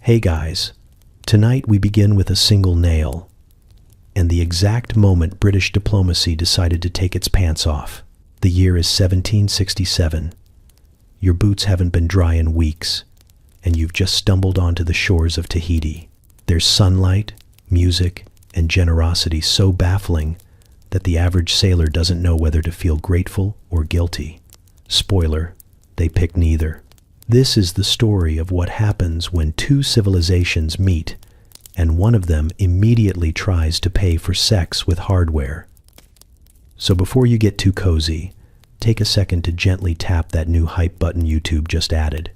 Hey guys, tonight we begin with a single nail, and the exact moment British diplomacy decided to take its pants off. The year is 1767. Your boots haven't been dry in weeks, and you've just stumbled onto the shores of Tahiti. There's sunlight, music, and generosity so baffling that the average sailor doesn't know whether to feel grateful or guilty. Spoiler, they pick neither. This is the story of what happens when two civilizations meet, and one of them immediately tries to pay for sex with hardware. So before you get too cozy, take a second to gently tap that new hype button YouTube just added.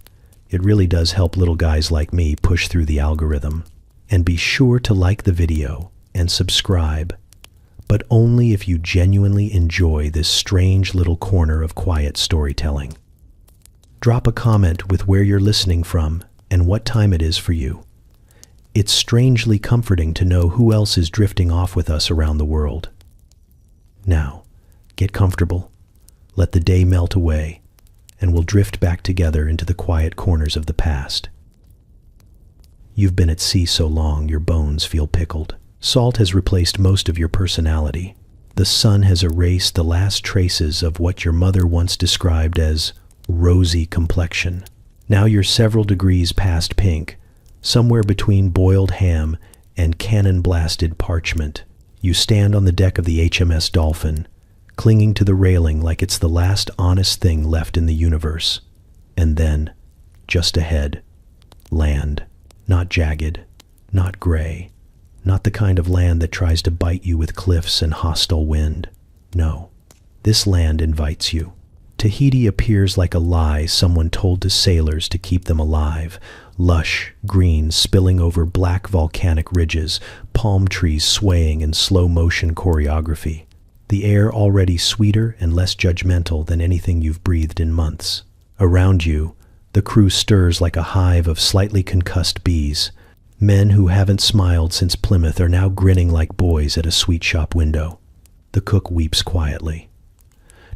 It really does help little guys like me push through the algorithm. And be sure to like the video and subscribe, but only if you genuinely enjoy this strange little corner of quiet storytelling. Drop a comment with where you're listening from and what time it is for you. It's strangely comforting to know who else is drifting off with us around the world. Now, get comfortable, let the day melt away, and we'll drift back together into the quiet corners of the past. You've been at sea so long your bones feel pickled. Salt has replaced most of your personality. The sun has erased the last traces of what your mother once described as rosy complexion. Now you're several degrees past pink, somewhere between boiled ham and cannon-blasted parchment. You stand on the deck of the HMS Dolphin, clinging to the railing like it's the last honest thing left in the universe. And then, just ahead, land. Not jagged, not gray, not the kind of land that tries to bite you with cliffs and hostile wind. No, this land invites you. Tahiti appears like a lie someone told to sailors to keep them alive. Lush, green, spilling over black volcanic ridges, palm trees swaying in slow-motion choreography. The air already sweeter and less judgmental than anything you've breathed in months. Around you, the crew stirs like a hive of slightly concussed bees. Men who haven't smiled since Plymouth are now grinning like boys at a sweet shop window. The cook weeps quietly.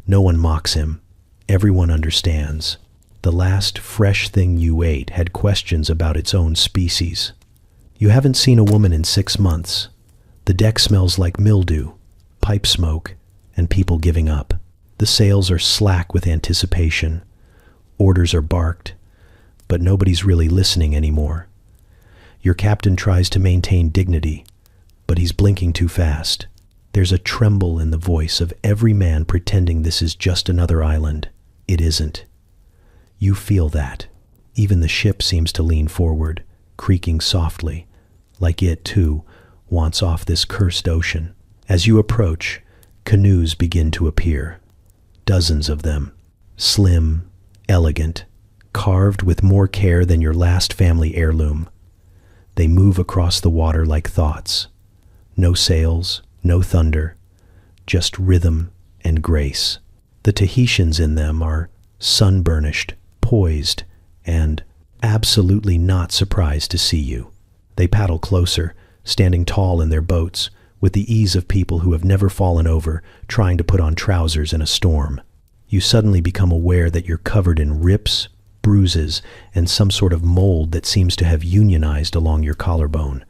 No one mocks him. Everyone understands. The last fresh thing you ate had questions about its own species. You haven't seen a woman in 6 months. The deck smells like mildew, pipe smoke, and people giving up. The sails are slack with anticipation. Orders are barked, but nobody's really listening anymore. Your captain tries to maintain dignity, but he's blinking too fast. There's a tremble in the voice of every man pretending this is just another island. It isn't. You feel that. Even the ship seems to lean forward, creaking softly, like it, too, wants off this cursed ocean. As you approach, canoes begin to appear. Dozens of them, slim, elegant, carved with more care than your last family heirloom. They move across the water like thoughts. No sails, no thunder, just rhythm and grace. The Tahitians in them are sun-burnished, poised, and absolutely not surprised to see you. They paddle closer, standing tall in their boats, with the ease of people who have never fallen over, trying to put on trousers in a storm. You suddenly become aware that you're covered in rips, bruises, and some sort of mold that seems to have unionized along your collarbone.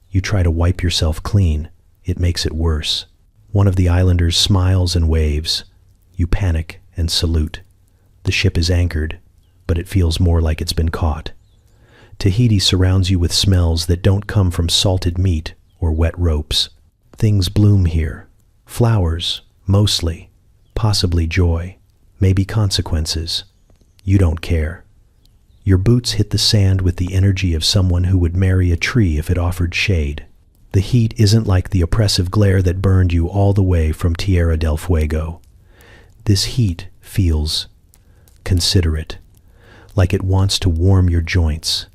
You try to wipe yourself clean. It makes it worse. One of the islanders smiles and waves. You panic and salute. The ship is anchored, but it feels more like it's been caught. Tahiti surrounds you with smells that don't come from salted meat or wet ropes. Things bloom here. Flowers, mostly. Possibly joy. Maybe consequences. You don't care. Your boots hit the sand with the energy of someone who would marry a tree if it offered shade. The heat isn't like the oppressive glare that burned you all the way from Tierra del Fuego. This heat feels considerate, like it wants to warm your joints,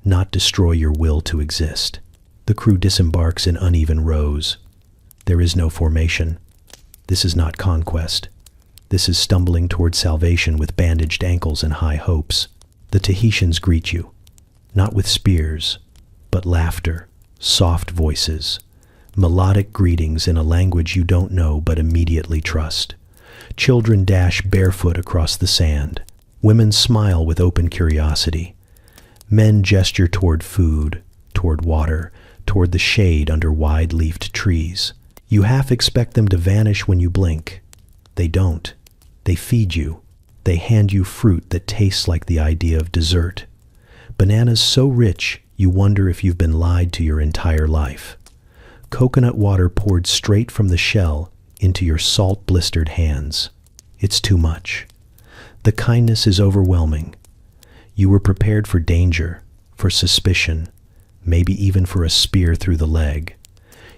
not destroy your will to exist. The crew disembarks in uneven rows. There is no formation. This is not conquest. This is stumbling toward salvation with bandaged ankles and high hopes. The Tahitians greet you, not with spears, but laughter, soft voices, melodic greetings in a language you don't know but immediately trust. Children dash barefoot across the sand. Women smile with open curiosity. Men gesture toward food, toward water, toward the shade under wide-leafed trees. You half expect them to vanish when you blink. They don't. They feed you. They hand you fruit that tastes like the idea of dessert. Bananas so rich, you wonder if you've been lied to your entire life. Coconut water poured straight from the shell into your salt-blistered hands. It's too much. The kindness is overwhelming. You were prepared for danger, for suspicion, maybe even for a spear through the leg.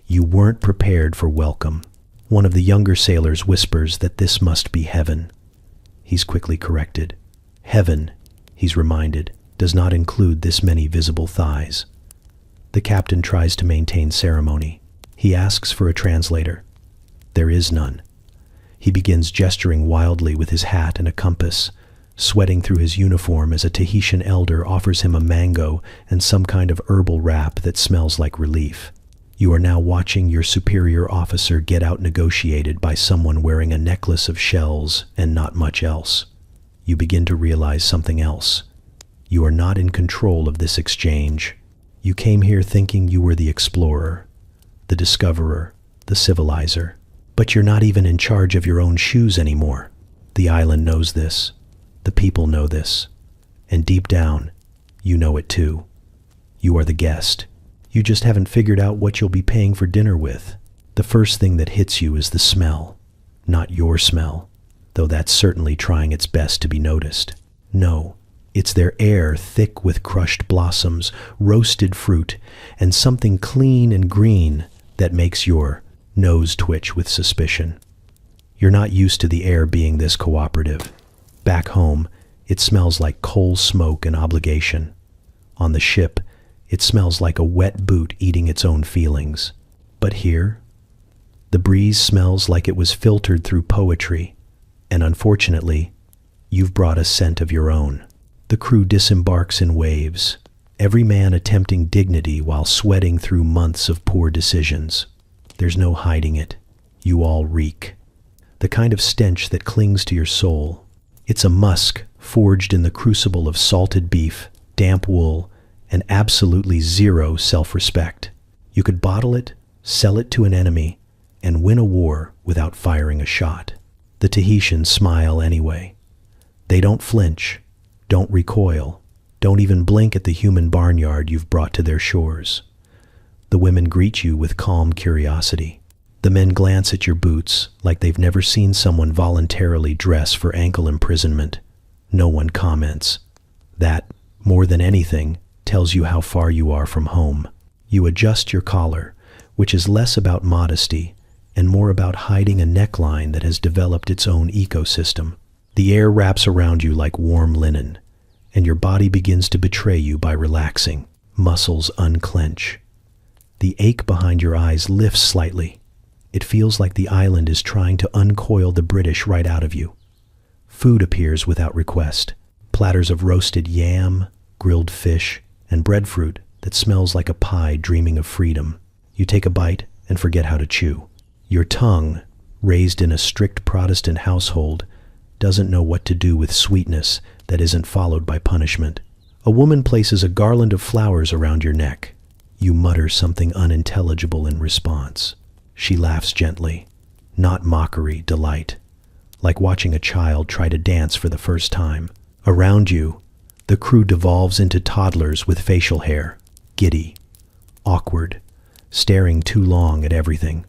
You weren't prepared for welcome. One of the younger sailors whispers that this must be heaven. He's quickly corrected. Heaven, he's reminded, does not include this many visible thighs. The captain tries to maintain ceremony. He asks for a translator. There is none. He begins gesturing wildly with his hat and a compass, sweating through his uniform as a Tahitian elder offers him a mango and some kind of herbal wrap that smells like relief. You are now watching your superior officer get out-negotiated by someone wearing a necklace of shells and not much else. You begin to realize something else. You are not in control of this exchange. You came here thinking you were the explorer, the discoverer, the civilizer. But you're not even in charge of your own shoes anymore. The island knows this. The people know this. And deep down, you know it too. You are the guest. You just haven't figured out what you'll be paying for dinner with. The first thing that hits you is the smell. Not your smell, though that's certainly trying its best to be noticed. No, it's their air thick with crushed blossoms, roasted fruit, and something clean and green that makes your nose twitch with suspicion. You're not used to the air being this cooperative. Back home, it smells like coal smoke and obligation. On the ship, it smells like a wet boot eating its own feelings. But here, the breeze smells like it was filtered through poetry, and unfortunately, you've brought a scent of your own. The crew disembarks in waves, every man attempting dignity while sweating through months of poor decisions. There's no hiding it. You all reek. The kind of stench that clings to your soul. It's a musk forged in the crucible of salted beef, damp wool, and absolutely zero self-respect. You could bottle it, sell it to an enemy, and win a war without firing a shot. The Tahitians smile anyway. They don't flinch, don't recoil, don't even blink at the human barnyard you've brought to their shores. The women greet you with calm curiosity. The men glance at your boots like they've never seen someone voluntarily dress for ankle imprisonment. No one comments. That, more than anything, tells you how far you are from home. You adjust your collar, which is less about modesty and more about hiding a neckline that has developed its own ecosystem. The air wraps around you like warm linen, and your body begins to betray you by relaxing. Muscles unclench. The ache behind your eyes lifts slightly. It feels like the island is trying to uncoil the British right out of you. Food appears without request. Platters of roasted yam, grilled fish, and breadfruit that smells like a pie dreaming of freedom. You take a bite and forget how to chew. Your tongue, raised in a strict Protestant household, doesn't know what to do with sweetness that isn't followed by punishment. A woman places a garland of flowers around your neck. You mutter something unintelligible in response. She laughs gently, not mockery, delight, like watching a child try to dance for the first time. Around you, the crew devolves into toddlers with facial hair, giddy, awkward, staring too long at everything.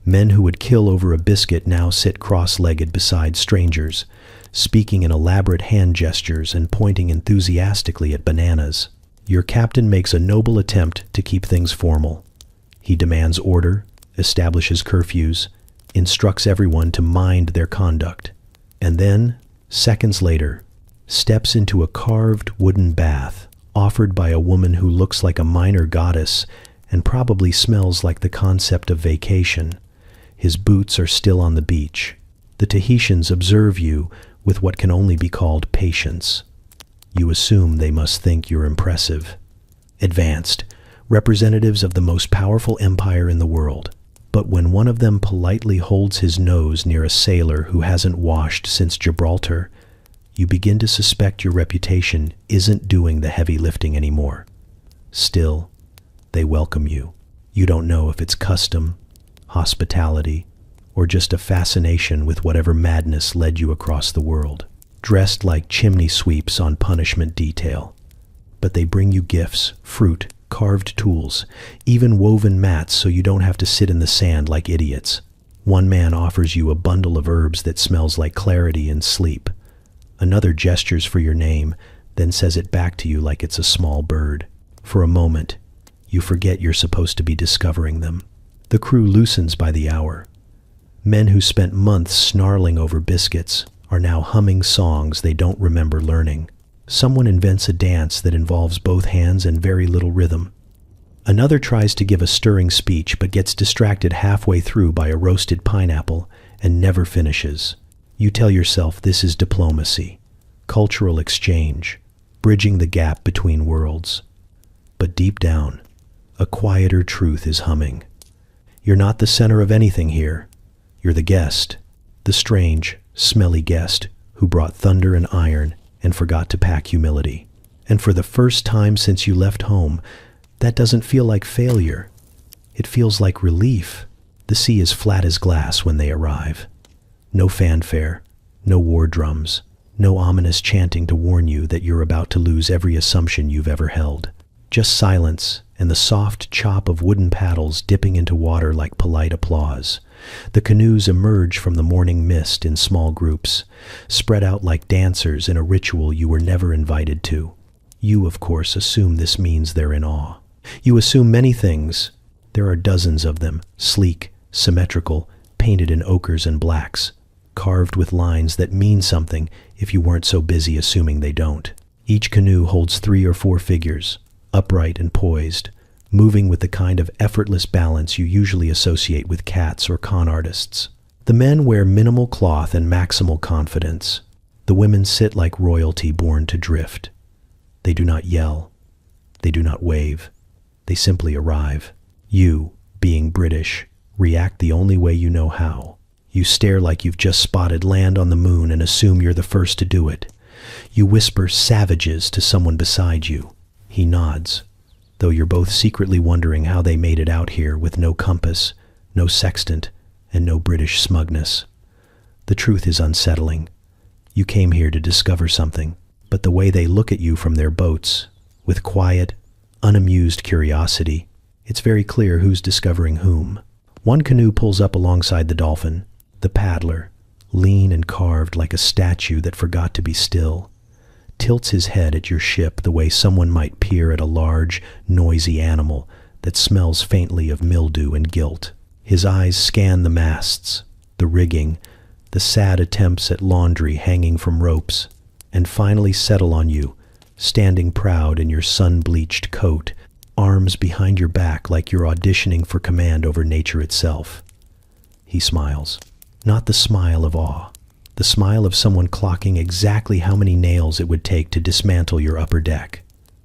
Men who would kill over a biscuit now sit cross-legged beside strangers, speaking in elaborate hand gestures and pointing enthusiastically at bananas. Your captain makes a noble attempt to keep things formal. He demands order, establishes curfews, instructs everyone to mind their conduct, and then, seconds later, steps into a carved wooden bath offered by a woman who looks like a minor goddess and probably smells like the concept of vacation. His boots are still on the beach. The Tahitians observe you with what can only be called patience. You assume they must think you're impressive, advanced, representatives of the most powerful empire in the world. But when one of them politely holds his nose near a sailor who hasn't washed since Gibraltar, You begin to suspect your reputation isn't doing the heavy lifting anymore. Still, they welcome you. You don't know if it's custom, hospitality, or just a fascination with whatever madness led you across the world. Dressed like chimney sweeps on punishment detail. But they bring you gifts, fruit, carved tools, even woven mats so you don't have to sit in the sand like idiots. One man offers you a bundle of herbs that smells like clarity and sleep. Another gestures for your name, then says it back to you like it's a small bird. For a moment, you forget you're supposed to be discovering them. The crew loosens by the hour. Men who spent months snarling over biscuits are now humming songs they don't remember learning. Someone invents a dance that involves both hands and very little rhythm. Another tries to give a stirring speech but gets distracted halfway through by a roasted pineapple and never finishes. You tell yourself this is diplomacy, cultural exchange, bridging the gap between worlds. But deep down, a quieter truth is humming. You're not the center of anything here. You're the guest, the strange, smelly guest who brought thunder and iron and forgot to pack humility. And for the first time since you left home, that doesn't feel like failure. It feels like relief. The sea is flat as glass when they arrive. No fanfare, no war drums, no ominous chanting to warn you that you're about to lose every assumption you've ever held. Just silence and the soft chop of wooden paddles dipping into water like polite applause. The canoes emerge from the morning mist in small groups, spread out like dancers in a ritual you were never invited to. You, of course, assume this means they're in awe. You assume many things. There are dozens of them, sleek, symmetrical, painted in ochres and blacks, carved with lines that mean something if you weren't so busy assuming they don't. Each canoe holds 3 or 4 figures, upright and poised, moving with the kind of effortless balance you usually associate with cats or con artists. The men wear minimal cloth and maximal confidence. The women sit like royalty born to drift. They do not yell. They do not wave. They simply arrive. You, being British, react the only way you know how. You stare like you've just spotted land on the moon and assume you're the first to do it. You whisper "savages" to someone beside you. He nods, though you're both secretly wondering how they made it out here with no compass, no sextant, and no British smugness. The truth is unsettling. You came here to discover something, but the way they look at you from their boats, with quiet, unamused curiosity, it's very clear who's discovering whom. One canoe pulls up alongside the Dolphin. The paddler, lean and carved like a statue that forgot to be still, tilts his head at your ship the way someone might peer at a large, noisy animal that smells faintly of mildew and guilt. His eyes scan the masts, the rigging, the sad attempts at laundry hanging from ropes, and finally settle on you, standing proud in your sun-bleached coat, arms behind your back like you're auditioning for command over nature itself. He smiles. Not the smile of awe, the smile of someone clocking exactly how many nails it would take to dismantle your upper deck.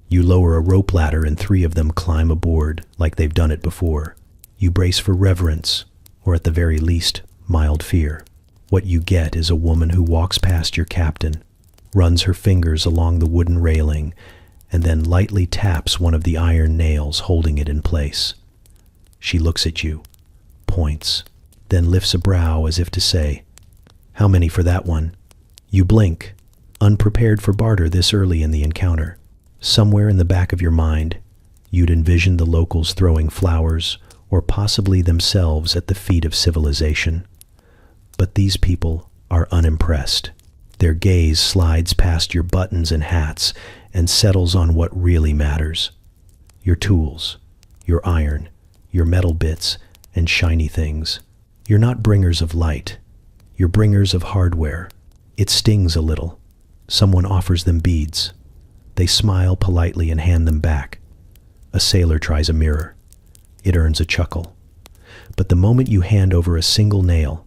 You lower a rope ladder and 3 of them climb aboard like they've done it before. You brace for reverence, or at the very least, mild fear. What you get is a woman who walks past your captain, runs her fingers along the wooden railing, and then lightly taps one of the iron nails holding it in place. She looks at you, points, then lifts a brow as if to say, "How many for that one?" You blink, unprepared for barter this early in the encounter. Somewhere in the back of your mind, you'd envisioned the locals throwing flowers or possibly themselves at the feet of civilization. But these people are unimpressed. Their gaze slides past your buttons and hats and settles on what really matters. Your tools, your iron, your metal bits, and shiny things. You're not bringers of light. You're bringers of hardware. It stings a little. Someone offers them beads. They smile politely and hand them back. A sailor tries a mirror. It earns a chuckle. But the moment you hand over a single nail,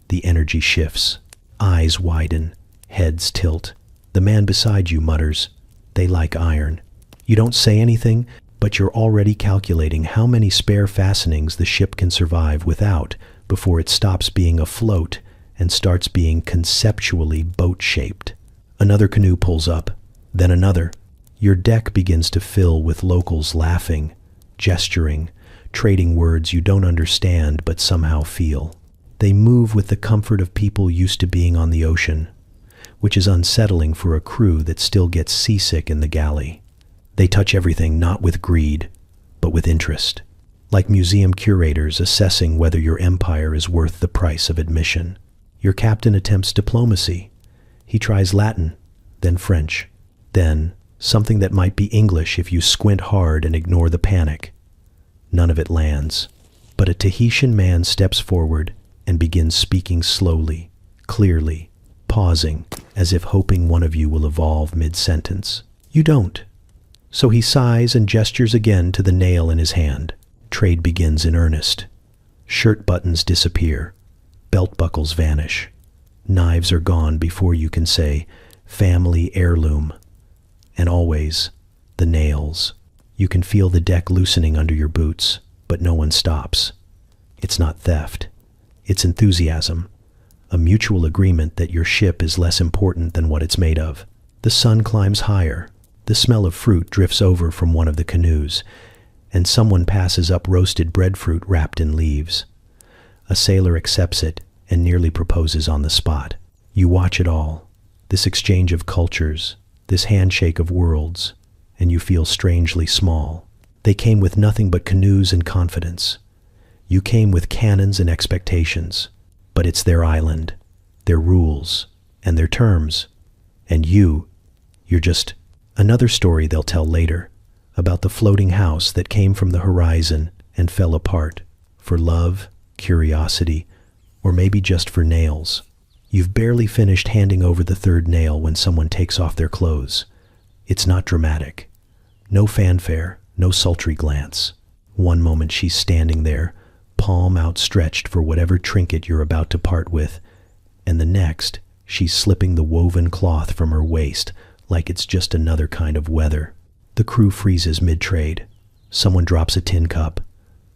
the energy shifts. Eyes widen. Heads tilt. The man beside you mutters, "They like iron." You don't say anything, but you're already calculating how many spare fastenings the ship can survive without before it stops being afloat and starts being conceptually boat-shaped. Another canoe pulls up, then another. Your deck begins to fill with locals laughing, gesturing, trading words you don't understand but somehow feel. They move with the comfort of people used to being on the ocean, which is unsettling for a crew that still gets seasick in the galley. They touch everything not with greed, but with interest, like museum curators assessing whether your empire is worth the price of admission. Your captain attempts diplomacy. He tries Latin, then French, then something that might be English if you squint hard and ignore the panic. None of it lands, but a Tahitian man steps forward and begins speaking slowly, clearly, pausing, as if hoping one of you will evolve mid-sentence. You don't. So he sighs and gestures again to the nail in his hand. Trade begins in earnest. Shirt buttons disappear. Belt buckles vanish. Knives are gone before you can say, family heirloom. And always, the nails. You can feel the deck loosening under your boots, but no one stops. It's not theft. It's enthusiasm. A mutual agreement that your ship is less important than what it's made of. The sun climbs higher. The smell of fruit drifts over from one of the canoes, and someone passes up roasted breadfruit wrapped in leaves. A sailor accepts it and nearly proposes on the spot. You watch it all, this exchange of cultures, this handshake of worlds, and you feel strangely small. They came with nothing but canoes and confidence. You came with cannons and expectations, but it's their island, their rules, and their terms. And you're just another story they'll tell later, about the floating house that came from the horizon and fell apart, for love, curiosity, or maybe just for nails. You've barely finished handing over the third nail when someone takes off their clothes. It's not dramatic. No fanfare, no sultry glance. One moment she's standing there, palm outstretched for whatever trinket you're about to part with, and the next, she's slipping the woven cloth from her waist like it's just another kind of weather. The crew freezes mid-trade. Someone drops a tin cup.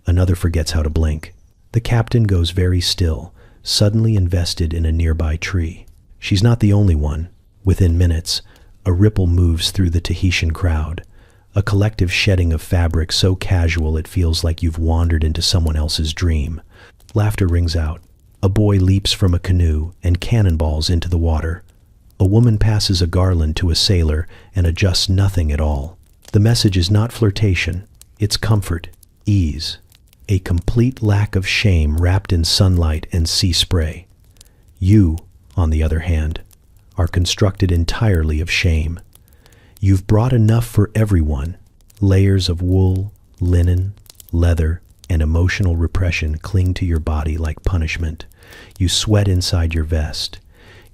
Another forgets how to blink. The captain goes very still, suddenly invested in a nearby tree. She's not the only one. Within minutes, a ripple moves through the Tahitian crowd, a collective shedding of fabric so casual it feels like you've wandered into someone else's dream. Laughter rings out. A boy leaps from a canoe and cannonballs into the water. A woman passes a garland to a sailor and adjusts nothing at all. The message is not flirtation, it's comfort, ease, a complete lack of shame wrapped in sunlight and sea spray. You, on the other hand, are constructed entirely of shame. You've brought enough for everyone. Layers of wool, linen, leather, and emotional repression cling to your body like punishment. You sweat inside your vest.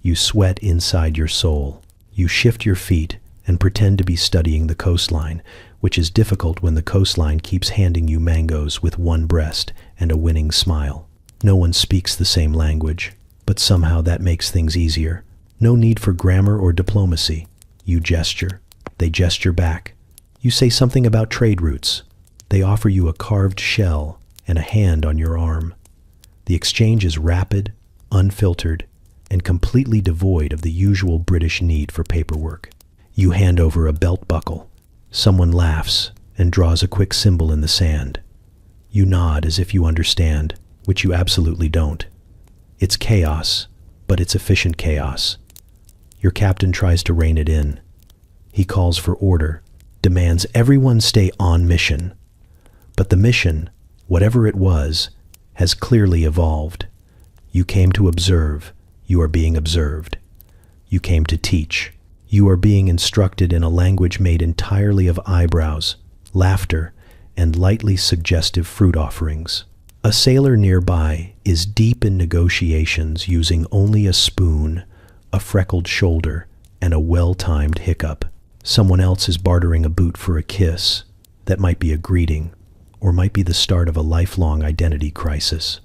You sweat inside your soul. You shift your feet and pretend to be studying the coastline, which is difficult when the coastline keeps handing you mangoes with one breast and a winning smile. No one speaks the same language, but somehow that makes things easier. No need for grammar or diplomacy. You gesture. They gesture back. You say something about trade routes. They offer you a carved shell and a hand on your arm. The exchange is rapid, unfiltered, and completely devoid of the usual British need for paperwork. You hand over a belt buckle. Someone laughs and draws a quick symbol in the sand. You nod as if you understand, which you absolutely don't. It's chaos, but it's efficient chaos. Your captain tries to rein it in. He calls for order, demands everyone stay on mission. But the mission, whatever it was, has clearly evolved. You came to observe. You are being observed. You came to teach. You are being instructed in a language made entirely of eyebrows, laughter, and lightly suggestive fruit offerings. A sailor nearby is deep in negotiations using only a spoon, a freckled shoulder, and a well-timed hiccup. Someone else is bartering a boot for a kiss. That might be a greeting, or might be the start of a lifelong identity crisis.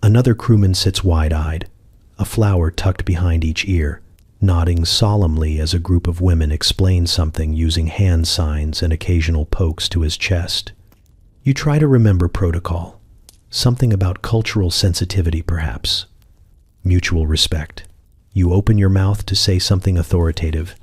Another crewman sits wide-eyed, a flower tucked behind each ear, nodding solemnly as a group of women explain something using hand signs and occasional pokes to his chest. You try to remember protocol, something about cultural sensitivity perhaps. Mutual respect. You open your mouth to say something authoritative,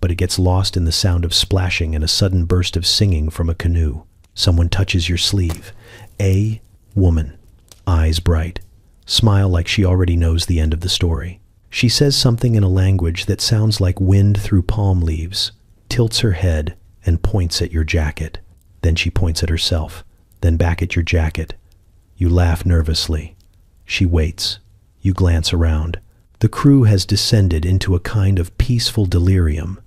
but it gets lost in the sound of splashing and a sudden burst of singing from a canoe. Someone touches your sleeve. A woman, eyes bright, smile like she already knows the end of the story. She says something in a language that sounds like wind through palm leaves, tilts her head, and points at your jacket. Then she points at herself, then back at your jacket. You laugh nervously. She waits. You glance around. The crew has descended into a kind of peaceful delirium.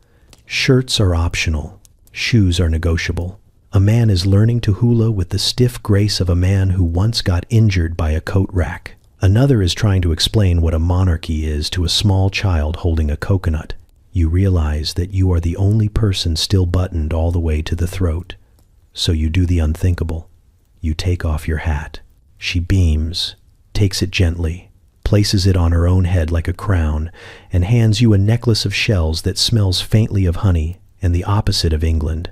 Shirts are optional. Shoes are negotiable. A man is learning to hula with the stiff grace of a man who once got injured by a coat rack. Another is trying to explain what a monarchy is to a small child holding a coconut. You realize that you are the only person still buttoned all the way to the throat. So you do the unthinkable. You take off your hat. She beams, takes it gently, places it on her own head like a crown, and hands you a necklace of shells that smells faintly of honey and the opposite of England.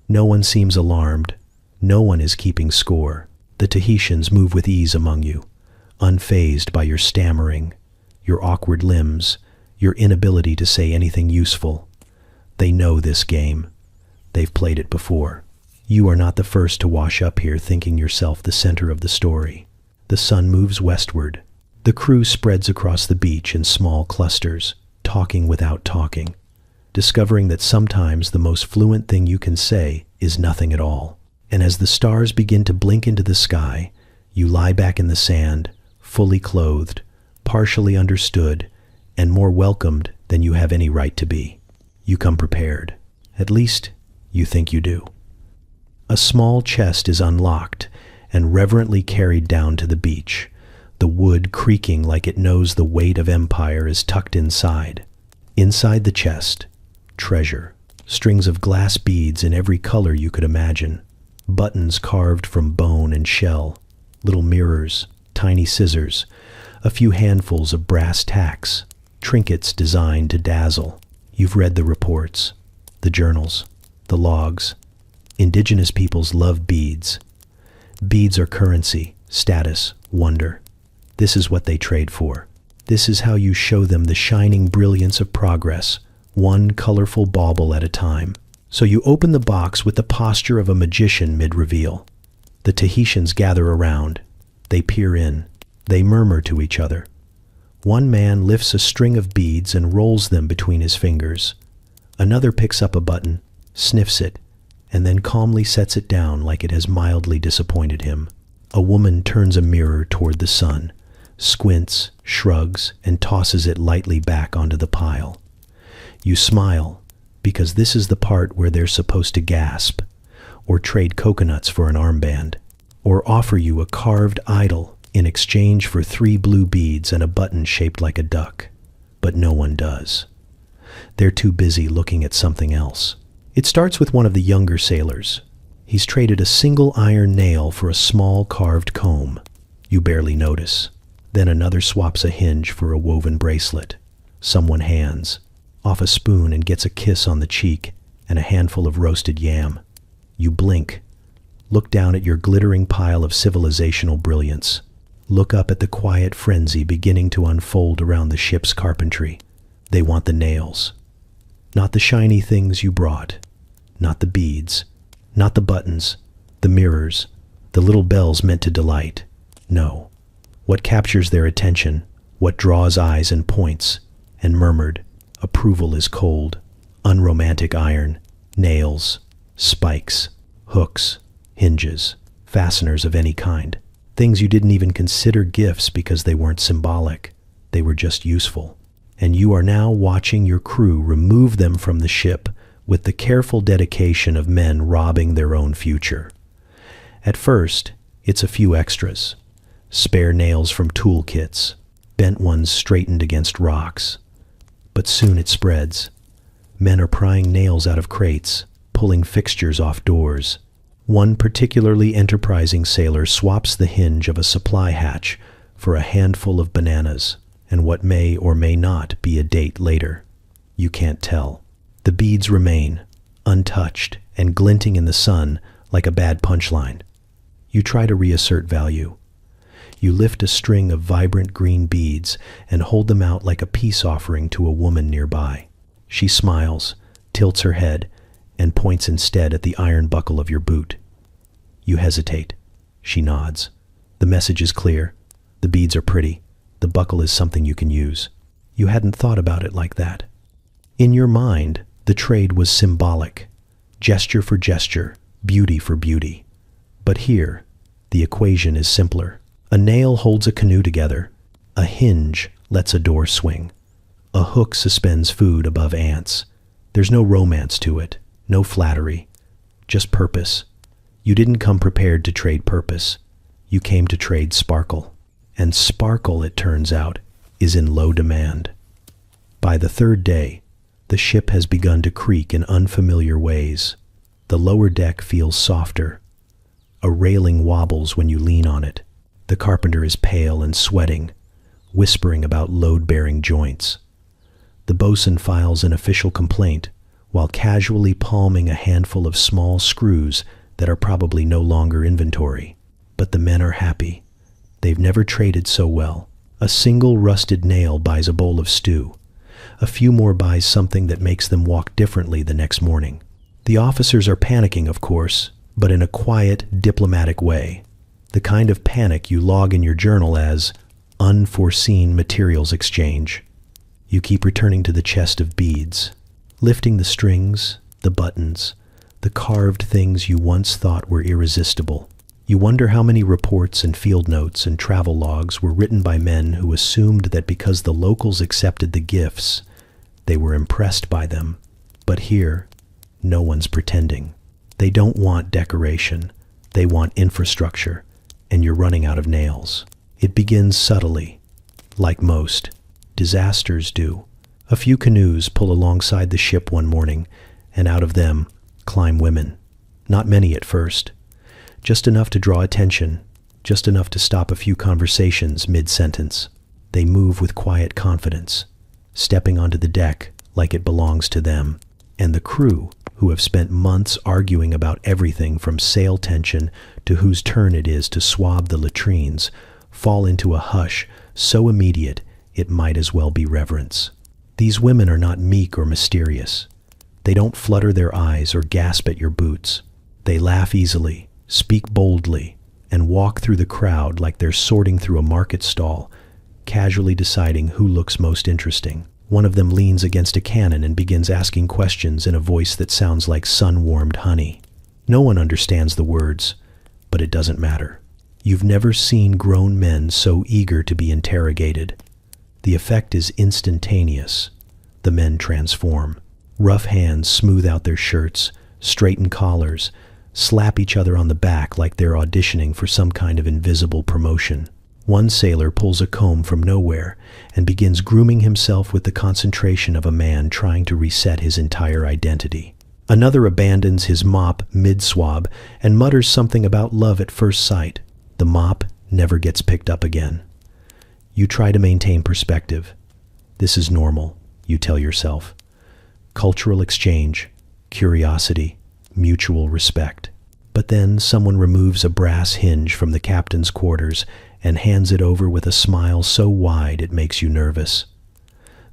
No one seems alarmed. No one is keeping score. The Tahitians move with ease among you, unfazed by your stammering, your awkward limbs, your inability to say anything useful. They know this game. They've played it before. You are not the first to wash up here thinking yourself the center of the story. The sun moves westward. The crew spreads across the beach in small clusters, talking without talking, discovering that sometimes the most fluent thing you can say is nothing at all. And as the stars begin to blink into the sky, you lie back in the sand, fully clothed, partially understood, and more welcomed than you have any right to be. You come prepared. At least, you think you do. A small chest is unlocked and reverently carried down to the beach. The wood creaking like it knows the weight of empire is tucked inside. Inside the chest, treasure. Strings of glass beads in every color you could imagine. Buttons carved from bone and shell. Little mirrors, tiny scissors, a few handfuls of brass tacks. Trinkets designed to dazzle. You've read the reports, the journals, the logs. Indigenous peoples love beads. Beads are currency, status, wonder. This is what they trade for. This is how you show them the shining brilliance of progress, one colorful bauble at a time. So you open the box with the posture of a magician mid-reveal. The Tahitians gather around. They peer in. They murmur to each other. One man lifts a string of beads and rolls them between his fingers. Another picks up a button, sniffs it, and then calmly sets it down like it has mildly disappointed him. A woman turns a mirror toward the sun, squints, shrugs, and tosses it lightly back onto the pile. You smile, because this is the part where they're supposed to gasp, or trade coconuts for an armband, or offer you a carved idol in exchange for 3 blue beads and a button shaped like a duck. But no one does. They're too busy looking at something else. It starts with one of the younger sailors. He's traded a single iron nail for a small carved comb. You barely notice. Then another swaps a hinge for a woven bracelet. Someone hands off a spoon and gets a kiss on the cheek and a handful of roasted yam. You blink. Look down at your glittering pile of civilizational brilliance. Look up at the quiet frenzy beginning to unfold around the ship's carpentry. They want the nails. Not the shiny things you brought. Not the beads. Not the buttons. The mirrors. The little bells meant to delight. No. What captures their attention, what draws eyes and points, and murmured, approval is cold. Unromantic iron, nails, spikes, hooks, hinges, fasteners of any kind. Things you didn't even consider gifts because they weren't symbolic. They were just useful. And you are now watching your crew remove them from the ship with the careful dedication of men robbing their own future. At first, it's a few extras. Spare nails from toolkits, bent ones straightened against rocks. But soon it spreads. Men are prying nails out of crates, pulling fixtures off doors. One particularly enterprising sailor swaps the hinge of a supply hatch for a handful of bananas, and what may or may not be a date later. You can't tell. The beads remain, untouched and glinting in the sun like a bad punchline. You try to reassert value. You lift a string of vibrant green beads and hold them out like a peace offering to a woman nearby. She smiles, tilts her head, and points instead at the iron buckle of your boot. You hesitate. She nods. The message is clear. The beads are pretty. The buckle is something you can use. You hadn't thought about it like that. In your mind, the trade was symbolic. Gesture for gesture, beauty for beauty. But here, the equation is simpler. A nail holds a canoe together. A hinge lets a door swing. A hook suspends food above ants. There's no romance to it, no flattery, just purpose. You didn't come prepared to trade purpose. You came to trade sparkle. And sparkle, it turns out, is in low demand. By the third day, the ship has begun to creak in unfamiliar ways. The lower deck feels softer. A railing wobbles when you lean on it. The carpenter is pale and sweating, whispering about load-bearing joints. The bosun files an official complaint while casually palming a handful of small screws that are probably no longer inventory. But the men are happy. They've never traded so well. A single rusted nail buys a bowl of stew. A few more buys something that makes them walk differently the next morning. The officers are panicking, of course, but in a quiet, diplomatic way. The kind of panic you log in your journal as unforeseen materials exchange. You keep returning to the chest of beads, lifting the strings, the buttons, the carved things you once thought were irresistible. You wonder how many reports and field notes and travel logs were written by men who assumed that because the locals accepted the gifts, they were impressed by them. But here, no one's pretending. They don't want decoration. They want infrastructure, and you're running out of nails. It begins subtly, like most disasters do. A few canoes pull alongside the ship one morning, and out of them climb women. Not many at first. Just enough to draw attention, just enough to stop a few conversations mid-sentence. They move with quiet confidence, stepping onto the deck like it belongs to them. And the crew, who have spent months arguing about everything from sail tension to whose turn it is to swab the latrines, fall into a hush so immediate it might as well be reverence. These women are not meek or mysterious. They don't flutter their eyes or gasp at your boots. They laugh easily, speak boldly, and walk through the crowd like they're sorting through a market stall, casually deciding who looks most interesting. One of them leans against a cannon and begins asking questions in a voice that sounds like sun-warmed honey. No one understands the words, but it doesn't matter. You've never seen grown men so eager to be interrogated. The effect is instantaneous. The men transform. Rough hands smooth out their shirts, straighten collars, slap each other on the back like they're auditioning for some kind of invisible promotion. One sailor pulls a comb from nowhere and begins grooming himself with the concentration of a man trying to reset his entire identity. Another abandons his mop mid-swab and mutters something about love at first sight. The mop never gets picked up again. You try to maintain perspective. This is normal, you tell yourself. Cultural exchange, curiosity, mutual respect. But then someone removes a brass hinge from the captain's quarters and hands it over with a smile so wide it makes you nervous.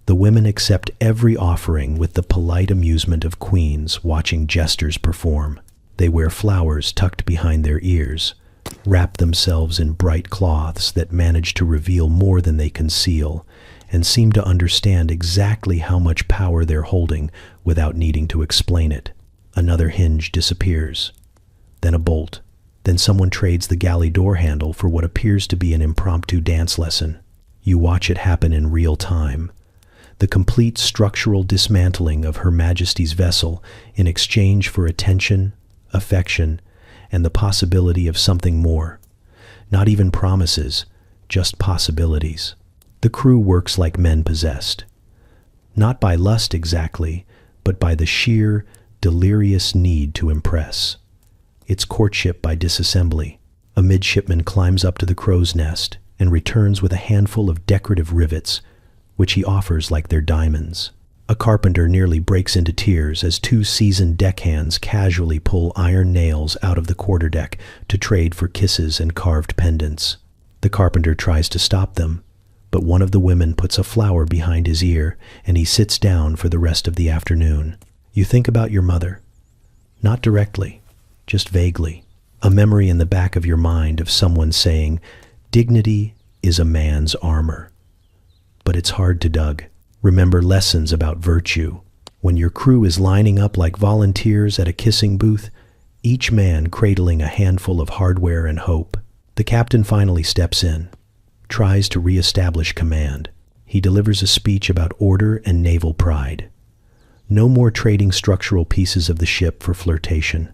The women accept every offering with the polite amusement of queens watching jesters perform. They wear flowers tucked behind their ears, wrap themselves in bright cloths that manage to reveal more than they conceal, and seem to understand exactly how much power they're holding without needing to explain it. Another hinge disappears, then a bolt. Then someone trades the galley door handle for what appears to be an impromptu dance lesson. You watch it happen in real time. The complete structural dismantling of Her Majesty's vessel in exchange for attention, affection, and the possibility of something more. Not even promises, just possibilities. The crew works like men possessed. Not by lust exactly, but by the sheer, delirious need to impress. It's courtship by disassembly. A midshipman climbs up to the crow's nest and returns with a handful of decorative rivets, which he offers like they're diamonds. A carpenter nearly breaks into tears as two seasoned deckhands casually pull iron nails out of the quarterdeck to trade for kisses and carved pendants. The carpenter tries to stop them, but one of the women puts a flower behind his ear, and he sits down for the rest of the afternoon. You think about your mother. Not directly, just vaguely. A memory in the back of your mind of someone saying, "Dignity is a man's armor." But it's hard to dug. Remember lessons about virtue. When your crew is lining up like volunteers at a kissing booth, each man cradling a handful of hardware and hope. The captain finally steps in, tries to reestablish command. He delivers a speech about order and naval pride. No more trading structural pieces of the ship for flirtation.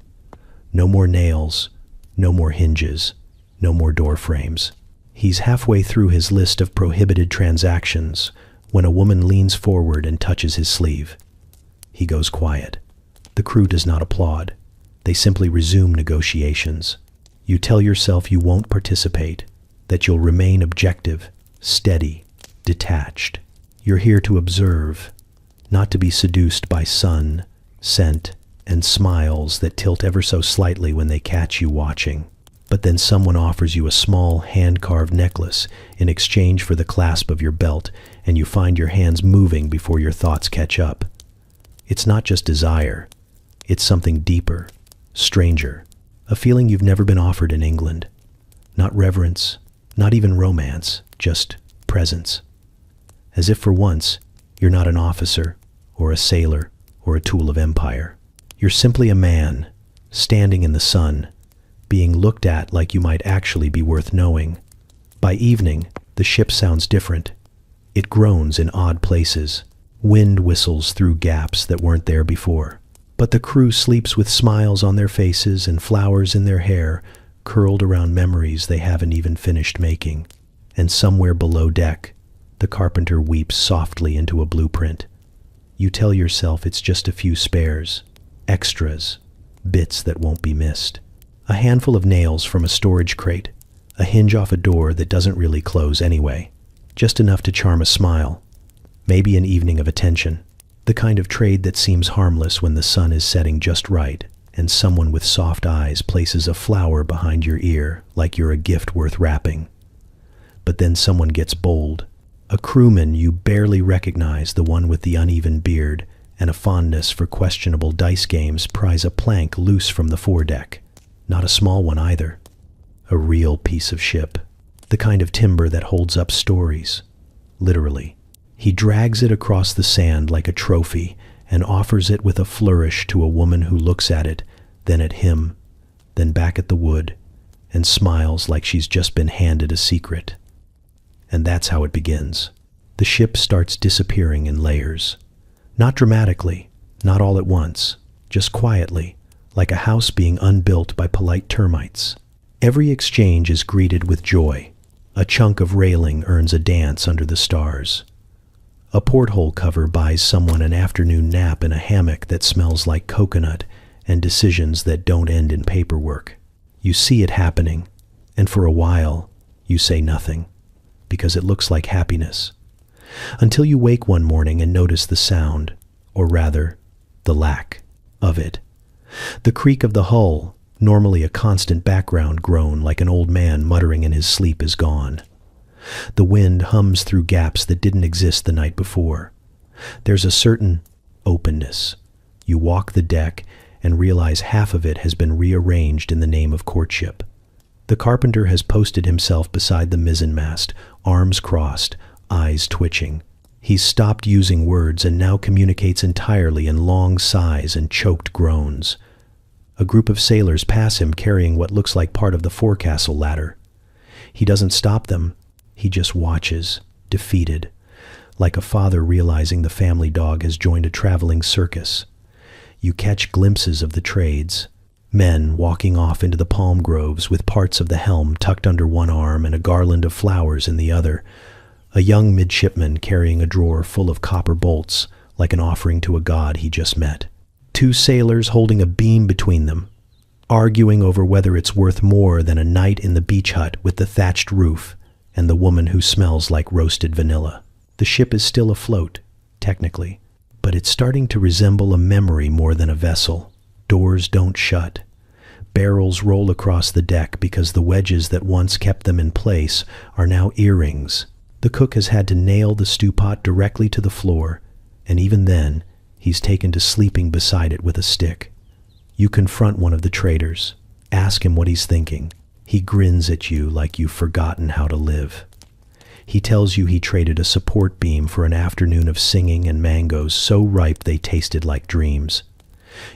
No more nails, no more hinges, no more door frames. He's halfway through his list of prohibited transactions when a woman leans forward and touches his sleeve. He goes quiet. The crew does not applaud. They simply resume negotiations. You tell yourself you won't participate, that you'll remain objective, steady, detached. You're here to observe, not to be seduced by sun, scent, and smiles that tilt ever so slightly when they catch you watching. But then someone offers you a small hand-carved necklace in exchange for the clasp of your belt, and you find your hands moving before your thoughts catch up. It's not just desire. It's something deeper, stranger, a feeling you've never been offered in England. Not reverence, not even romance, just presence. As if for once, you're not an officer, or a sailor, or a tool of empire. You're simply a man, standing in the sun, being looked at like you might actually be worth knowing. By evening, the ship sounds different. It groans in odd places. Wind whistles through gaps that weren't there before. But the crew sleeps with smiles on their faces and flowers in their hair, curled around memories they haven't even finished making. And somewhere below deck, the carpenter weeps softly into a blueprint. You tell yourself it's just a few spares, extras, bits that won't be missed. A handful of nails from a storage crate, a hinge off a door that doesn't really close anyway. Just enough to charm a smile. Maybe an evening of attention. The kind of trade that seems harmless when the sun is setting just right, and someone with soft eyes places a flower behind your ear like you're a gift worth wrapping. But then someone gets bold. A crewman you barely recognize, the one with the uneven beard and a fondness for questionable dice games, pries a plank loose from the foredeck. Not a small one either. A real piece of ship. The kind of timber that holds up stories. Literally. He drags it across the sand like a trophy and offers it with a flourish to a woman who looks at it, then at him, then back at the wood, and smiles like she's just been handed a secret. And that's how it begins. The ship starts disappearing in layers. Not dramatically, not all at once, just quietly, like a house being unbuilt by polite termites. Every exchange is greeted with joy. A chunk of railing earns a dance under the stars. A porthole cover buys someone an afternoon nap in a hammock that smells like coconut and decisions that don't end in paperwork. You see it happening, and for a while, you say nothing, because it looks like happiness. Until you wake one morning and notice the sound, or rather, the lack of it. The creak of the hull, normally a constant background groan like an old man muttering in his sleep, is gone. The wind hums through gaps that didn't exist the night before. There's a certain openness. You walk the deck and realize half of it has been rearranged in the name of courtship. The carpenter has posted himself beside the mizzenmast, arms crossed, eyes twitching. He's stopped using words and now communicates entirely in long sighs and choked groans. A group of sailors pass him carrying what looks like part of the forecastle ladder. He doesn't stop them. He just watches, defeated, like a father realizing the family dog has joined a traveling circus. You catch glimpses of the trades, men walking off into the palm groves with parts of the helm tucked under one arm and a garland of flowers in the other, a young midshipman carrying a drawer full of copper bolts like an offering to a god he just met. Two sailors holding a beam between them, arguing over whether it's worth more than a night in the beach hut with the thatched roof and the woman who smells like roasted vanilla. The ship is still afloat, technically, but it's starting to resemble a memory more than a vessel. Doors don't shut. Barrels roll across the deck because the wedges that once kept them in place are now earrings. The cook has had to nail the stew pot directly to the floor, and even then, he's taken to sleeping beside it with a stick. You confront one of the traders, ask him what he's thinking. He grins at you like you've forgotten how to live. He tells you he traded a support beam for an afternoon of singing and mangoes so ripe they tasted like dreams.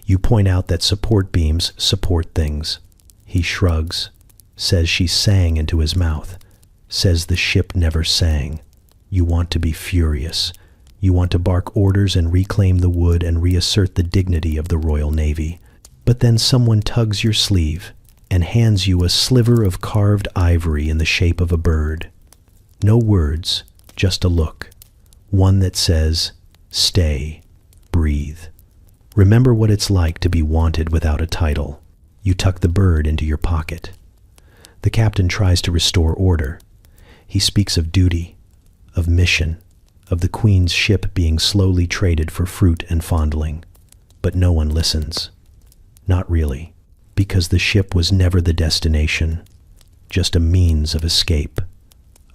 You point out that support beams support things. He shrugs, says she sang into his mouth, says the ship never sang. You want to be furious. You want to bark orders and reclaim the wood and reassert the dignity of the Royal Navy. But then someone tugs your sleeve and hands you a sliver of carved ivory in the shape of a bird. No words, just a look. One that says, stay, breathe. Remember what it's like to be wanted without a title. You tuck the bird into your pocket. The captain tries to restore order. He speaks of duty, of mission, of the Queen's ship being slowly traded for fruit and fondling. But no one listens. Not really, because the ship was never the destination, just a means of escape,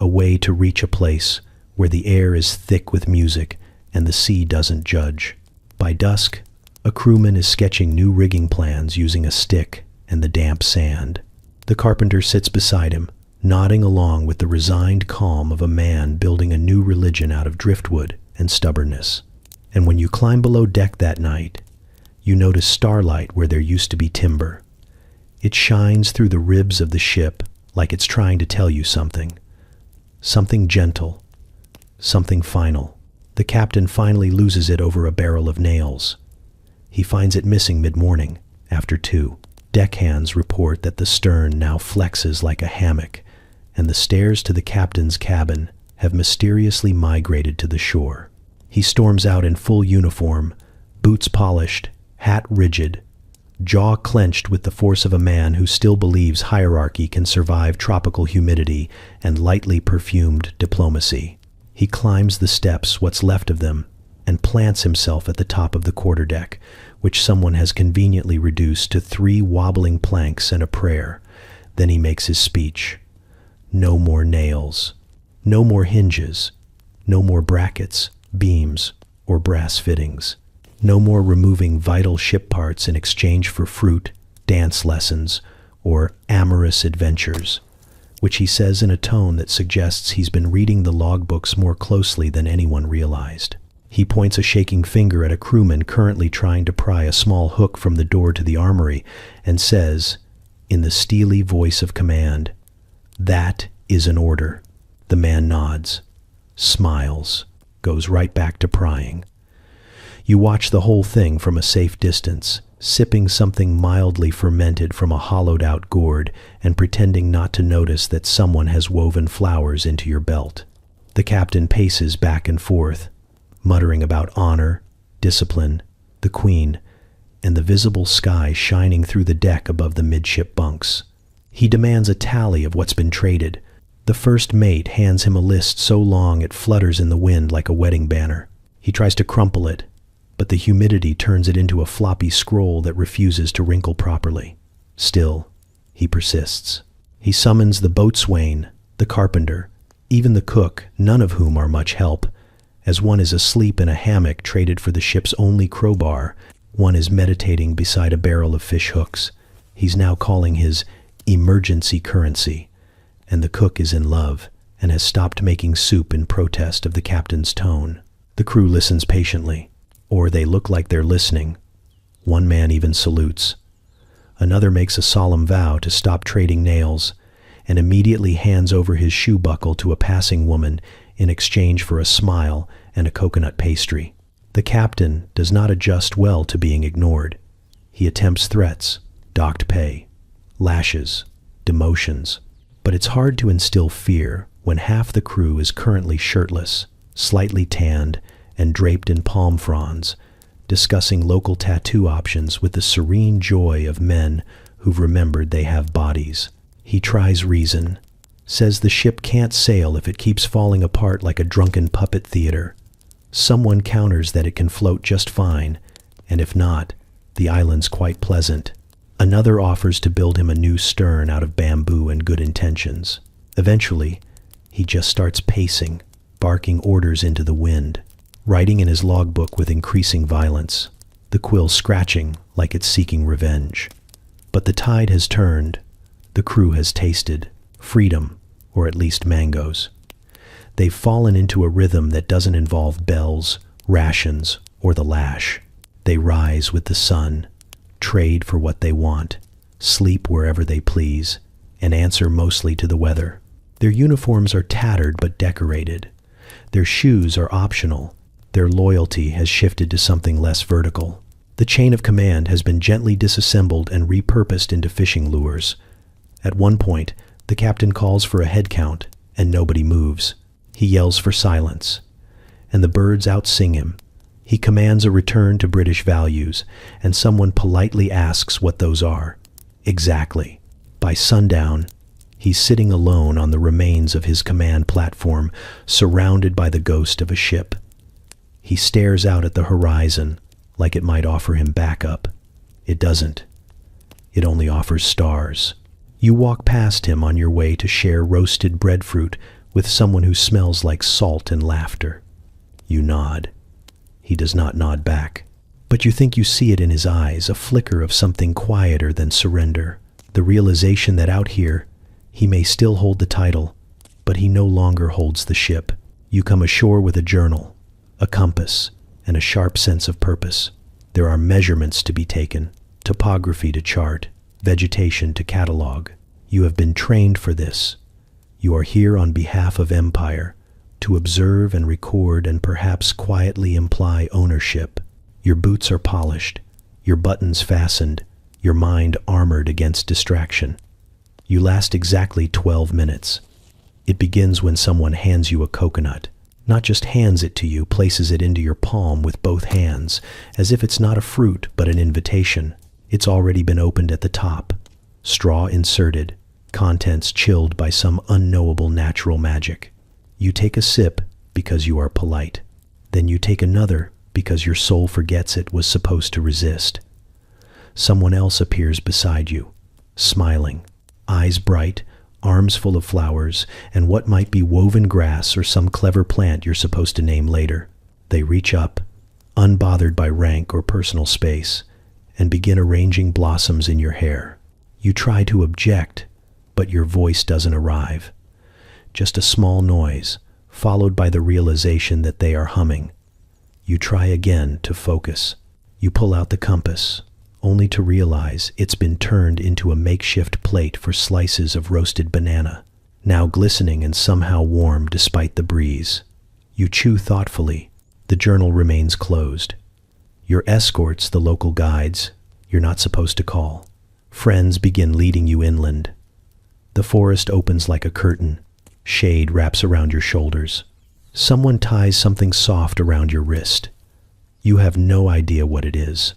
a way to reach a place where the air is thick with music and the sea doesn't judge. By dusk, a crewman is sketching new rigging plans using a stick and the damp sand. The carpenter sits beside him, nodding along with the resigned calm of a man building a new religion out of driftwood and stubbornness. And when you climb below deck that night, you notice starlight where there used to be timber. It shines through the ribs of the ship like it's trying to tell you something. Something gentle, something final. The captain finally loses it over a barrel of nails. He finds it missing mid-morning, after 2. Deckhands report that the stern now flexes like a hammock, and the stairs to the captain's cabin have mysteriously migrated to the shore. He storms out in full uniform, boots polished, hat rigid, jaw clenched with the force of a man who still believes hierarchy can survive tropical humidity and lightly perfumed diplomacy. He climbs the steps, what's left of them, and plants himself at the top of the quarterdeck, which someone has conveniently reduced to 3 wobbling planks and a prayer. Then he makes his speech. No more nails. No more hinges. No more brackets, beams, or brass fittings. No more removing vital ship parts in exchange for fruit, dance lessons, or amorous adventures, which he says in a tone that suggests he's been reading the logbooks more closely than anyone realized. He points a shaking finger at a crewman currently trying to pry a small hook from the door to the armory and says, in the steely voice of command, "That is an order." The man nods, smiles, goes right back to prying. You watch the whole thing from a safe distance, sipping something mildly fermented from a hollowed-out gourd and pretending not to notice that someone has woven flowers into your belt. The captain paces back and forth, muttering about honor, discipline, the Queen, and the visible sky shining through the deck above the midship bunks. He demands a tally of what's been traded. The first mate hands him a list so long it flutters in the wind like a wedding banner. He tries to crumple it, but the humidity turns it into a floppy scroll that refuses to wrinkle properly. Still, he persists. He summons the boatswain, the carpenter, even the cook, none of whom are much help. As one is asleep in a hammock traded for the ship's only crowbar, one is meditating beside a barrel of fish hooks. He's now calling his emergency currency, and the cook is in love and has stopped making soup in protest of the captain's tone. The crew listens patiently, or they look like they're listening. One man even salutes. Another makes a solemn vow to stop trading nails and immediately hands over his shoe buckle to a passing woman in exchange for a smile and a coconut pastry. The captain does not adjust well to being ignored. He attempts threats, docked pay, lashes, demotions. But it's hard to instill fear when half the crew is currently shirtless, slightly tanned, and draped in palm fronds, discussing local tattoo options with the serene joy of men who've remembered they have bodies. He tries reason, says the ship can't sail if it keeps falling apart like a drunken puppet theater. Someone counters that it can float just fine, and if not, the island's quite pleasant. Another offers to build him a new stern out of bamboo and good intentions. Eventually, he just starts pacing, barking orders into the wind, writing in his logbook with increasing violence, the quill scratching like it's seeking revenge. But the tide has turned. The crew has tasted freedom, or at least mangoes. They've fallen into a rhythm that doesn't involve bells, rations, or the lash. They rise with the sun, trade for what they want, sleep wherever they please, and answer mostly to the weather. Their uniforms are tattered but decorated. Their shoes are optional. Their loyalty has shifted to something less vertical. The chain of command has been gently disassembled and repurposed into fishing lures. At one point, the captain calls for a head count, and nobody moves. He yells for silence, and the birds outsing him. He commands a return to British values, and someone politely asks what those are. Exactly. By sundown, he's sitting alone on the remains of his command platform, surrounded by the ghost of a ship. He stares out at the horizon like it might offer him backup. It doesn't. It only offers stars. You walk past him on your way to share roasted breadfruit with someone who smells like salt and laughter. You nod. He does not nod back. But you think you see it in his eyes, a flicker of something quieter than surrender. The realization that out here, he may still hold the title, but he no longer holds the ship. You come ashore with a journal, a compass, and a sharp sense of purpose. There are measurements to be taken, topography to chart, vegetation to catalog. You have been trained for this. You are here on behalf of Empire, to observe and record and perhaps quietly imply ownership. Your boots are polished, your buttons fastened, your mind armored against distraction. You last exactly 12 minutes. It begins when someone hands you a coconut. Not just hands it to you, places it into your palm with both hands, as if it's not a fruit but an invitation. It's already been opened at the top, straw inserted, contents chilled by some unknowable natural magic. You take a sip because you are polite. Then you take another because your soul forgets it was supposed to resist. Someone else appears beside you, smiling, eyes bright, arms full of flowers, and what might be woven grass or some clever plant you're supposed to name later. They reach up, unbothered by rank or personal space, and begin arranging blossoms in your hair. You try to object, but your voice doesn't arrive. Just a small noise, followed by the realization that they are humming. You try again to focus. You pull out the compass, only to realize it's been turned into a makeshift plate for slices of roasted banana, now glistening and somehow warm despite the breeze. You chew thoughtfully. The journal remains closed. Your escorts, the local guides, you're not supposed to call. Friends begin leading you inland. The forest opens like a curtain. Shade wraps around your shoulders. Someone ties something soft around your wrist. You have no idea what it is,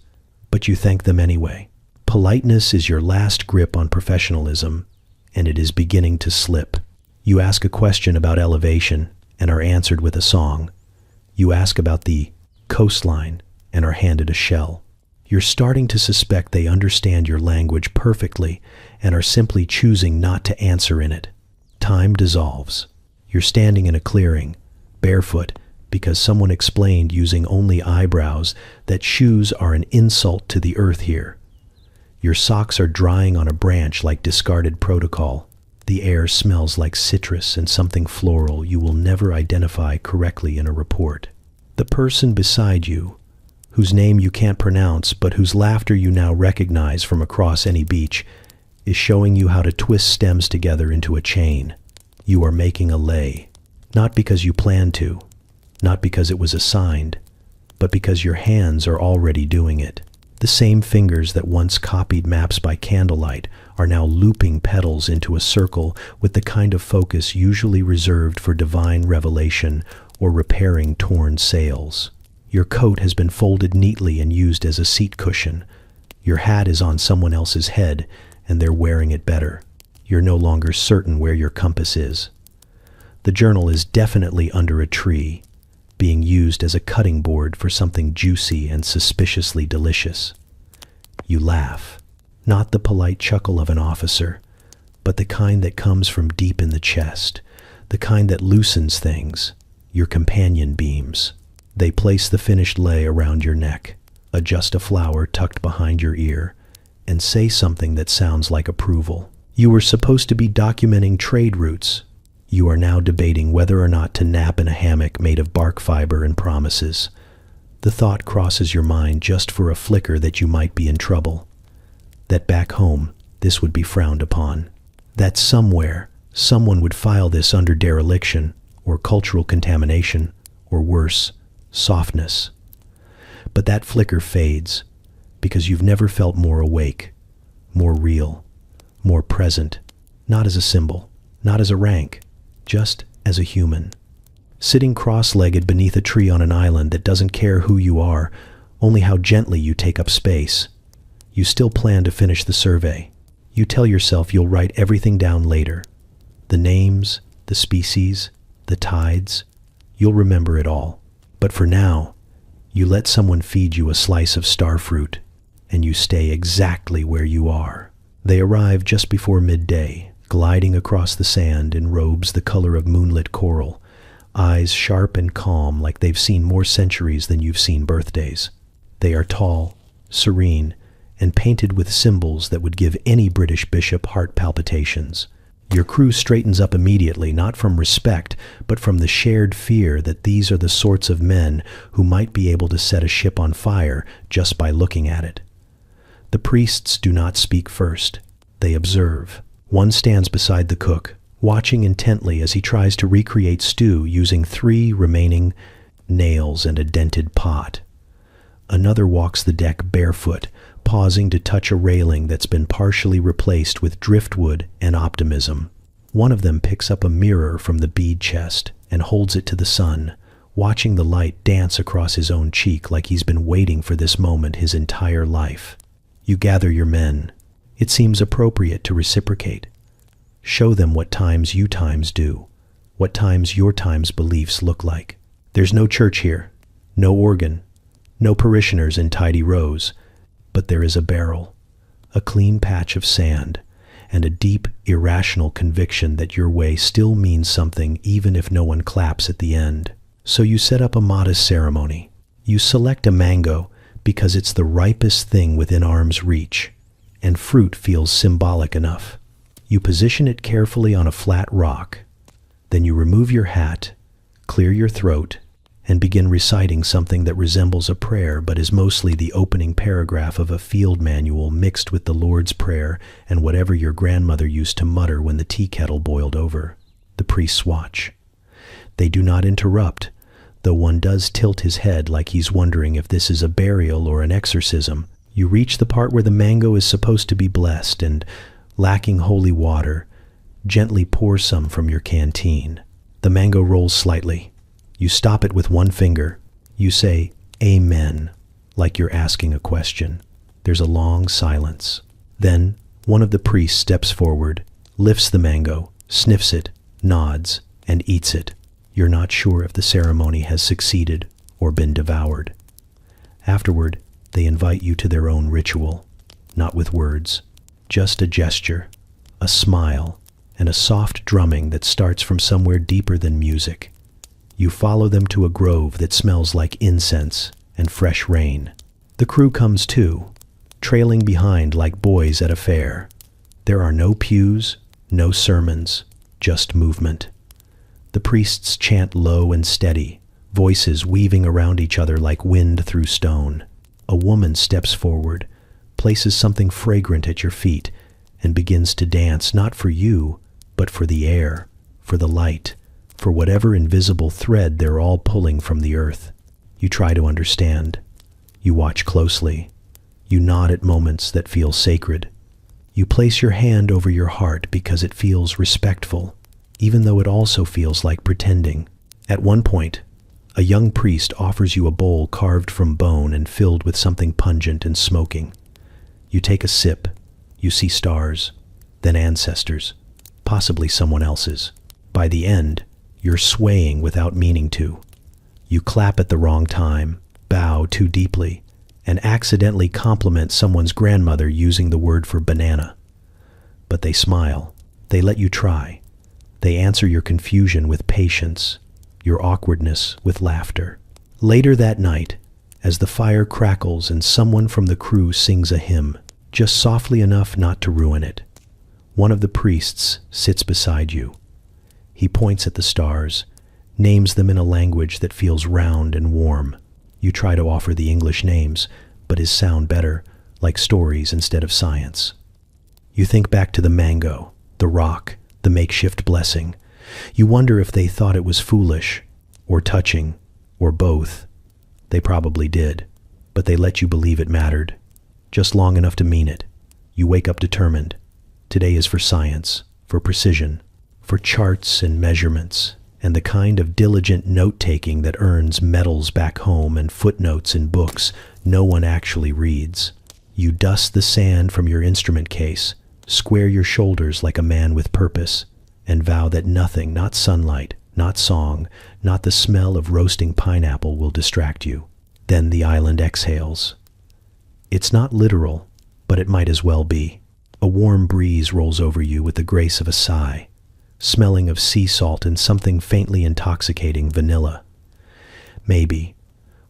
but you thank them anyway. Politeness is your last grip on professionalism, and it is beginning to slip. You ask a question about elevation and are answered with a song. You ask about the coastline and are handed a shell. You're starting to suspect they understand your language perfectly and are simply choosing not to answer in it. Time dissolves. You're standing in a clearing, barefoot, because someone explained using only eyebrows that shoes are an insult to the earth here. Your socks are drying on a branch like discarded protocol. The air smells like citrus and something floral you will never identify correctly in a report. The person beside you, whose name you can't pronounce but whose laughter you now recognize from across any beach, is showing you how to twist stems together into a chain. You are making a lay, not because you planned to, not because it was assigned, but because your hands are already doing it. The same fingers that once copied maps by candlelight are now looping petals into a circle with the kind of focus usually reserved for divine revelation or repairing torn sails. Your coat has been folded neatly and used as a seat cushion. Your hat is on someone else's head, and they're wearing it better. You're no longer certain where your compass is. The journal is definitely under a tree, being used as a cutting board for something juicy and suspiciously delicious. You laugh. Not the polite chuckle of an officer, but the kind that comes from deep in the chest, the kind that loosens things, your companion beams. They place the finished lei around your neck, adjust a flower tucked behind your ear, and say something that sounds like approval. You were supposed to be documenting trade routes. You are now debating whether or not to nap in a hammock made of bark fiber and promises. The thought crosses your mind just for a flicker that you might be in trouble. That back home, this would be frowned upon. That somewhere, someone would file this under dereliction, or cultural contamination, or worse, softness. But that flicker fades, because you've never felt more awake, more real, more present, not as a symbol, not as a rank, just as a human. Sitting cross-legged beneath a tree on an island that doesn't care who you are, only how gently you take up space. You still plan to finish the survey. You tell yourself you'll write everything down later. The names, the species, the tides, you'll remember it all. But for now, you let someone feed you a slice of starfruit, and you stay exactly where you are. They arrive just before midday, gliding across the sand in robes the color of moonlit coral, eyes sharp and calm like they've seen more centuries than you've seen birthdays. They are tall, serene, and painted with symbols that would give any British bishop heart palpitations. Your crew straightens up immediately, not from respect, but from the shared fear that these are the sorts of men who might be able to set a ship on fire just by looking at it. The priests do not speak first. They observe. One stands beside the cook, watching intently as he tries to recreate stew using 3 remaining nails and a dented pot. Another walks the deck barefoot, pausing to touch a railing that's been partially replaced with driftwood and optimism. One of them picks up a mirror from the bead chest and holds it to the sun, watching the light dance across his own cheek like he's been waiting for this moment his entire life. You gather your men. It seems appropriate to reciprocate. Show them what times you times do, what times your times beliefs look like. There's no church here, no organ, no parishioners in tidy rows, but there is a barrel, a clean patch of sand, and a deep, irrational conviction that your way still means something even if no one claps at the end. So you set up a modest ceremony. You select a mango because it's the ripest thing within arm's reach, and fruit feels symbolic enough. You position it carefully on a flat rock. Then you remove your hat, clear your throat, and begin reciting something that resembles a prayer but is mostly the opening paragraph of a field manual mixed with the Lord's Prayer and whatever your grandmother used to mutter when the tea kettle boiled over. The priests watch. They do not interrupt, though one does tilt his head like he's wondering if this is a burial or an exorcism. You reach the part where the mango is supposed to be blessed and, lacking holy water, gently pour some from your canteen. The mango rolls slightly. You stop it with one finger. You say, "Amen," like you're asking a question. There's a long silence. Then, one of the priests steps forward, lifts the mango, sniffs it, nods, and eats it. You're not sure if the ceremony has succeeded or been devoured. Afterward, they invite you to their own ritual, not with words, just a gesture, a smile, and a soft drumming that starts from somewhere deeper than music. You follow them to a grove that smells like incense and fresh rain. The crew comes too, trailing behind like boys at a fair. There are no pews, no sermons, just movement. The priests chant low and steady, voices weaving around each other like wind through stone. A woman steps forward, places something fragrant at your feet, and begins to dance not for you, but for the air, for the light, for whatever invisible thread they're all pulling from the earth. You try to understand. You watch closely. You nod at moments that feel sacred. You place your hand over your heart because it feels respectful, even though it also feels like pretending. At one point, a young priest offers you a bowl carved from bone and filled with something pungent and smoking. You take a sip. You see stars, then ancestors, possibly someone else's. By the end, you're swaying without meaning to. You clap at the wrong time, bow too deeply, and accidentally compliment someone's grandmother using the word for banana. But they smile. They let you try. They answer your confusion with patience, your awkwardness with laughter. Later that night, as the fire crackles and someone from the crew sings a hymn, just softly enough not to ruin it, one of the priests sits beside you. He points at the stars, names them in a language that feels round and warm. You try to offer the English names, but his sound better, like stories instead of science. You think back to the mango, the rock, the makeshift blessing. You wonder if they thought it was foolish, or touching, or both. They probably did, but they let you believe it mattered, just long enough to mean it. You wake up determined. Today is for science, for precision, for charts and measurements, and the kind of diligent note-taking that earns medals back home and footnotes in books no one actually reads. You dust the sand from your instrument case, square your shoulders like a man with purpose, and vow that nothing, not sunlight, not song, not the smell of roasting pineapple will distract you. Then the island exhales. It's not literal, but it might as well be. A warm breeze rolls over you with the grace of a sigh, smelling of sea salt and something faintly intoxicating, vanilla. Maybe,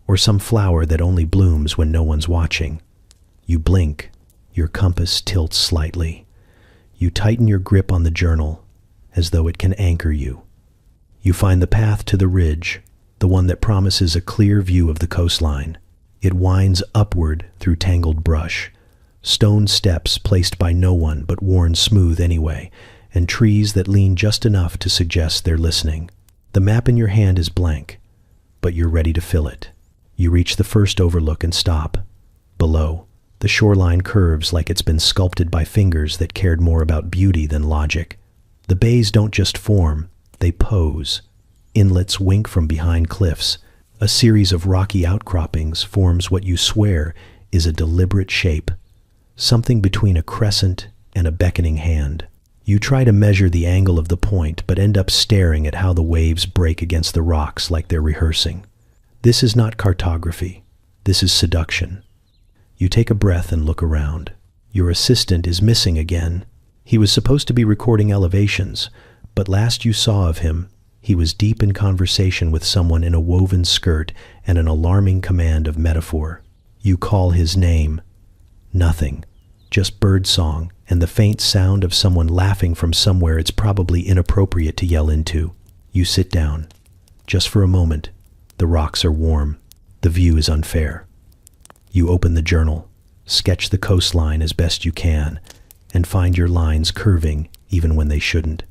or some flower that only blooms when no one's watching. You blink, your compass tilts slightly. You tighten your grip on the journal, as though it can anchor you. You find the path to the ridge, the one that promises a clear view of the coastline. It winds upward through tangled brush, stone steps placed by no one but worn smooth anyway, and trees that lean just enough to suggest they're listening. The map in your hand is blank, but you're ready to fill it. You reach the first overlook and stop. Below, the shoreline curves like it's been sculpted by fingers that cared more about beauty than logic. The bays don't just form, they pose. Inlets wink from behind cliffs. A series of rocky outcroppings forms what you swear is a deliberate shape, something between a crescent and a beckoning hand. You try to measure the angle of the point, but end up staring at how the waves break against the rocks like they're rehearsing. This is not cartography. This is seduction. You take a breath and look around. Your assistant is missing again. He was supposed to be recording elevations, but last you saw of him, he was deep in conversation with someone in a woven skirt and an alarming command of metaphor. You call his name. Nothing. Just birdsong and the faint sound of someone laughing from somewhere it's probably inappropriate to yell into. You sit down. Just for a moment. The rocks are warm. The view is unfair. You open the journal, sketch the coastline as best you can, and find your lines curving even when they shouldn't.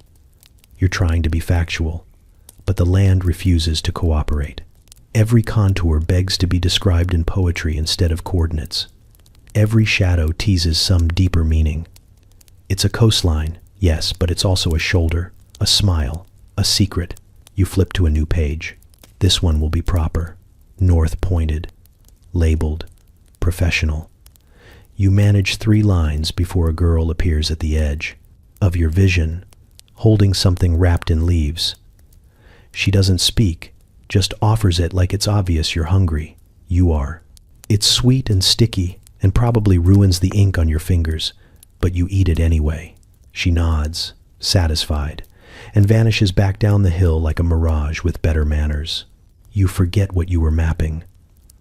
You're trying to be factual, but the land refuses to cooperate. Every contour begs to be described in poetry instead of coordinates. Every shadow teases some deeper meaning. It's a coastline, yes, but it's also a shoulder, a smile, a secret. You flip to a new page. This one will be proper, north pointed, labeled, professional. You manage 3 lines before a girl appears at the edge of your vision, holding something wrapped in leaves. She doesn't speak, just offers it like it's obvious you're hungry. You are. It's sweet and sticky and probably ruins the ink on your fingers, but you eat it anyway. She nods, satisfied, and vanishes back down the hill like a mirage with better manners. You forget what you were mapping.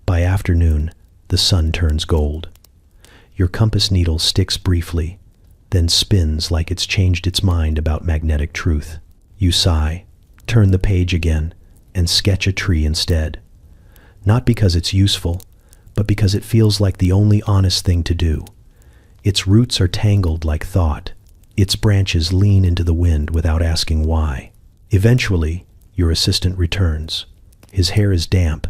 By afternoon, the sun turns gold. Your compass needle sticks briefly, then spins like it's changed its mind about magnetic truth. You sigh, turn the page again, and sketch a tree instead. Not because it's useful, but because it feels like the only honest thing to do. Its roots are tangled like thought. Its branches lean into the wind without asking why. Eventually, your assistant returns. His hair is damp,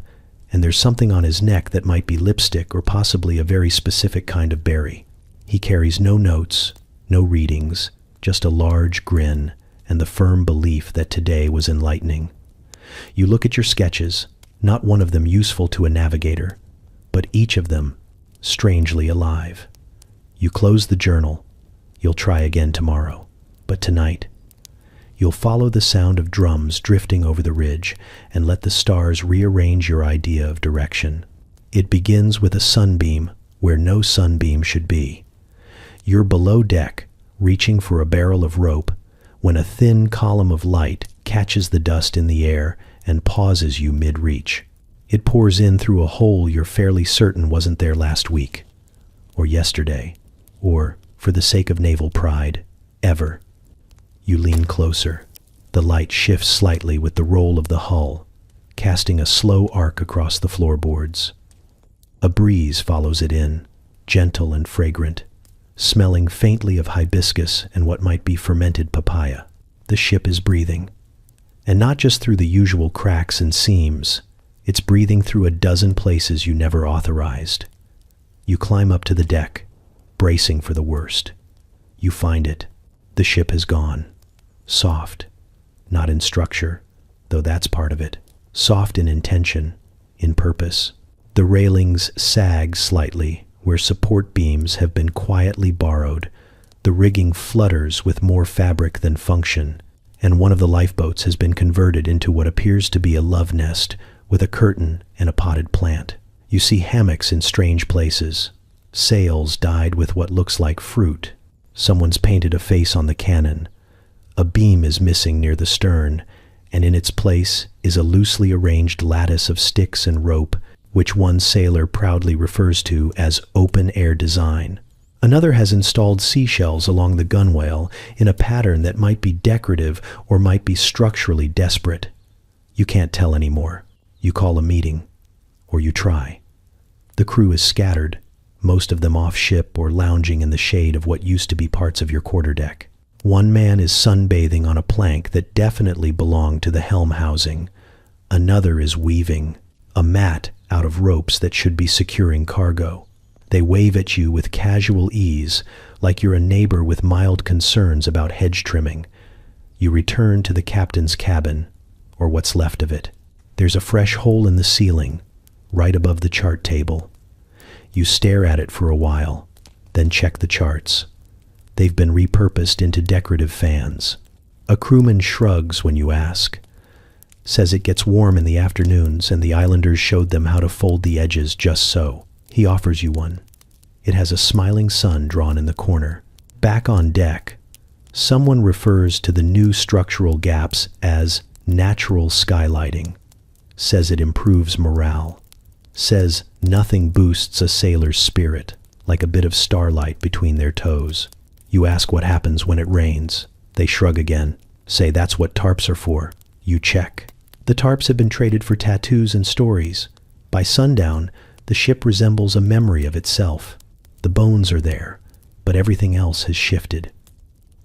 and there's something on his neck that might be lipstick or possibly a very specific kind of berry. He carries no notes, no readings, just a large grin and the firm belief that today was enlightening. You look at your sketches, not one of them useful to a navigator, but each of them strangely alive. You close the journal. You'll try again tomorrow, but tonight, you'll follow the sound of drums drifting over the ridge and let the stars rearrange your idea of direction. It begins with a sunbeam where no sunbeam should be. You're below deck, reaching for a barrel of rope, when a thin column of light catches the dust in the air and pauses you mid-reach. It pours in through a hole you're fairly certain wasn't there last week, or yesterday, or, for the sake of naval pride, ever. You lean closer. The light shifts slightly with the roll of the hull, casting a slow arc across the floorboards. A breeze follows it in, gentle and fragrant, smelling faintly of hibiscus and what might be fermented papaya. The ship is breathing. And not just through the usual cracks and seams, it's breathing through a dozen places you never authorized. You climb up to the deck, bracing for the worst. You find it. The ship has gone. Soft. Not in structure, though that's part of it. Soft in intention, in purpose. The railings sag slightly where support beams have been quietly borrowed. The rigging flutters with more fabric than function, and one of the lifeboats has been converted into what appears to be a love nest with a curtain and a potted plant. You see hammocks in strange places, sails dyed with what looks like fruit. Someone's painted a face on the cannon. A beam is missing near the stern, and in its place is a loosely arranged lattice of sticks and rope, which one sailor proudly refers to as open-air design. Another has installed seashells along the gunwale in a pattern that might be decorative or might be structurally desperate. You can't tell anymore. You call a meeting, or you try. The crew is scattered, most of them off ship or lounging in the shade of what used to be parts of your quarterdeck. One man is sunbathing on a plank that definitely belonged to the helm housing. Another is weaving a mat out of ropes that should be securing cargo. They wave at you with casual ease, like you're a neighbor with mild concerns about hedge trimming. You return to the captain's cabin, or what's left of it. There's a fresh hole in the ceiling, right above the chart table. You stare at it for a while, then check the charts. They've been repurposed into decorative fans. A crewman shrugs when you ask, says it gets warm in the afternoons and the islanders showed them how to fold the edges just so. He offers you one. It has a smiling sun drawn in the corner. Back on deck, someone refers to the new structural gaps as natural skylighting, says it improves morale, says nothing boosts a sailor's spirit like a bit of starlight between their toes. You ask what happens when it rains. They shrug again, say that's what tarps are for. You check. The tarps have been traded for tattoos and stories. By sundown, the ship resembles a memory of itself. The bones are there, but everything else has shifted.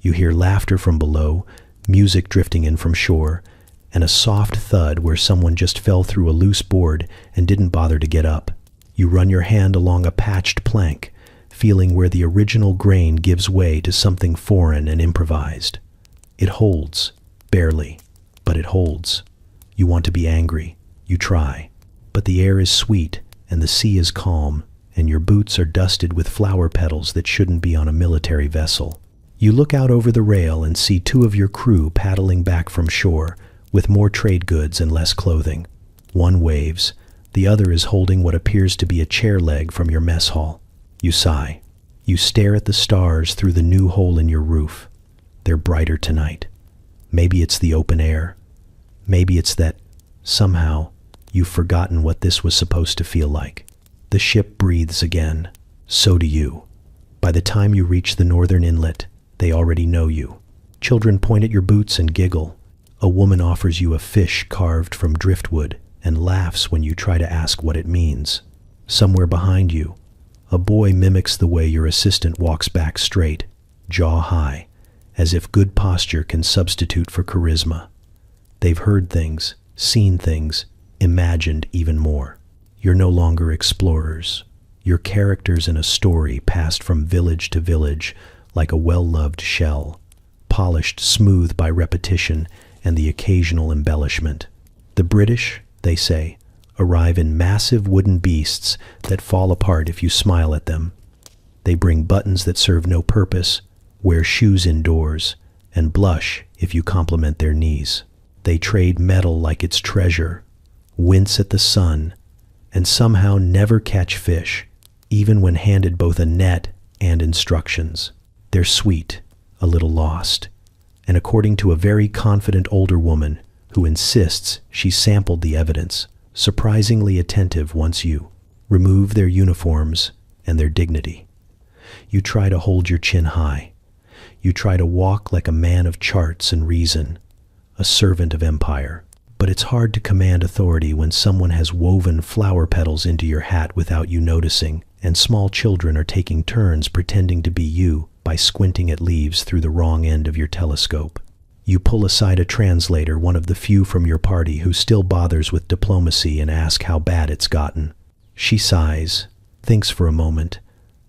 You hear laughter from below, music drifting in from shore, and a soft thud where someone just fell through a loose board and didn't bother to get up. You run your hand along a patched plank, feeling where the original grain gives way to something foreign and improvised. It holds, barely, but it holds. You want to be angry. You try. But the air is sweet, and the sea is calm, and your boots are dusted with flower petals that shouldn't be on a military vessel. You look out over the rail and see two of your crew paddling back from shore, with more trade goods and less clothing. One waves. The other is holding what appears to be a chair leg from your mess hall. You sigh. You stare at the stars through the new hole in your roof. They're brighter tonight. Maybe it's the open air. Maybe it's that, somehow, you've forgotten what this was supposed to feel like. The ship breathes again. So do you. By the time you reach the northern inlet, they already know you. Children point at your boots and giggle. A woman offers you a fish carved from driftwood and laughs when you try to ask what it means. Somewhere behind you, a boy mimics the way your assistant walks back straight, jaw high, as if good posture can substitute for charisma. They've heard things, seen things, imagined even more. You're no longer explorers. You're characters in a story passed from village to village like a well-loved shell, polished smooth by repetition and the occasional embellishment. The British, they say, arrive in massive wooden beasts that fall apart if you smile at them. They bring buttons that serve no purpose, wear shoes indoors, and blush if you compliment their knees. They trade metal like it's treasure, wince at the sun, and somehow never catch fish, even when handed both a net and instructions. They're sweet, a little lost, and according to a very confident older woman who insists she sampled the evidence, surprisingly attentive once you remove their uniforms and their dignity. You try to hold your chin high. You try to walk like a man of charts and reason, a servant of empire. But it's hard to command authority when someone has woven flower petals into your hat without you noticing, and small children are taking turns pretending to be you by squinting at leaves through the wrong end of your telescope. You pull aside a translator, one of the few from your party who still bothers with diplomacy, and ask how bad it's gotten. She sighs, thinks for a moment,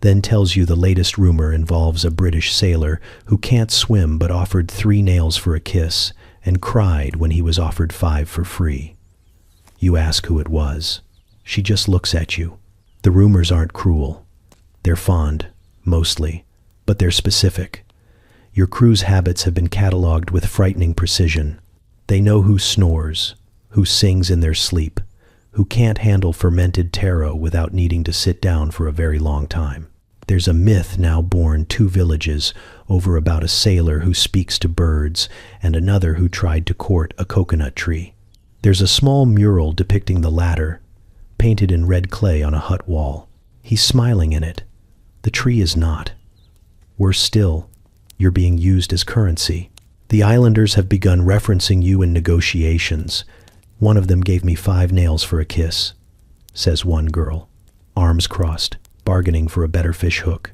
then tells you the latest rumor involves a British sailor who can't swim but offered 3 nails for a kiss and cried when he was offered 5 for free. You ask who it was. She just looks at you. The rumors aren't cruel. They're fond, mostly, but they're specific. Your crew's habits have been catalogued with frightening precision. They know who snores, who sings in their sleep, who can't handle fermented taro without needing to sit down for a very long time. There's a myth now born 2 villages over about a sailor who speaks to birds and another who tried to court a coconut tree. There's a small mural depicting the latter, painted in red clay on a hut wall. He's smiling in it. The tree is not. Worse still, you're being used as currency. The islanders have begun referencing you in negotiations. One of them gave me 5 nails for a kiss, says one girl, arms crossed, bargaining for a better fish hook.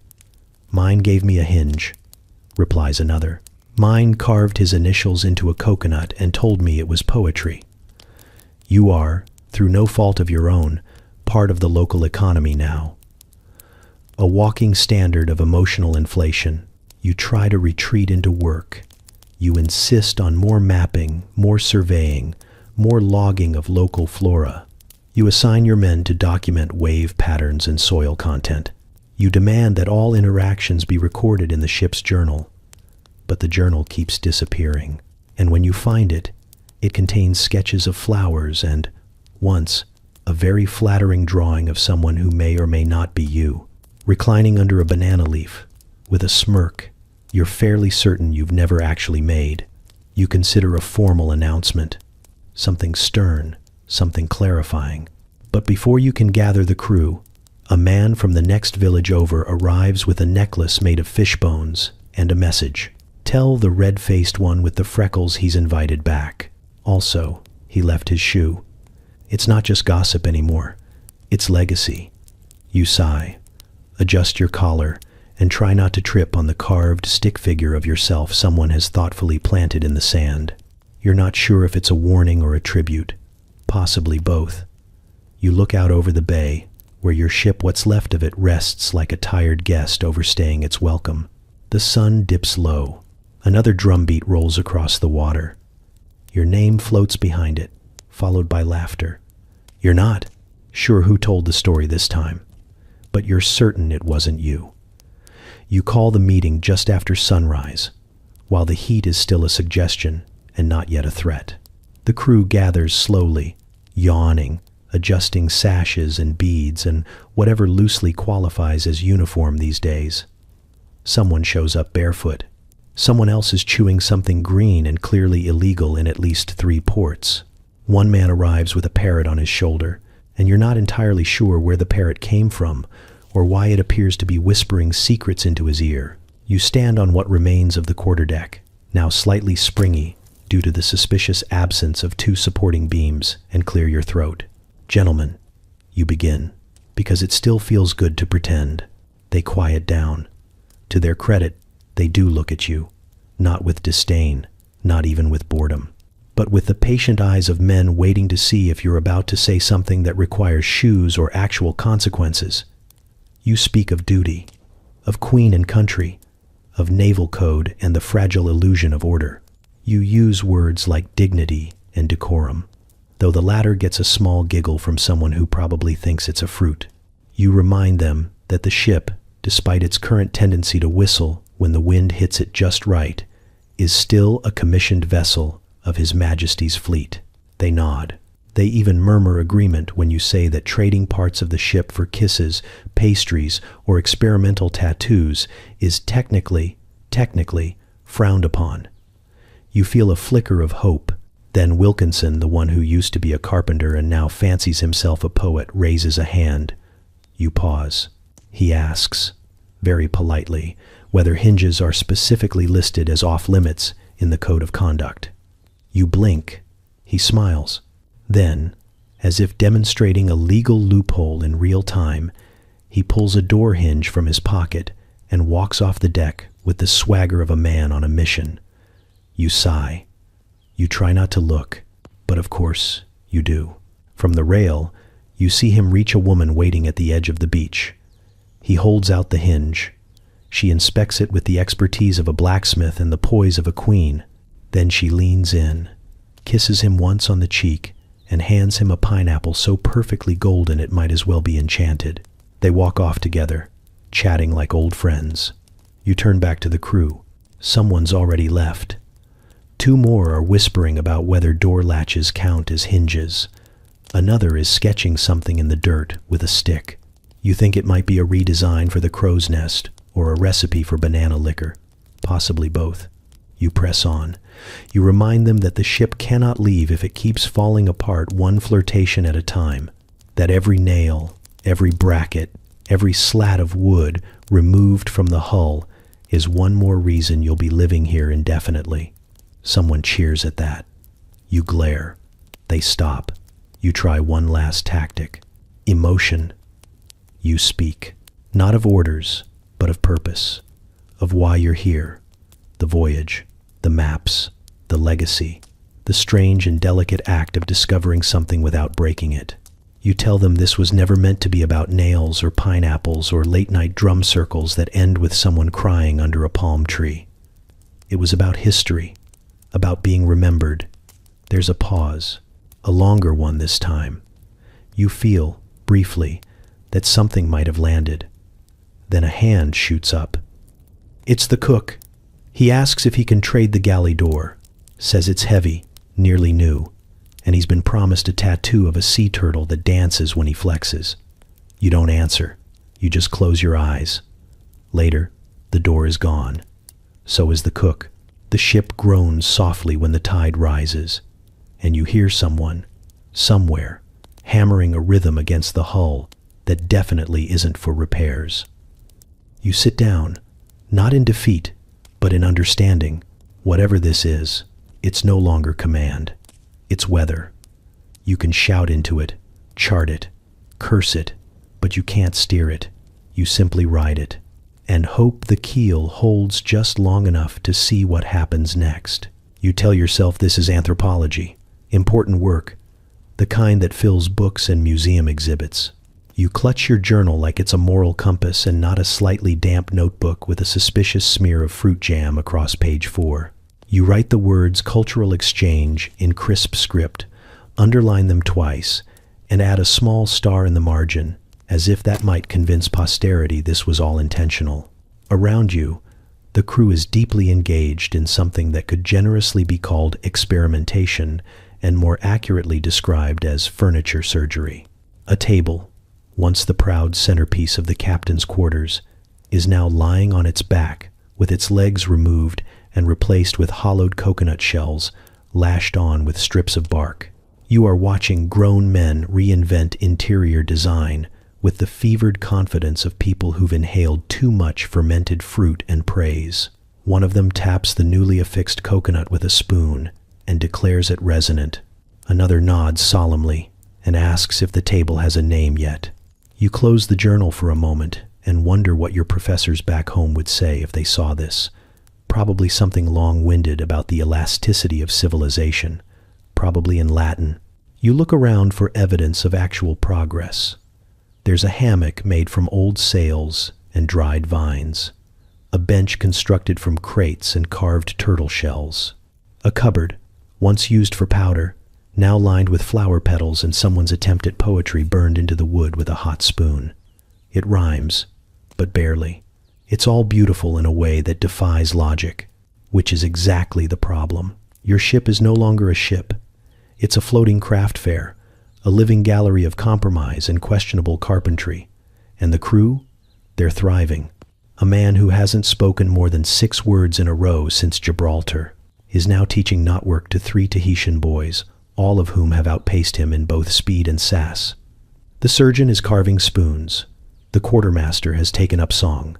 Mine gave me a hinge, replies another. Mine carved his initials into a coconut and told me it was poetry. You are, through no fault of your own, part of the local economy now. A walking standard of emotional inflation. You try to retreat into work. You insist on more mapping, more surveying, more logging of local flora. You assign your men to document wave patterns and soil content. You demand that all interactions be recorded in the ship's journal. But the journal keeps disappearing, and when you find it, it contains sketches of flowers and, once, a very flattering drawing of someone who may or may not be you, reclining under a banana leaf, with a smirk you're fairly certain you've never actually made. You consider a formal announcement, something stern, something clarifying. But before you can gather the crew, a man from the next village over arrives with a necklace made of fish bones and a message. Tell the red-faced one with the freckles he's invited back. Also, he left his shoe. It's not just gossip anymore. It's legacy. You sigh, adjust your collar, and try not to trip on the carved stick figure of yourself someone has thoughtfully planted in the sand. You're not sure if it's a warning or a tribute. Possibly both. You look out over the bay, where your ship, what's left of it, rests like a tired guest overstaying its welcome. The sun dips low. Another drumbeat rolls across the water. Your name floats behind it, followed by laughter. You're not sure who told the story this time, but you're certain it wasn't you. You call the meeting just after sunrise, while the heat is still a suggestion and not yet a threat. The crew gathers slowly, yawning, adjusting sashes and beads and whatever loosely qualifies as uniform these days. Someone shows up barefoot. Someone else is chewing something green and clearly illegal in at least 3 ports. One man arrives with a parrot on his shoulder, and you're not entirely sure where the parrot came from or why it appears to be whispering secrets into his ear. You stand on what remains of the quarterdeck, now slightly springy due to the suspicious absence of 2 supporting beams, and clear your throat. Gentlemen, you begin, because it still feels good to pretend. They quiet down. To their credit, they do look at you, not with disdain, not even with boredom, but with the patient eyes of men waiting to see if you're about to say something that requires shoes or actual consequences. You speak of duty, of queen and country, of naval code and the fragile illusion of order. You use words like dignity and decorum, though the latter gets a small giggle from someone who probably thinks it's a fruit. You remind them that the ship, despite its current tendency to whistle when the wind hits it just right, is still a commissioned vessel of His Majesty's fleet. They nod. They even murmur agreement when you say that trading parts of the ship for kisses, pastries, or experimental tattoos is technically frowned upon. You feel a flicker of hope. Then Wilkinson, the one who used to be a carpenter and now fancies himself a poet, raises a hand. You pause. He asks, very politely, whether hinges are specifically listed as off-limits in the Code of Conduct. You blink. He smiles. Then, as if demonstrating a legal loophole in real time, he pulls a door hinge from his pocket and walks off the deck with the swagger of a man on a mission. You sigh. You try not to look, but of course you do. From the rail, you see him reach a woman waiting at the edge of the beach. He holds out the hinge. She inspects it with the expertise of a blacksmith and the poise of a queen. Then she leans in, kisses him once on the cheek, and hands him a pineapple so perfectly golden it might as well be enchanted. They walk off together, chatting like old friends. You turn back to the crew. Someone's already left. 2 more are whispering about whether door latches count as hinges. Another is sketching something in the dirt with a stick. You think it might be a redesign for the crow's nest or a recipe for banana liquor, possibly both. You press on. You remind them that the ship cannot leave if it keeps falling apart one flirtation at a time, that every nail, every bracket, every slat of wood removed from the hull is one more reason you'll be living here indefinitely. Someone cheers at that. You glare. They stop. You try one last tactic. Emotion. You speak. Not of orders, but of purpose. Of why you're here. The voyage. The maps. The legacy. The strange and delicate act of discovering something without breaking it. You tell them this was never meant to be about nails or pineapples or late-night drum circles that end with someone crying under a palm tree. It was about history. About being remembered. There's a pause, a longer one this time. You feel, briefly, that something might have landed. Then a hand shoots up. It's the cook. He asks if he can trade the galley door, says it's heavy, nearly new, and he's been promised a tattoo of a sea turtle that dances when he flexes. You don't answer. You just close your eyes. Later, the door is gone. So is the cook. The ship groans softly when the tide rises, and you hear someone, somewhere, hammering a rhythm against the hull that definitely isn't for repairs. You sit down, not in defeat, but in understanding. Whatever this is, it's no longer command. It's weather. You can shout into it, chart it, curse it, but you can't steer it. You simply ride it, and hope the keel holds just long enough to see what happens next. You tell yourself this is anthropology, important work, the kind that fills books and museum exhibits. You clutch your journal like it's a moral compass and not a slightly damp notebook with a suspicious smear of fruit jam across page 4. You write the words cultural exchange in crisp script, underline them twice, and add a small star in the margin, as if that might convince posterity this was all intentional. Around you, the crew is deeply engaged in something that could generously be called experimentation and more accurately described as furniture surgery. A table, once the proud centerpiece of the captain's quarters, is now lying on its back with its legs removed and replaced with hollowed coconut shells lashed on with strips of bark. You are watching grown men reinvent interior design with the fevered confidence of people who've inhaled too much fermented fruit and praise. One of them taps the newly affixed coconut with a spoon and declares it resonant. Another nods solemnly and asks if the table has a name yet. You close the journal for a moment and wonder what your professors back home would say if they saw this. Probably something long-winded about the elasticity of civilization, probably in Latin. You look around for evidence of actual progress. There's a hammock made from old sails and dried vines, a bench constructed from crates and carved turtle shells, a cupboard, once used for powder, now lined with flower petals and someone's attempt at poetry burned into the wood with a hot spoon. It rhymes, but barely. It's all beautiful in a way that defies logic, which is exactly the problem. Your ship is no longer a ship. It's a floating craft fair, a living gallery of compromise and questionable carpentry. And the crew? They're thriving. A man who hasn't spoken more than 6 words in a row since Gibraltar is now teaching knotwork to 3 Tahitian boys, all of whom have outpaced him in both speed and sass. The surgeon is carving spoons. The quartermaster has taken up song.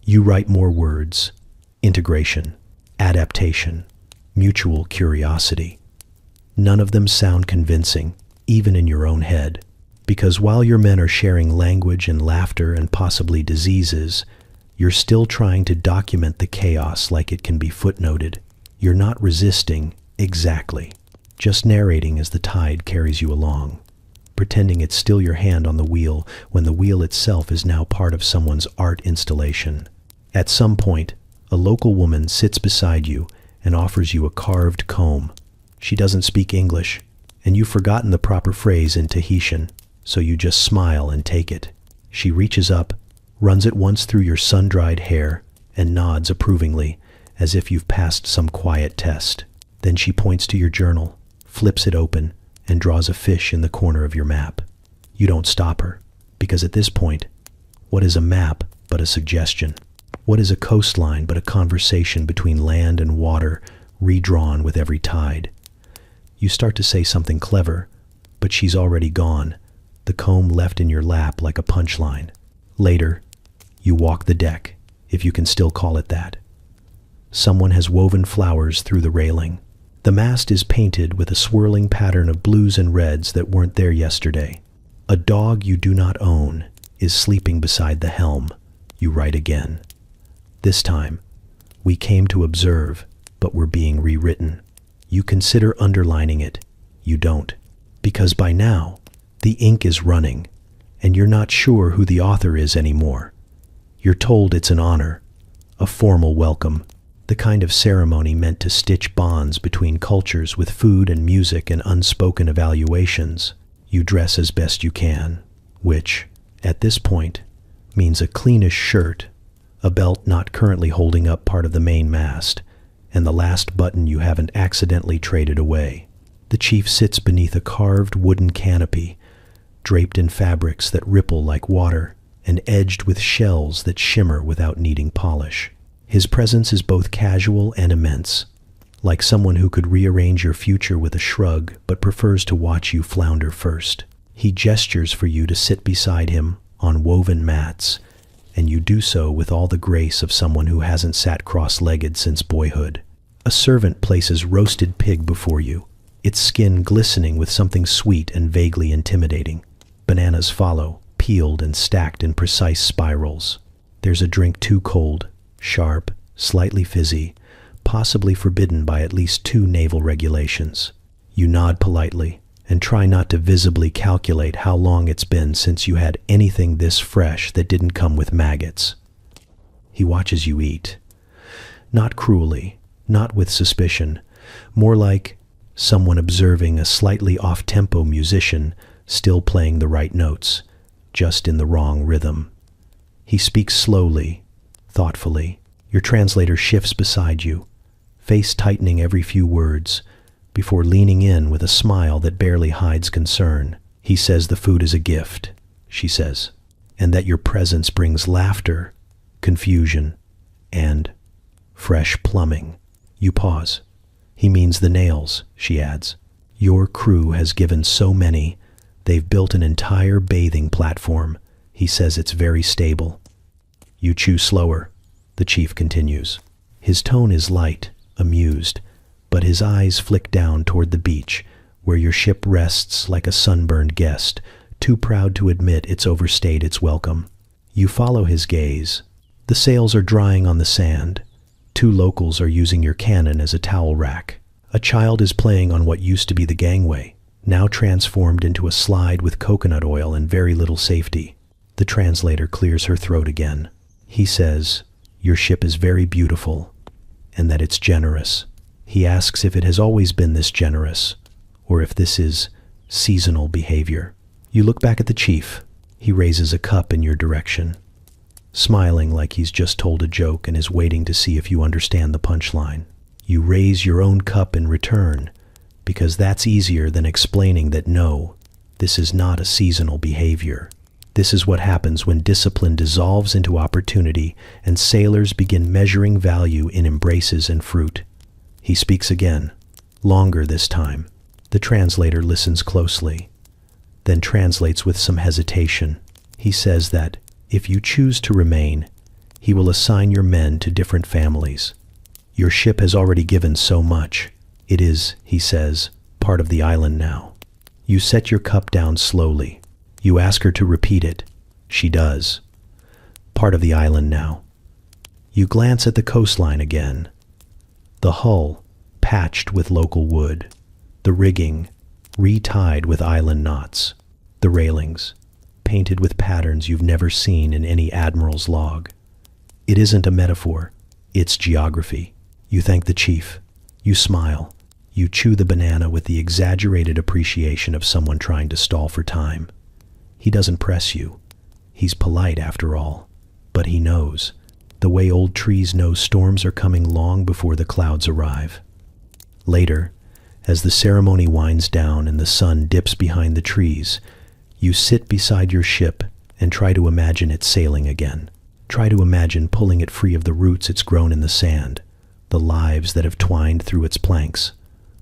You write more words. Integration, adaptation, mutual curiosity. None of them sound convincing, even in your own head, because while your men are sharing language and laughter and possibly diseases, you're still trying to document the chaos like it can be footnoted. You're not resisting, exactly, just narrating as the tide carries you along, pretending it's still your hand on the wheel when the wheel itself is now part of someone's art installation. At some point, a local woman sits beside you and offers you a carved comb. She doesn't speak English, and you've forgotten the proper phrase in Tahitian, so you just smile and take it. She reaches up, runs it once through your sun-dried hair, and nods approvingly, as if you've passed some quiet test. Then she points to your journal, flips it open, and draws a fish in the corner of your map. You don't stop her, because at this point, what is a map but a suggestion? What is a coastline but a conversation between land and water, redrawn with every tide? You start to say something clever, but she's already gone, the comb left in your lap like a punchline. Later, you walk the deck, if you can still call it that. Someone has woven flowers through the railing. The mast is painted with a swirling pattern of blues and reds that weren't there yesterday. A dog you do not own is sleeping beside the helm. You write again. This time, we came to observe, but we're being rewritten. You consider underlining it. You don't. Because by now, the ink is running, and you're not sure who the author is anymore. You're told it's an honor, a formal welcome, the kind of ceremony meant to stitch bonds between cultures with food and music and unspoken evaluations. You dress as best you can, which, at this point, means a cleanish shirt, a belt not currently holding up part of the main mast, and the last button you haven't accidentally traded away. The chief sits beneath a carved wooden canopy, draped in fabrics that ripple like water and edged with shells that shimmer without needing polish. His presence is both casual and immense, like someone who could rearrange your future with a shrug but prefers to watch you flounder first. He gestures for you to sit beside him on woven mats, and you do so with all the grace of someone who hasn't sat cross-legged since boyhood. A servant places roasted pig before you, its skin glistening with something sweet and vaguely intimidating. Bananas follow, peeled and stacked in precise spirals. There's a drink too cold, sharp, slightly fizzy, possibly forbidden by at least 2 naval regulations. You nod politely and try not to visibly calculate how long it's been since you had anything this fresh that didn't come with maggots. He watches you eat. Not cruelly, not with suspicion, more like someone observing a slightly off-tempo musician still playing the right notes, just in the wrong rhythm. He speaks slowly, thoughtfully. Your translator shifts beside you, face tightening every few words, before leaning in with a smile that barely hides concern. He says the food is a gift, she says, and that your presence brings laughter, confusion, and fresh plumbing. You pause. He means the nails, she adds. Your crew has given so many, they've built an entire bathing platform. He says it's very stable. You chew slower, the chief continues. His tone is light, amused, but his eyes flick down toward the beach, where your ship rests like a sunburned guest, too proud to admit it's overstayed its welcome. You follow his gaze. The sails are drying on the sand. 2 locals are using your cannon as a towel rack. A child is playing on what used to be the gangway, now transformed into a slide with coconut oil and very little safety. The translator clears her throat again. He says, your ship is very beautiful, and that it's generous. He asks if it has always been this generous, or if this is seasonal behavior. You look back at the chief. He raises a cup in your direction, smiling like he's just told a joke and is waiting to see if you understand the punchline. You raise your own cup in return, because that's easier than explaining that no, This is not a seasonal behavior. This is what happens when discipline dissolves into opportunity and sailors begin measuring value in embraces and fruit. He speaks again, longer this time. The translator listens closely, then translates with some hesitation. He says that, if you choose to remain, he will assign your men to different families. Your ship has already given so much. It is, he says, part of the island now. You set your cup down slowly. You ask her to repeat it. She does. Part of the island now. You glance at the coastline again. The hull, patched with local wood. The rigging, retied with island knots. The railings, painted with patterns you've never seen in any admiral's log. It isn't a metaphor. It's geography. You thank the chief. You smile. You chew the banana with the exaggerated appreciation of someone trying to stall for time. He doesn't press you. He's polite after all. But he knows, the way old trees know storms are coming long before the clouds arrive. Later, as the ceremony winds down and the sun dips behind the trees, you sit beside your ship and try to imagine it sailing again. Try to imagine pulling it free of the roots it's grown in the sand, the lives that have twined through its planks,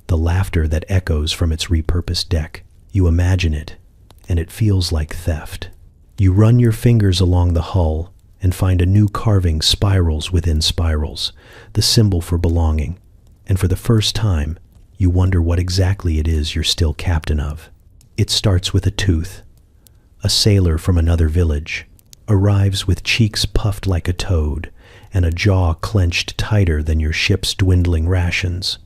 the laughter that echoes from its repurposed deck. You imagine it, and it feels like theft. You run your fingers along the hull and find a new carving spirals within spirals, the symbol for belonging, and for the first time, you wonder what exactly it is you're still captain of. It starts with a tooth. A sailor from another village arrives with cheeks puffed like a toad and a jaw clenched tighter than your ship's dwindling rations.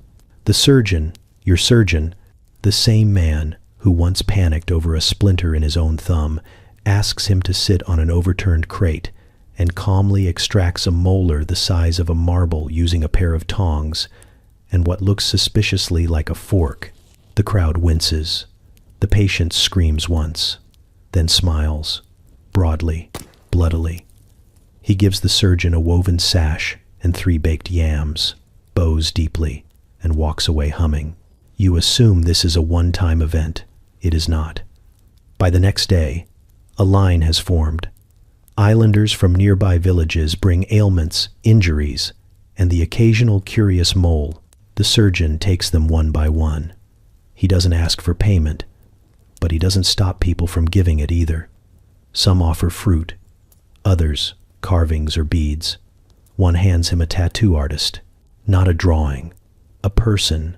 The surgeon, your surgeon, the same man who once panicked over a splinter in his own thumb, asks him to sit on an overturned crate and calmly extracts a molar the size of a marble using a pair of tongs and what looks suspiciously like a fork. The crowd winces. The patient screams once, then smiles, broadly, bloodily. He gives the surgeon a woven sash and 3 baked yams, bows deeply, and walks away humming. You assume this is a one-time event. It is not. By the next day, a line has formed. Islanders from nearby villages bring ailments, injuries, and the occasional curious mole. The surgeon takes them one by one. He doesn't ask for payment, but he doesn't stop people from giving it either. Some offer fruit, others carvings or beads. One hands him a tattoo artist, not a drawing, a person.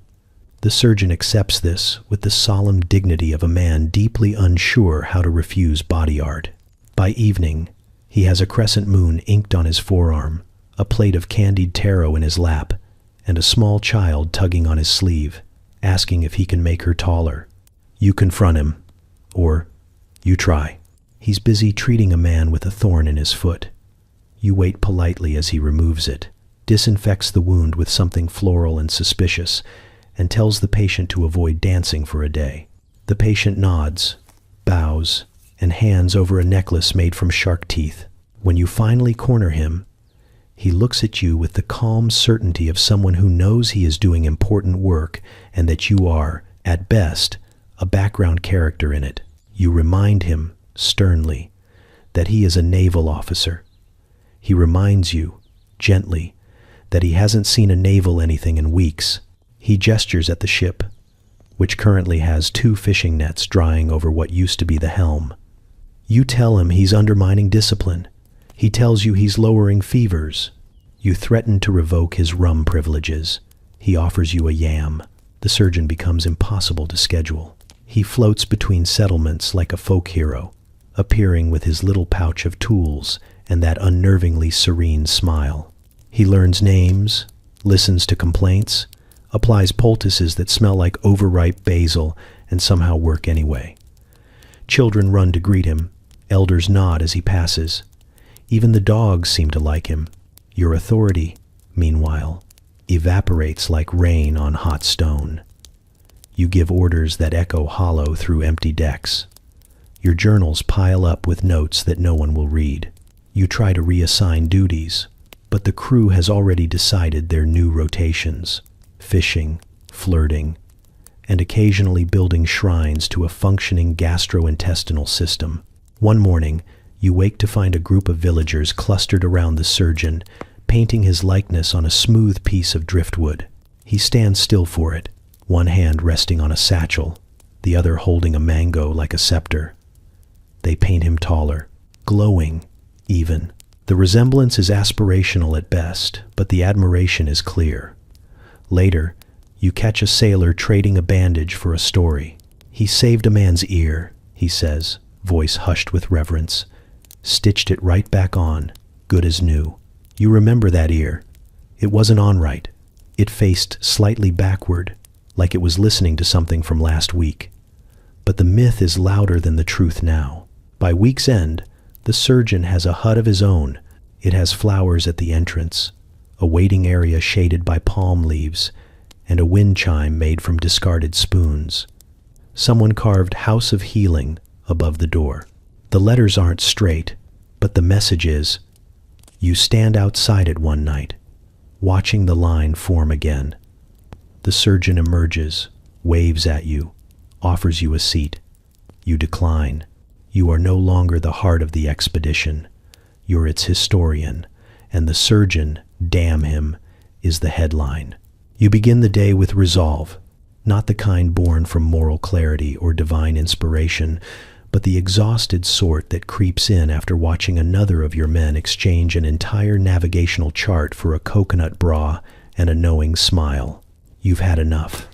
The surgeon accepts this with the solemn dignity of a man deeply unsure how to refuse body art. By evening, he has a crescent moon inked on his forearm, a plate of candied taro in his lap, and a small child tugging on his sleeve, asking if he can make her taller. You confront him, or you try. He's busy treating a man with a thorn in his foot. You wait politely as he removes it, disinfects the wound with something floral and suspicious, and tells the patient to avoid dancing for a day. The patient nods, bows, and hands over a necklace made from shark teeth. When you finally corner him, he looks at you with the calm certainty of someone who knows he is doing important work and that you are, at best, a background character in it. You remind him, sternly, that he is a naval officer. He reminds you, gently, that he hasn't seen a naval anything in weeks. He gestures at the ship, which currently has 2 fishing nets drying over what used to be the helm. You tell him he's undermining discipline. He tells you he's lowering fevers. You threaten to revoke his rum privileges. He offers you a yam. The surgeon becomes impossible to schedule. He floats between settlements like a folk hero, appearing with his little pouch of tools and that unnervingly serene smile. He learns names, listens to complaints, applies poultices that smell like overripe basil and somehow work anyway. Children run to greet him. Elders nod as he passes. Even the dogs seem to like him. Your authority, meanwhile, evaporates like rain on hot stone. You give orders that echo hollow through empty decks. Your journals pile up with notes that no one will read. You try to reassign duties, but the crew has already decided their new rotations. Fishing, flirting, and occasionally building shrines to a functioning gastrointestinal system. One morning, you wake to find a group of villagers clustered around the surgeon, painting his likeness on a smooth piece of driftwood. He stands still for it, one hand resting on a satchel, the other holding a mango like a scepter. They paint him taller, glowing, even. The resemblance is aspirational at best, but the admiration is clear. Later, you catch a sailor trading a bandage for a story. "He saved a man's ear," he says, voice hushed with reverence. "Stitched it right back on, good as new." You remember that ear. It wasn't on right. It faced slightly backward, like it was listening to something from last week. But the myth is louder than the truth now. By week's end, the surgeon has a hut of his own. It has flowers at the entrance, a waiting area shaded by palm leaves, and a wind chime made from discarded spoons. Someone carved "House of Healing" above the door. The letters aren't straight, but the message is, you stand outside it one night, watching the line form again. The surgeon emerges, waves at you, offers you a seat. You decline. You are no longer the heart of the expedition. You're its historian, and the surgeon, damn him, is the headline. You begin the day with resolve, not the kind born from moral clarity or divine inspiration, but the exhausted sort that creeps in after watching another of your men exchange an entire navigational chart for a coconut bra and a knowing smile. You've had enough.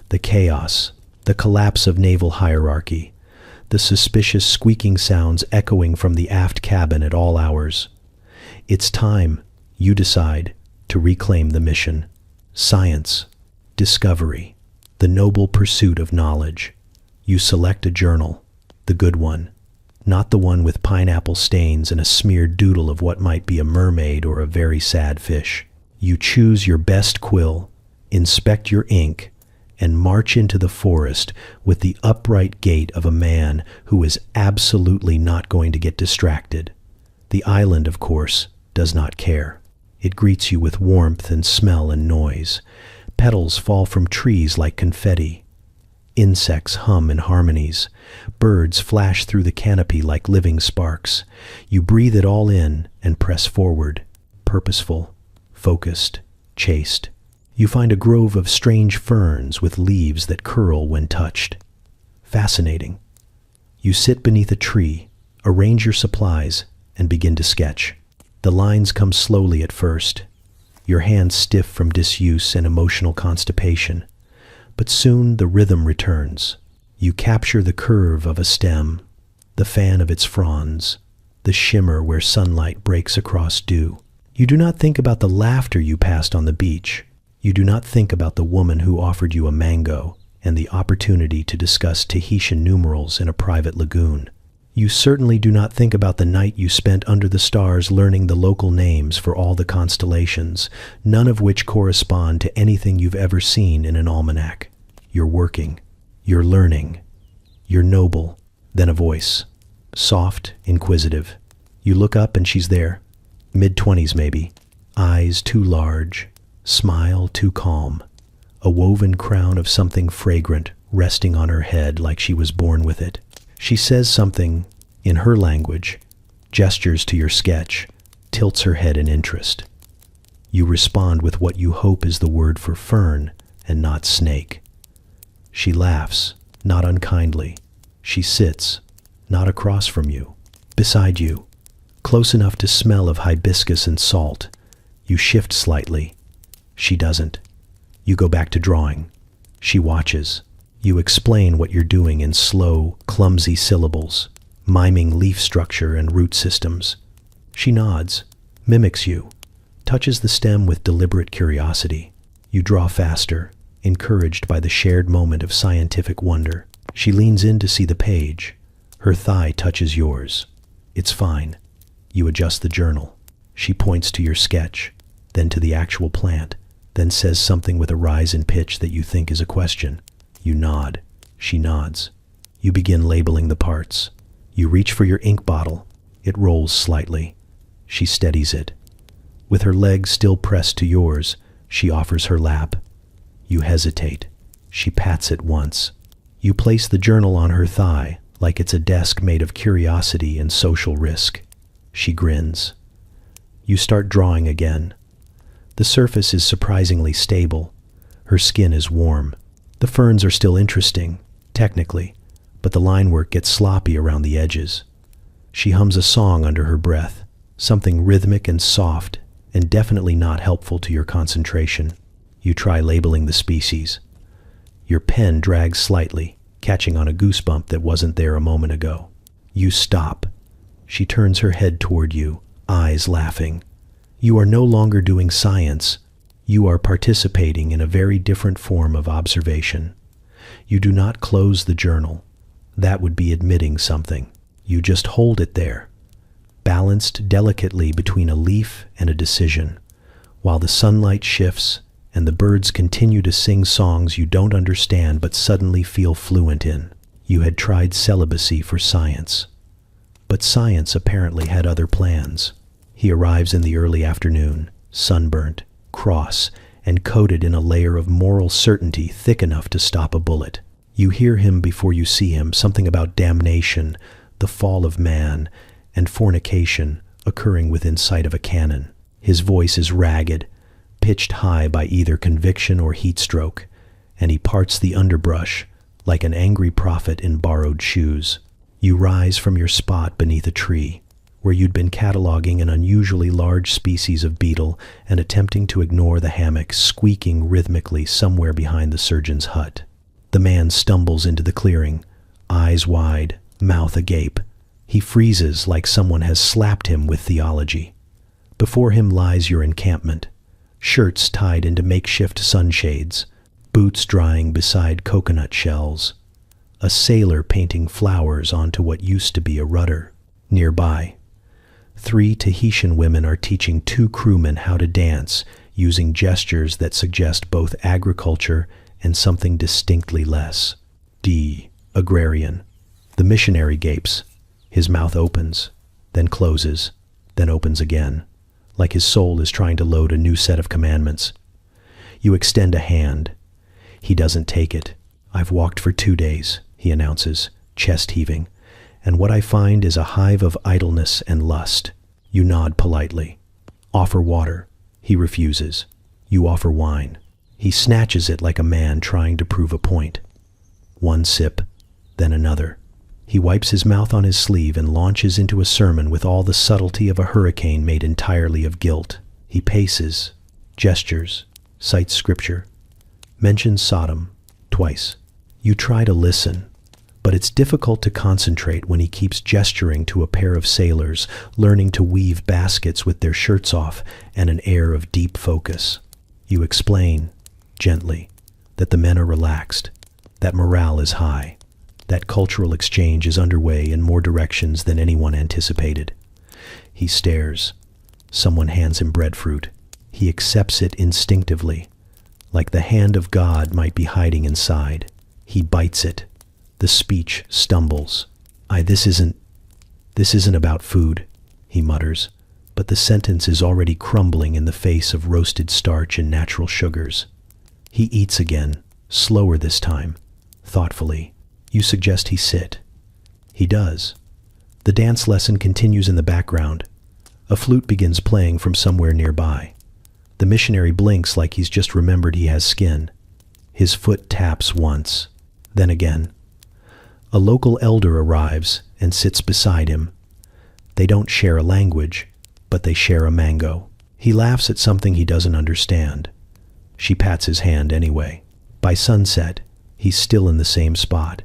The chaos, the collapse of naval hierarchy, the suspicious squeaking sounds echoing from the aft cabin at all hours. It's time, you decide, to reclaim the mission. Science, discovery, the noble pursuit of knowledge. You select a journal, the good one, not the one with pineapple stains and a smeared doodle of what might be a mermaid or a very sad fish. You choose your best quill, inspect your ink, and march into the forest with the upright gait of a man who is absolutely not going to get distracted. The island, of course, does not care. It greets you with warmth and smell and noise. Petals fall from trees like confetti. Insects hum in harmonies. Birds flash through the canopy like living sparks. You breathe it all in and press forward, purposeful, focused, chaste. You find a grove of strange ferns with leaves that curl when touched. Fascinating. You sit beneath a tree, arrange your supplies, and begin to sketch. The lines come slowly at first, your hands stiff from disuse and emotional constipation. But soon the rhythm returns. You capture the curve of a stem, the fan of its fronds, the shimmer where sunlight breaks across dew. You do not think about the laughter you passed on the beach. You do not think about the woman who offered you a mango and the opportunity to discuss Tahitian numerals in a private lagoon. You certainly do not think about the night you spent under the stars learning the local names for all the constellations, none of which correspond to anything you've ever seen in an almanac. You're working. You're learning. You're noble. Then a voice. Soft, inquisitive. You look up and she's there. Mid-20s maybe. Eyes too large. Smile too calm. A woven crown of something fragrant resting on her head like she was born with it. She says something in her language, gestures to your sketch, tilts her head in interest. You respond with what you hope is the word for fern and not snake. She laughs, not unkindly. She sits, not across from you, beside you, close enough to smell of hibiscus and salt. You shift slightly. She doesn't. You go back to drawing. She watches. You explain what you're doing in slow, clumsy syllables, miming leaf structure and root systems. She nods, mimics you, touches the stem with deliberate curiosity. You draw faster, encouraged by the shared moment of scientific wonder. She leans in to see the page. Her thigh touches yours. It's fine. You adjust the journal. She points to your sketch, then to the actual plant, then says something with a rise in pitch that you think is a question. You nod. She nods. You begin labeling the parts. You reach for your ink bottle. It rolls slightly. She steadies it. With her legs still pressed to yours, she offers her lap. You hesitate. She pats it once. You place the journal on her thigh, like it's a desk made of curiosity and social risk. She grins. You start drawing again. The surface is surprisingly stable. Her skin is warm. The ferns are still interesting, technically, but the line work gets sloppy around the edges. She hums a song under her breath, something rhythmic and soft, and definitely not helpful to your concentration. You try labeling the species. Your pen drags slightly, catching on a goosebump that wasn't there a moment ago. You stop. She turns her head toward you, eyes laughing. You are no longer doing science. You are participating in a very different form of observation. You do not close the journal. That would be admitting something. You just hold it there, balanced delicately between a leaf and a decision, while the sunlight shifts and the birds continue to sing songs you don't understand but suddenly feel fluent in. You had tried celibacy for science. But science apparently had other plans. He arrives in the early afternoon, sunburnt, cross, and coated in a layer of moral certainty thick enough to stop a bullet. You hear him before you see him, something about damnation, the fall of man, and fornication occurring within sight of a cannon. His voice is ragged, pitched high by either conviction or heat stroke, and he parts the underbrush like an angry prophet in borrowed shoes. You rise from your spot beneath a tree, where you'd been cataloging an unusually large species of beetle and attempting to ignore the hammock squeaking rhythmically somewhere behind the surgeon's hut. The man stumbles into the clearing, eyes wide, mouth agape. He freezes like someone has slapped him with theology. Before him lies your encampment, shirts tied into makeshift sunshades, boots drying beside coconut shells, a sailor painting flowers onto what used to be a rudder. Nearby, 3 Tahitian women are teaching 2 crewmen how to dance using gestures that suggest both agriculture and something distinctly less. Agrarian. The missionary gapes. His mouth opens, then closes, then opens again, like his soul is trying to load a new set of commandments. You extend a hand. He doesn't take it. I've walked for 2 days, he announces, chest heaving, and what I find is a hive of idleness and lust. You nod politely. Offer water. He refuses. You offer wine. He snatches it like a man trying to prove a point. 1 sip, then another. He wipes his mouth on his sleeve and launches into a sermon with all the subtlety of a hurricane made entirely of guilt. He paces, gestures, cites scripture, mentions Sodom twice. You try to listen, but it's difficult to concentrate when he keeps gesturing to a pair of sailors learning to weave baskets with their shirts off and an air of deep focus. You explain, gently, that the men are relaxed, that morale is high, that cultural exchange is underway in more directions than anyone anticipated. He stares. Someone hands him breadfruit. He accepts it instinctively, like the hand of God might be hiding inside. He bites it. The speech stumbles. This isn't about food, he mutters, but the sentence is already crumbling in the face of roasted starch and natural sugars. He eats again, slower this time, thoughtfully. You suggest he sit. He does. The dance lesson continues in the background. A flute begins playing from somewhere nearby. The missionary blinks like he's just remembered he has skin. His foot taps once, then again. A local elder arrives and sits beside him. They don't share a language, but they share a mango. He laughs at something he doesn't understand. She pats his hand anyway. By sunset, he's still in the same spot.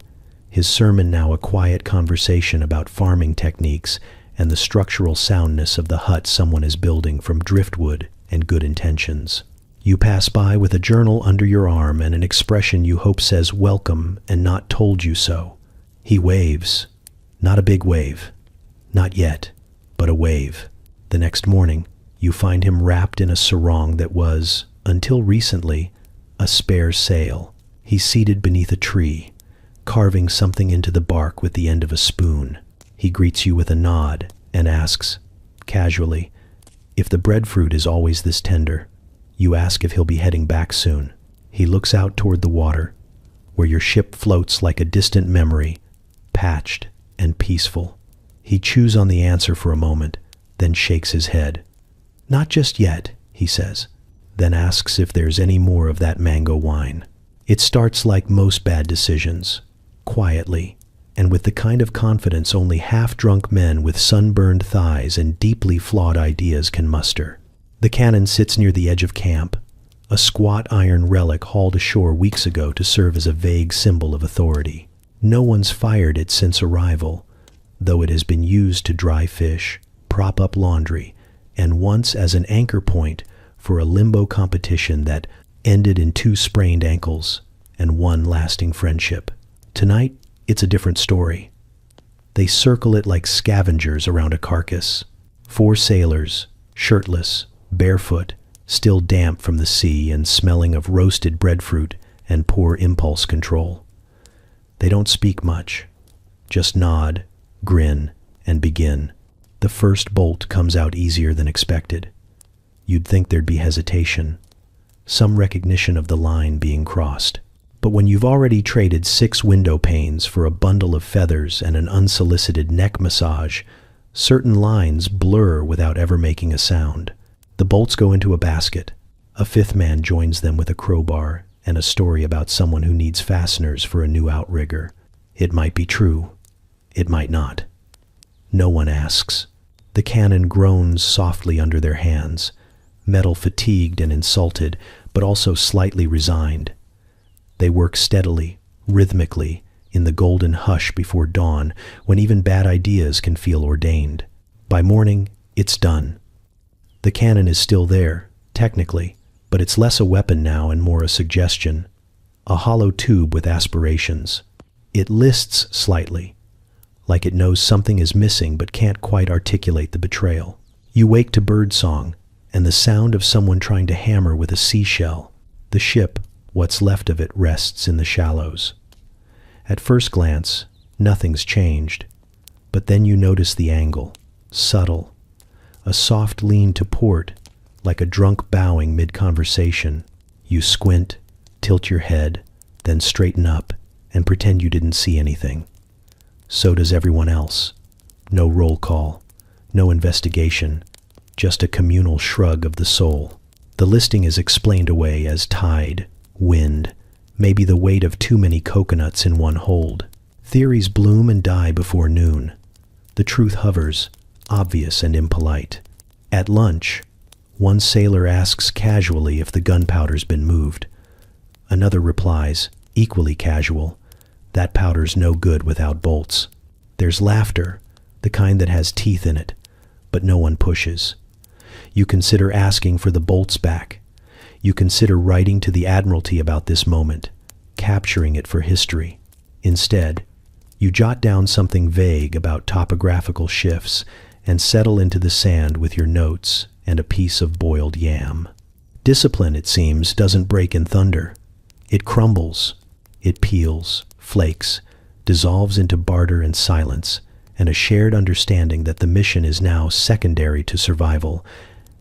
His sermon now a quiet conversation about farming techniques and the structural soundness of the hut someone is building from driftwood and good intentions. You pass by with a journal under your arm and an expression you hope says welcome and not told you so. He waves. Not a big wave. Not yet, but a wave. The next morning, you find him wrapped in a sarong that was, until recently, a spare sail. He's seated beneath a tree, carving something into the bark with the end of a spoon. He greets you with a nod and asks, casually, if the breadfruit is always this tender. You ask if he'll be heading back soon. He looks out toward the water, where your ship floats like a distant memory, patched and peaceful. He chews on the answer for a moment, then shakes his head. "Not just yet," he says, then asks if there's any more of that mango wine. It starts like most bad decisions, quietly, and with the kind of confidence only half-drunk men with sunburned thighs and deeply flawed ideas can muster. The cannon sits near the edge of camp, a squat iron relic hauled ashore weeks ago to serve as a vague symbol of authority. No one's fired it since arrival, though it has been used to dry fish, prop up laundry, and once as an anchor point for a limbo competition that ended in 2 sprained ankles and 1 lasting friendship. Tonight, it's a different story. They circle it like scavengers around a carcass. 4 sailors, shirtless, barefoot, still damp from the sea and smelling of roasted breadfruit and poor impulse control. They don't speak much, just nod, grin, and begin. The first bolt comes out easier than expected. You'd think there'd be hesitation, some recognition of the line being crossed. But when you've already traded 6 window panes for a bundle of feathers and an unsolicited neck massage, certain lines blur without ever making a sound. The bolts go into a basket. A 5th man joins them with a crowbar and a story about someone who needs fasteners for a new outrigger. It might be true. It might not. No one asks. The cannon groans softly under their hands, metal fatigued and insulted, but also slightly resigned. They work steadily, rhythmically, in the golden hush before dawn, when even bad ideas can feel ordained. By morning, it's done. The cannon is still there, technically, but it's less a weapon now and more a suggestion, a hollow tube with aspirations. It lists slightly, like it knows something is missing but can't quite articulate the betrayal. You wake to birdsong and the sound of someone trying to hammer with a seashell. The ship, what's left of it, rests in the shallows. At first glance, nothing's changed, but then you notice the angle, subtle, a soft lean to port, like a drunk bowing mid-conversation. You squint, tilt your head, then straighten up and pretend you didn't see anything. So does everyone else. No roll call, no investigation, just a communal shrug of the soul. The listing is explained away as tide, wind, maybe the weight of too many coconuts in one hold. Theories bloom and die before noon. The truth hovers, obvious and impolite. At lunch, one sailor asks casually if the gunpowder's been moved. Another replies, equally casual, that powder's no good without bolts. There's laughter, the kind that has teeth in it, but no one pushes. You consider asking for the bolts back. You consider writing to the Admiralty about this moment, capturing it for history. Instead, you jot down something vague about topographical shifts and settle into the sand with your notes and a piece of boiled yam. Discipline, it seems, doesn't break in thunder. It crumbles. It peels, flakes, dissolves into barter and silence, and a shared understanding that the mission is now secondary to survival,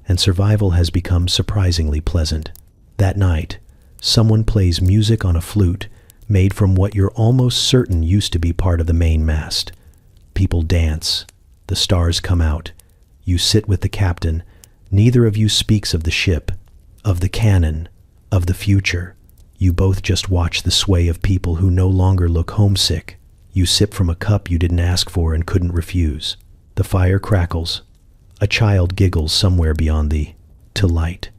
and survival has become surprisingly pleasant. That night, someone plays music on a flute made from what you're almost certain used to be part of the main mast. People dance. The stars come out. You sit with the captain. Neither of you speaks of the ship, of the cannon, of the future. You both just watch the sway of people who no longer look homesick. You sip from a cup you didn't ask for and couldn't refuse. The fire crackles. A child giggles somewhere beyond to light.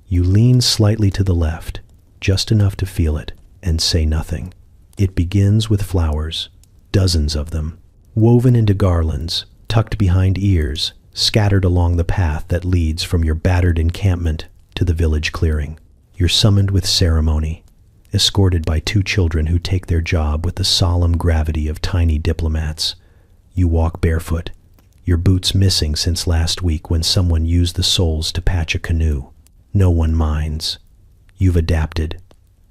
You lean slightly to the left, just enough to feel it, and say nothing. It begins with flowers, dozens of them, woven into garlands, tucked behind ears, scattered along the path that leads from your battered encampment to the village clearing. You're summoned with ceremony, escorted by 2 children who take their job with the solemn gravity of tiny diplomats. You walk barefoot, your boots missing since last week when someone used the soles to patch a canoe. No one minds. You've adapted.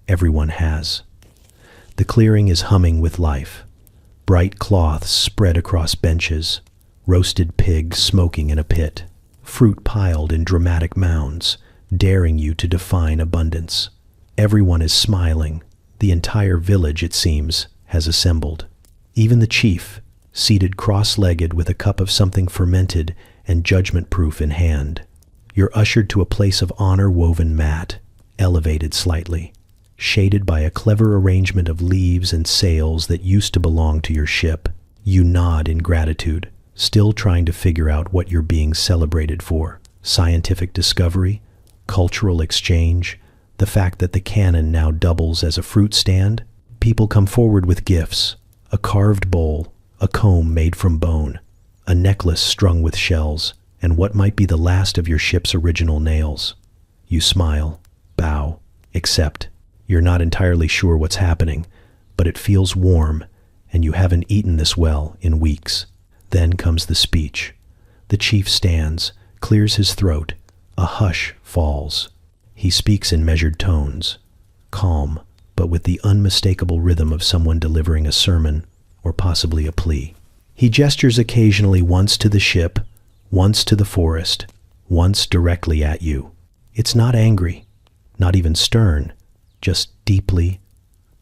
Everyone has. The clearing is humming with life. Bright cloths spread across benches, roasted pigs smoking in a pit, fruit piled in dramatic mounds, daring you to define abundance. Everyone is smiling, The entire village, it seems, has assembled. Even the chief, seated cross-legged with a cup of something fermented and judgment-proof in hand. You're ushered to a place of honor woven mat, elevated slightly, shaded by a clever arrangement of leaves and sails that used to belong to your ship. You nod in gratitude, still trying to figure out what you're being celebrated for. Scientific discovery, cultural exchange, the fact that the cannon now doubles as a fruit stand. People come forward with gifts, a carved bowl, a comb made from bone, a necklace strung with shells, and what might be the last of your ship's original nails. You smile, bow, accept. You're not entirely sure what's happening, but it feels warm, and you haven't eaten this well in weeks. Then comes the speech. The chief stands, clears his throat. A hush falls. He speaks in measured tones, calm, but with the unmistakable rhythm of someone delivering a sermon, or possibly a plea. He gestures occasionally, once to the ship, once to the forest, once directly at you. It's not angry, not even stern, just deeply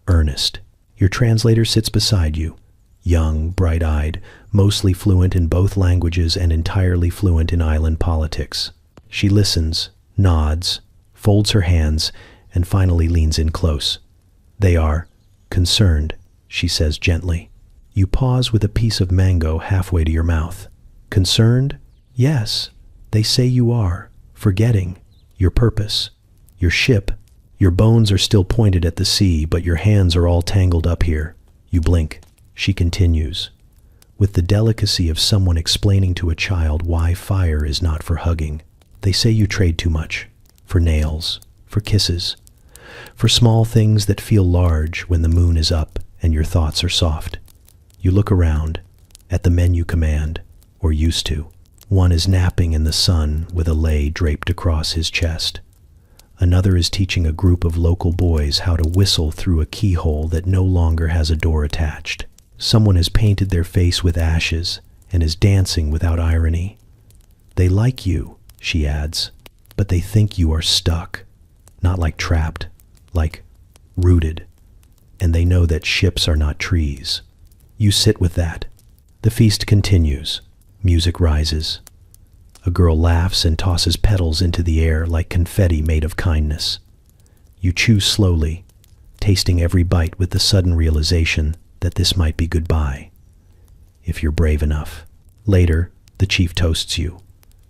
earnest. Your translator sits beside you, young, bright-eyed, mostly fluent in both languages and entirely fluent in island politics. She listens, nods, folds her hands, and finally leans in close. They are concerned, she says gently. You pause with a piece of mango halfway to your mouth. Concerned? Yes, they say you are, forgetting your purpose, your ship. Your bones are still pointed at the sea, but your hands are all tangled up here. You blink. She continues, with the delicacy of someone explaining to a child why fire is not for hugging. They say you trade too much, for nails, for kisses, for small things that feel large when the moon is up and your thoughts are soft. You look around, at the men you command, or used to. One is napping in the sun with a lei draped across his chest. Another is teaching a group of local boys how to whistle through a keyhole that no longer has a door attached. Someone has painted their face with ashes and is dancing without irony. They like you, she adds, but they think you are stuck, not like trapped, like rooted. And they know that ships are not trees. You sit with that. The feast continues. Music rises. A girl laughs and tosses petals into the air like confetti made of kindness. You chew slowly, tasting every bite with the sudden realization that this might be goodbye, if you're brave enough. Later, the chief toasts you.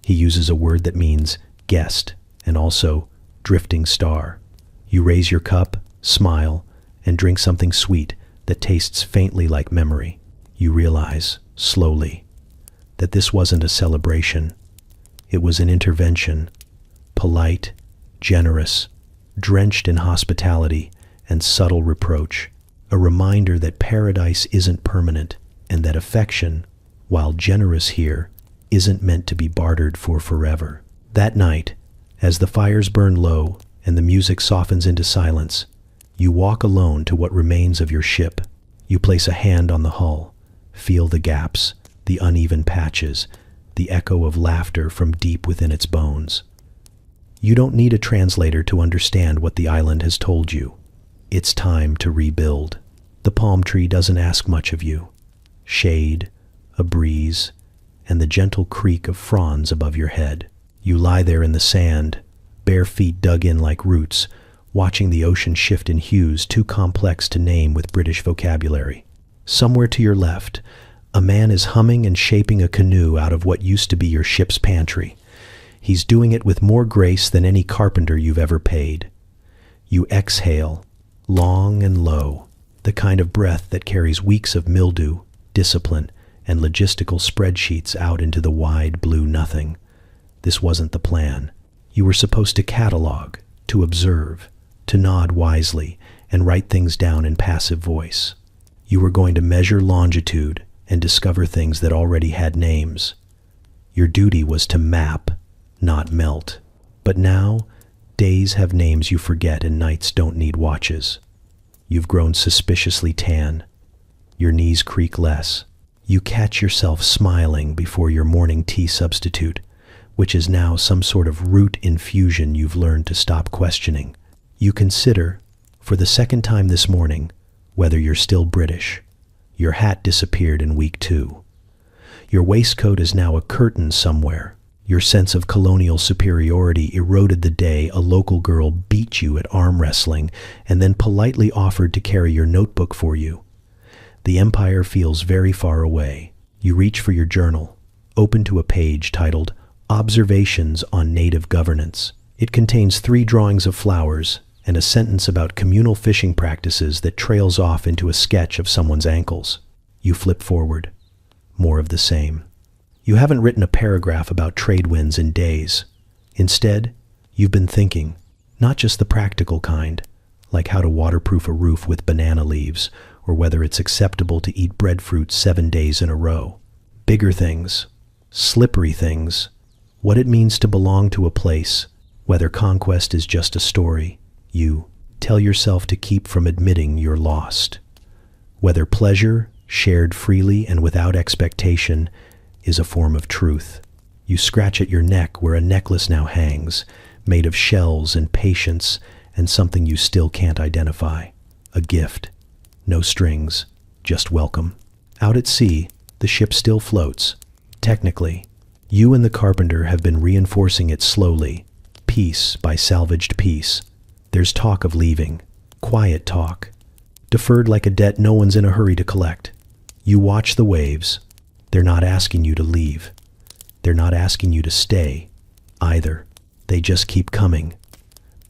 He uses a word that means guest and also drifting star. You raise your cup, smile, and drink something sweet that tastes faintly like memory. You realize, slowly, that this wasn't a celebration. It was an intervention, polite, generous, drenched in hospitality and subtle reproach, a reminder that paradise isn't permanent and that affection, while generous here, isn't meant to be bartered for forever. That night, as the fires burn low and the music softens into silence, you walk alone to what remains of your ship. You place a hand on the hull, feel the gaps, the uneven patches, the echo of laughter from deep within its bones. You don't need a translator to understand what the island has told you. It's time to rebuild. The palm tree doesn't ask much of you. Shade, a breeze, and the gentle creak of fronds above your head. You lie there in the sand, bare feet dug in like roots, watching the ocean shift in hues too complex to name with British vocabulary. Somewhere to your left, a man is humming and shaping a canoe out of what used to be your ship's pantry. He's doing it with more grace than any carpenter you've ever paid. You exhale, long and low, the kind of breath that carries weeks of mildew, discipline, and logistical spreadsheets out into the wide blue nothing. This wasn't the plan. You were supposed to catalog, to observe, to nod wisely, and write things down in passive voice. You were going to measure longitude and discover things that already had names. Your duty was to map, not melt. But now, days have names you forget and nights don't need watches. You've grown suspiciously tan. Your knees creak less. You catch yourself smiling before your morning tea substitute, which is now some sort of root infusion you've learned to stop questioning. You consider, For the second time this morning, whether you're still British, your hat disappeared in week 2. Your waistcoat is now a curtain somewhere. Your sense of colonial superiority eroded the day a local girl beat you at arm wrestling and then politely offered to carry your notebook for you. The empire feels very far away. You reach for your journal, open to a page titled Observations on Native Governance. It contains 3 drawings of flowers and a sentence about communal fishing practices that trails off into a sketch of someone's ankles. You flip forward. More of the same. You haven't written a paragraph about trade winds in days. Instead, you've been thinking, not just the practical kind, like how to waterproof a roof with banana leaves, or whether it's acceptable to eat breadfruit 7 days in a row. Bigger things, slippery things, what it means to belong to a place, whether conquest is just a story you tell yourself to keep from admitting you're lost. Whether pleasure, shared freely and without expectation, is a form of truth. You scratch at your neck where a necklace now hangs, made of shells and patience and something you still can't identify. A gift. No strings, just welcome. Out at sea, the ship still floats. Technically, you and the carpenter have been reinforcing it slowly, piece by salvaged piece. There's talk of leaving, quiet talk, deferred like a debt no one's in a hurry to collect. You watch the waves. They're not asking you to leave. They're not asking you to stay, either. They just keep coming,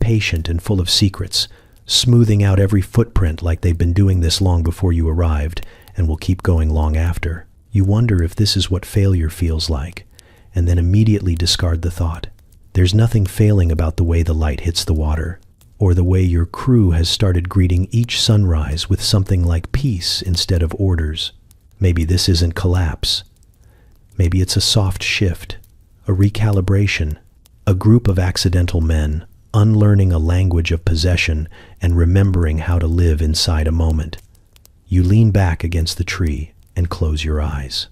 patient and full of secrets, smoothing out every footprint like they've been doing this long before you arrived and will keep going long after. You wonder if this is what failure feels like, and then immediately discard the thought. There's nothing failing about the way the light hits the water, or the way your crew has started greeting each sunrise with something like peace instead of orders. Maybe this isn't collapse. Maybe it's a soft shift, a recalibration, a group of accidental men unlearning a language of possession and remembering how to live inside a moment. You lean back against the tree and close your eyes.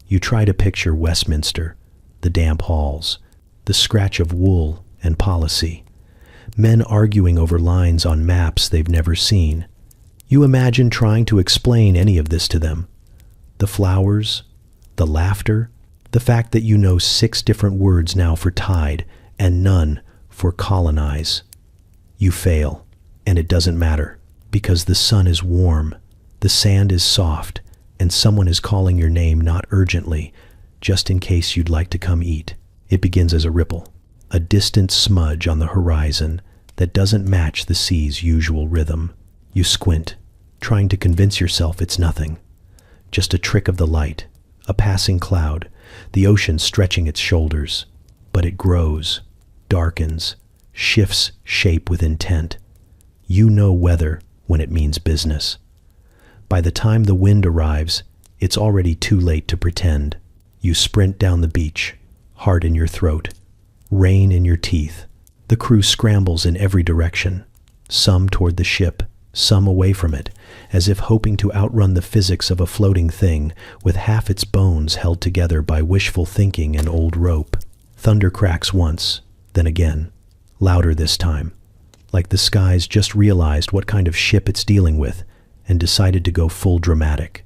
You try to picture Westminster, the damp halls, the scratch of wool and policy, men arguing over lines on maps they've never seen. You imagine trying to explain any of this to them. The flowers, the laughter, the fact that you know 6 different words now for tide and none for colonize. You fail, and it doesn't matter, because the sun is warm, the sand is soft, and someone is calling your name not urgently, just in case you'd like to come eat. It begins as a ripple, a distant smudge on the horizon that doesn't match the sea's usual rhythm. You squint, trying to convince yourself it's nothing. Just a trick of the light, a passing cloud, the ocean stretching its shoulders. But it grows, darkens, shifts shape with intent. You know weather when it means business. By the time the wind arrives, it's already too late to pretend. You sprint down the beach, heart in your throat, rain in your teeth. The crew scrambles in every direction, some toward the ship, some away from it, as if hoping to outrun the physics of a floating thing with half its bones held together by wishful thinking and old rope. Thunder cracks once, then again, louder this time, like the skies just realized what kind of ship it's dealing with and decided to go full dramatic.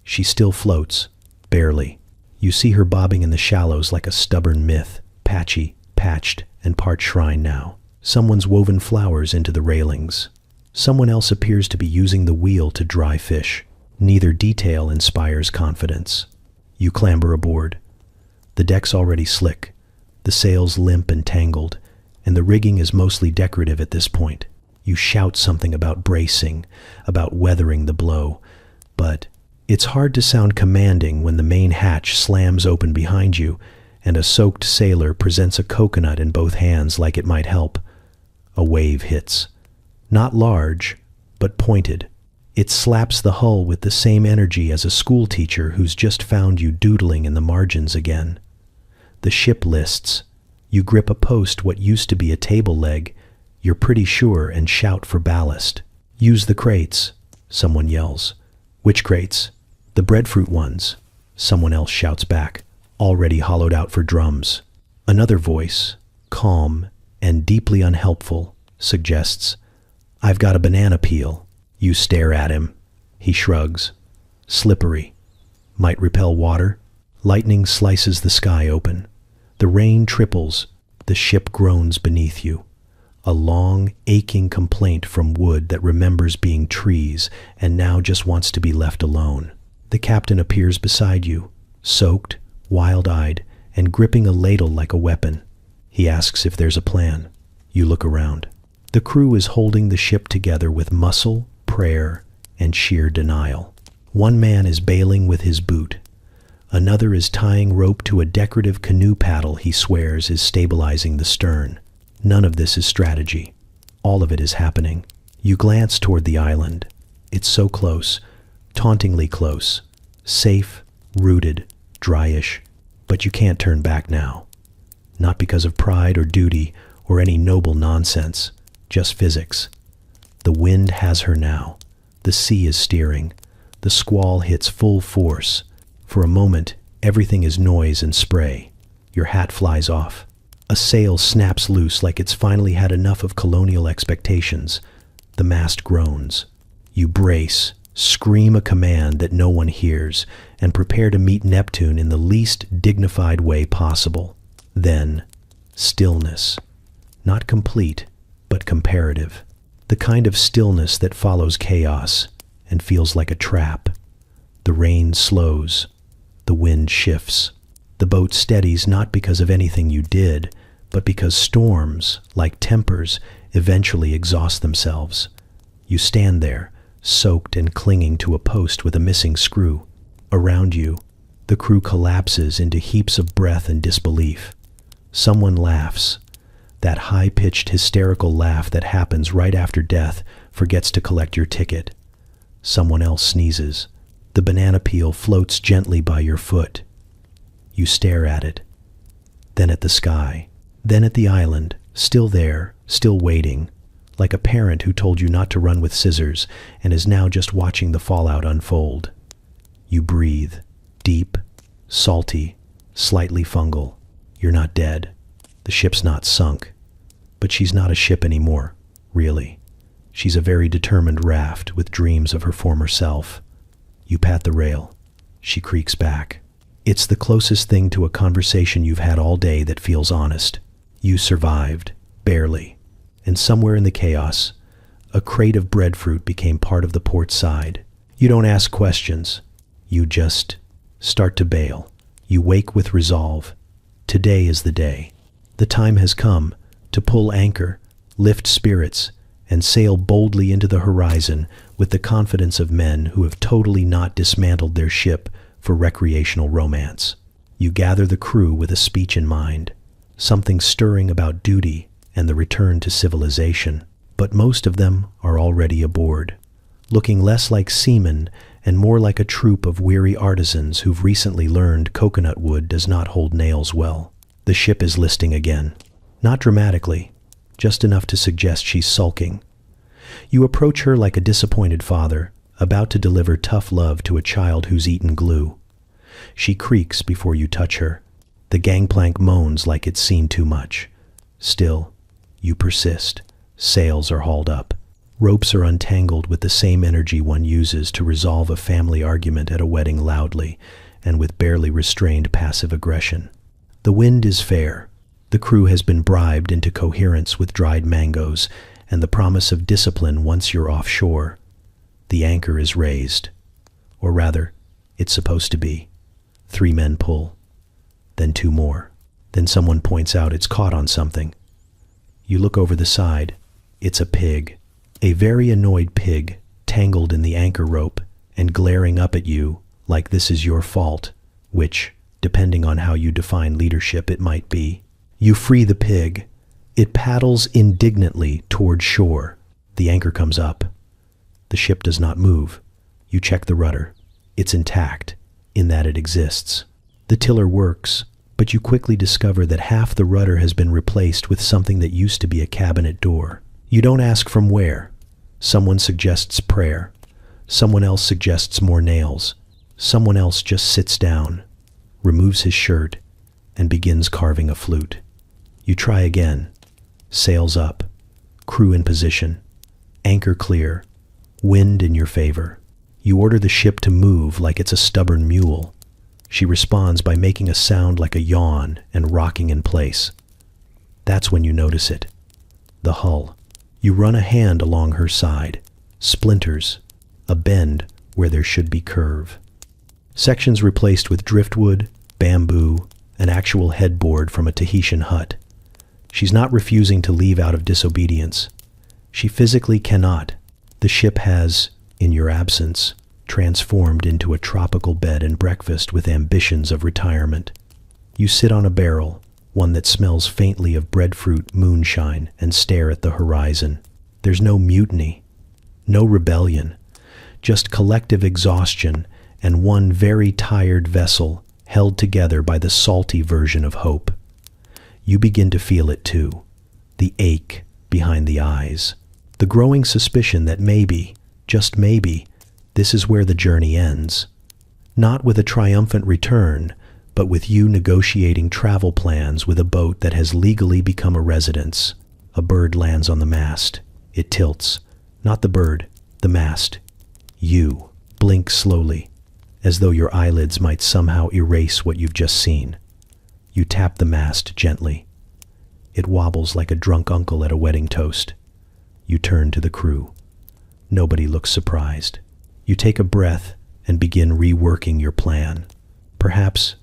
She still floats, barely. You see her bobbing in the shallows like a stubborn myth, patchy, patched, and part shrine now. Someone's woven flowers into the railings. Someone else appears to be using the wheel to dry fish. Neither detail inspires confidence. You clamber aboard. The deck's already slick, the sails limp and tangled, and the rigging is mostly decorative at this point. You shout something about bracing, about weathering the blow, but it's hard to sound commanding when the main hatch slams open behind you and a soaked sailor presents a coconut in both hands like it might help. A wave hits. Not large, but pointed. It slaps the hull with the same energy as a school teacher who's just found you doodling in the margins again. The ship lists. You grip a post what used to be a table leg, you're pretty sure, and shout for ballast. Use the crates, someone yells. Which crates? The breadfruit ones, someone else shouts back, already hollowed out for drums. Another voice, calm and deeply unhelpful, suggests, I've got a banana peel. You stare at him. He shrugs. Slippery. Might repel water. Lightning slices the sky open. The rain triples. The ship groans beneath you. A long, aching complaint from wood that remembers being trees and now just wants to be left alone. The captain appears beside you, soaked, wild-eyed, and gripping a ladle like a weapon. He asks if there's a plan. You look around. The crew is holding the ship together with muscle, prayer, and sheer denial. One man is bailing with his boot. Another is tying rope to a decorative canoe paddle he swears is stabilizing the stern. None of this is strategy. All of it is happening. You glance toward the island. It's so close, tauntingly close, safe, rooted, dryish, but you can't turn back now. Not because of pride or duty or any noble nonsense, just physics. The wind has her now. The sea is steering. The squall hits full force. For a moment, everything is noise and spray. Your hat flies off. A sail snaps loose like it's finally had enough of colonial expectations. The mast groans. You brace, scream a command that no one hears, and prepare to meet Neptune in the least dignified way possible. Then, stillness. Not complete, but comparative. The kind of stillness that follows chaos and feels like a trap. The rain slows. The wind shifts. The boat steadies not because of anything you did, but because storms, like tempers, eventually exhaust themselves. You stand there, soaked and clinging to a post with a missing screw. Around you, the crew collapses into heaps of breath and disbelief. Someone laughs. That high-pitched, hysterical laugh that happens right after death forgets to collect your ticket. Someone else sneezes. The banana peel floats gently by your foot. You stare at it, then at the sky, then at the island, still there, still waiting, like a parent who told you not to run with scissors and is now just watching the fallout unfold. You breathe, deep, salty, slightly fungal. You're not dead. The ship's not sunk. But she's not a ship anymore, really. She's a very determined raft with dreams of her former self. You pat the rail. She creaks back. It's the closest thing to a conversation you've had all day that feels honest. You survived, barely. And somewhere in the chaos, a crate of breadfruit became part of the port side. You don't ask questions. You just start to bail. You wake with resolve. Today is the day. The time has come to pull anchor, lift spirits, and sail boldly into the horizon with the confidence of men who have totally not dismantled their ship for recreational romance. You gather the crew with a speech in mind, something stirring about duty and the return to civilization. But most of them are already aboard, looking less like seamen and more like a troupe of weary artisans who've recently learned coconut wood does not hold nails well. The ship is listing again. Not dramatically, just enough to suggest she's sulking. You approach her like a disappointed father, about to deliver tough love to a child who's eaten glue. She creaks before you touch her. The gangplank moans like it's seen too much. Still, you persist. Sails are hauled up. Ropes are untangled with the same energy one uses to resolve a family argument at a wedding loudly and with barely restrained passive aggression. The wind is fair. The crew has been bribed into coherence with dried mangoes and the promise of discipline once you're offshore. The anchor is raised. Or rather, it's supposed to be. 3 men pull. Then 2 more. Then someone points out it's caught on something. You look over the side. It's a pig. A very annoyed pig, tangled in the anchor rope and glaring up at you like this is your fault, which, depending on how you define leadership, it might be. You free the pig. It paddles indignantly toward shore. The anchor comes up. The ship does not move. You check the rudder. It's intact, in that it exists. The tiller works, but you quickly discover that half the rudder has been replaced with something that used to be a cabinet door. You don't ask from where. Someone suggests prayer. Someone else suggests more nails. Someone else just sits down, removes his shirt, and begins carving a flute. You try again. Sails up. Crew in position. Anchor clear, wind in your favor. You order the ship to move like it's a stubborn mule. She responds by making a sound like a yawn and rocking in place. That's when you notice it. The hull. You run a hand along her side. Splinters. A bend where there should be curve. Sections replaced with driftwood, bamboo, an actual headboard from a Tahitian hut. She's not refusing to leave out of disobedience. She physically cannot. The ship has, in your absence, transformed into a tropical bed and breakfast with ambitions of retirement. You sit on a barrel, one that smells faintly of breadfruit moonshine, and stare at the horizon. There's no mutiny, no rebellion, just collective exhaustion and one very tired vessel held together by the salty version of hope. You begin to feel it too, the ache behind the eyes, the growing suspicion that maybe, just maybe, this is where the journey ends. Not with a triumphant return, but with you negotiating travel plans with a boat that has legally become a residence. A bird lands on the mast. It tilts. Not the bird, the mast. You blink slowly, as though your eyelids might somehow erase what you've just seen. You tap the mast gently. It wobbles like a drunk uncle at a wedding toast. You turn to the crew. Nobody looks surprised. You take a breath and begin reworking your plan. Perhaps,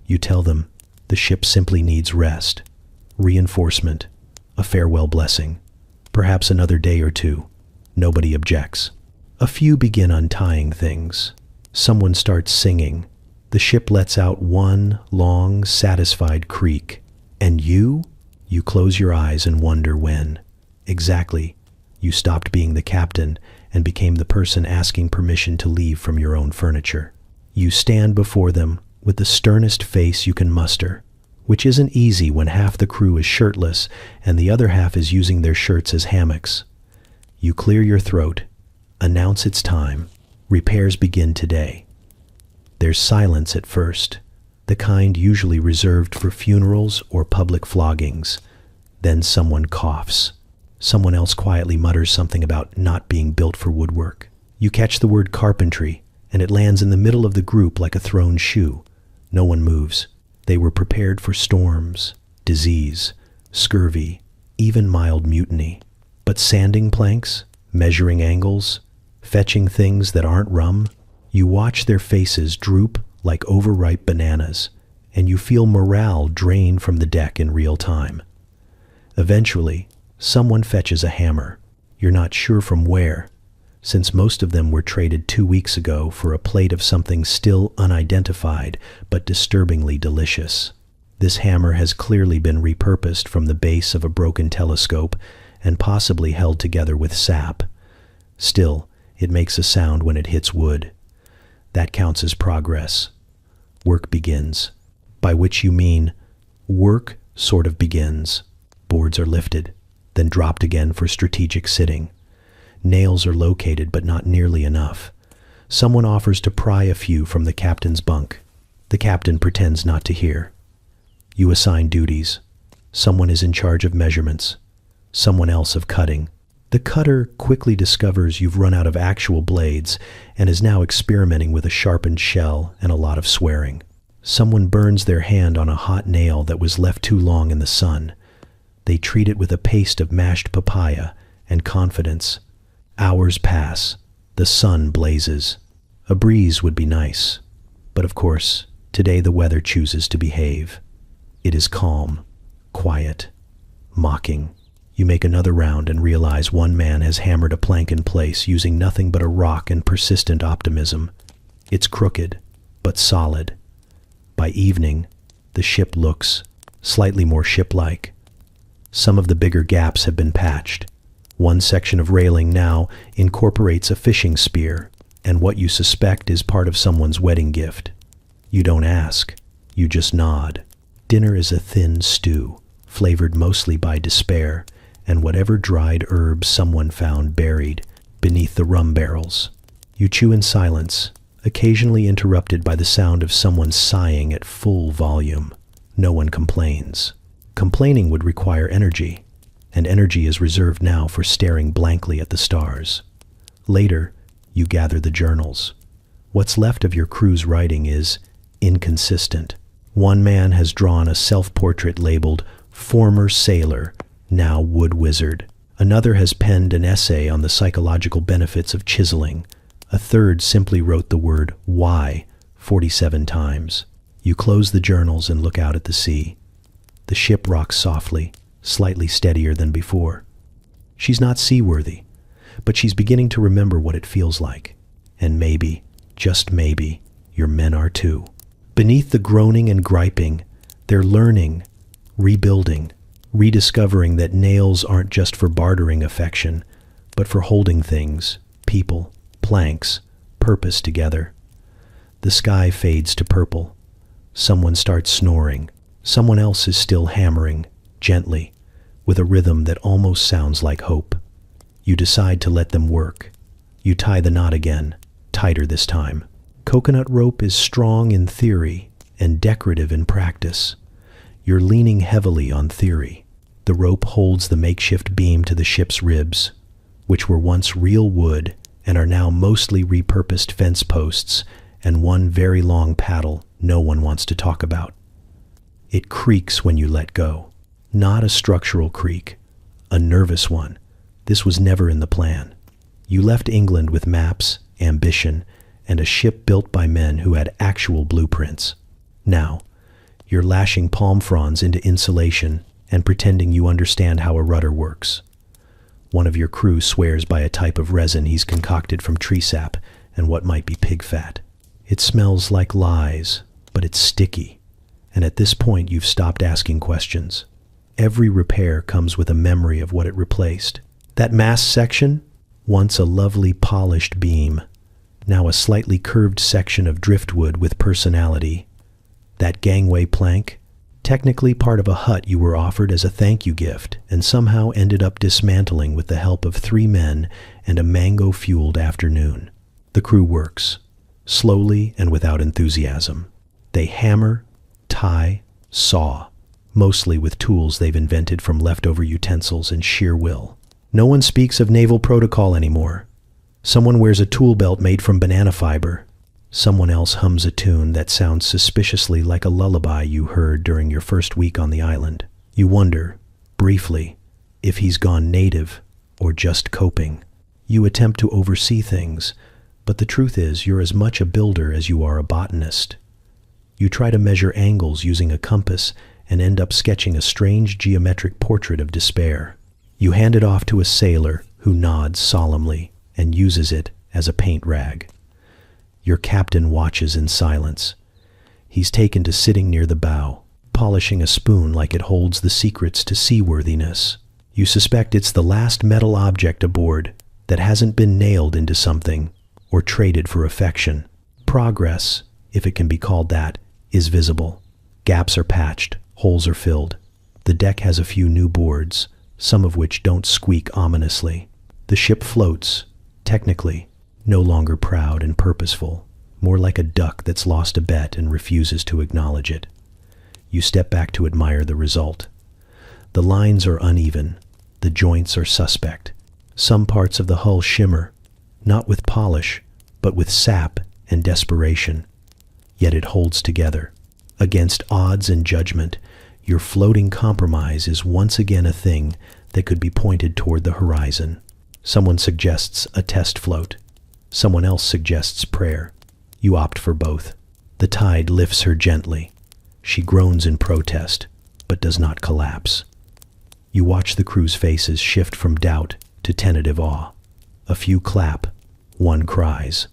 you tell them, the ship simply needs rest, reinforcement, a farewell blessing. Perhaps another day or two. Nobody objects. A few begin untying things. Someone starts singing. The ship lets out one long, satisfied creak. And you close your eyes and wonder when, exactly, you stopped being the captain and became the person asking permission to leave from your own furniture. You stand before them with the sternest face you can muster, which isn't easy when half the crew is shirtless and the other half is using their shirts as hammocks. You clear your throat, announce it's time. Repairs begin today. There's silence at first, the kind usually reserved for funerals or public floggings. Then someone coughs. Someone else quietly mutters something about not being built for woodwork. You catch the word carpentry, and it lands in the middle of the group like a thrown shoe. No one moves. They were prepared for storms, disease, scurvy, even mild mutiny. But sanding planks, measuring angles, fetching things that aren't rum, you watch their faces droop like overripe bananas, and you feel morale drain from the deck in real time. Eventually, someone fetches a hammer. You're not sure from where, since most of them were traded 2 weeks ago for a plate of something still unidentified but disturbingly delicious. This hammer has clearly been repurposed from the base of a broken telescope and possibly held together with sap. Still, it makes a sound when it hits wood. That counts as progress. Work begins. By which you mean, work sort of begins. Boards are lifted, then dropped again for strategic sitting. Nails are located, but not nearly enough. Someone offers to pry a few from the captain's bunk. The captain pretends not to hear. You assign duties. Someone is in charge of measurements, someone else of cutting. The cutter quickly discovers you've run out of actual blades and is now experimenting with a sharpened shell and a lot of swearing. Someone burns their hand on a hot nail that was left too long in the sun. They treat it with a paste of mashed papaya and confidence. Hours pass. The sun blazes. A breeze would be nice. But of course, today the weather chooses to behave. It is calm, quiet, mocking. You make another round and realize one man has hammered a plank in place using nothing but a rock and persistent optimism. It's crooked, but solid. By evening, the ship looks slightly more ship-like. Some of the bigger gaps have been patched. One section of railing now incorporates a fishing spear, and what you suspect is part of someone's wedding gift. You don't ask, you just nod. Dinner is a thin stew, flavored mostly by despair, and whatever dried herbs someone found buried beneath the rum barrels. You chew in silence, occasionally interrupted by the sound of someone sighing at full volume. No one complains. Complaining would require energy, and energy is reserved now for staring blankly at the stars. Later, you gather the journals. What's left of your crew's writing is inconsistent. One man has drawn a self-portrait labeled "Former Sailor, Now Wood Wizard." Another has penned an essay on the psychological benefits of chiseling. A third simply wrote the word "why" 47 times. You close the journals and look out at the sea. The ship rocks softly, slightly steadier than before. She's not seaworthy, but she's beginning to remember what it feels like. And maybe, just maybe, your men are too. Beneath the groaning and griping, they're learning, rebuilding, rediscovering that nails aren't just for bartering affection, but for holding things, people, planks, purpose together. The sky fades to purple. Someone starts snoring. Someone else is still hammering, gently, with a rhythm that almost sounds like hope. You decide to let them work. You tie the knot again, tighter this time. Coconut rope is strong in theory and decorative in practice. You're leaning heavily on theory. The rope holds the makeshift beam to the ship's ribs, which were once real wood and are now mostly repurposed fence posts and one very long paddle no one wants to talk about. It creaks when you let go. Not a structural creak, a nervous one. This was never in the plan. You left England with maps, ambition, and a ship built by men who had actual blueprints. Now, you're lashing palm fronds into insulation and pretending you understand how a rudder works. One of your crew swears by a type of resin he's concocted from tree sap and what might be pig fat. It smells like lies, but it's sticky. And at this point, you've stopped asking questions. Every repair comes with a memory of what it replaced. That mast section, once a lovely polished beam, now a slightly curved section of driftwood with personality. That gangway plank, technically part of a hut you were offered as a thank you gift, and somehow ended up dismantling with the help of 3 men and a mango-fueled afternoon. The crew works, slowly and without enthusiasm. They hammer, tie, saw, mostly with tools they've invented from leftover utensils and sheer will. No one speaks of naval protocol anymore. Someone wears a tool belt made from banana fiber. Someone else hums a tune that sounds suspiciously like a lullaby you heard during your first week on the island. You wonder, briefly, if he's gone native or just coping. You attempt to oversee things, but the truth is you're as much a builder as you are a botanist. You try to measure angles using a compass and end up sketching a strange geometric portrait of despair. You hand it off to a sailor who nods solemnly and uses it as a paint rag. Your captain watches in silence. He's taken to sitting near the bow, polishing a spoon like it holds the secrets to seaworthiness. You suspect it's the last metal object aboard that hasn't been nailed into something or traded for affection. Progress, if it can be called that, is visible. Gaps are patched, holes are filled. The deck has a few new boards, some of which don't squeak ominously. The ship floats, technically, no longer proud and purposeful, more like a duck that's lost a bet and refuses to acknowledge it. You step back to admire the result. The lines are uneven, the joints are suspect. Some parts of the hull shimmer, not with polish, but with sap and desperation. Yet it holds together. Against odds and judgment, your floating compromise is once again a thing that could be pointed toward the horizon. Someone suggests a test float. Someone else suggests prayer. You opt for both. The tide lifts her gently. She groans in protest, but does not collapse. You watch the crew's faces shift from doubt to tentative awe. A few clap. One cries.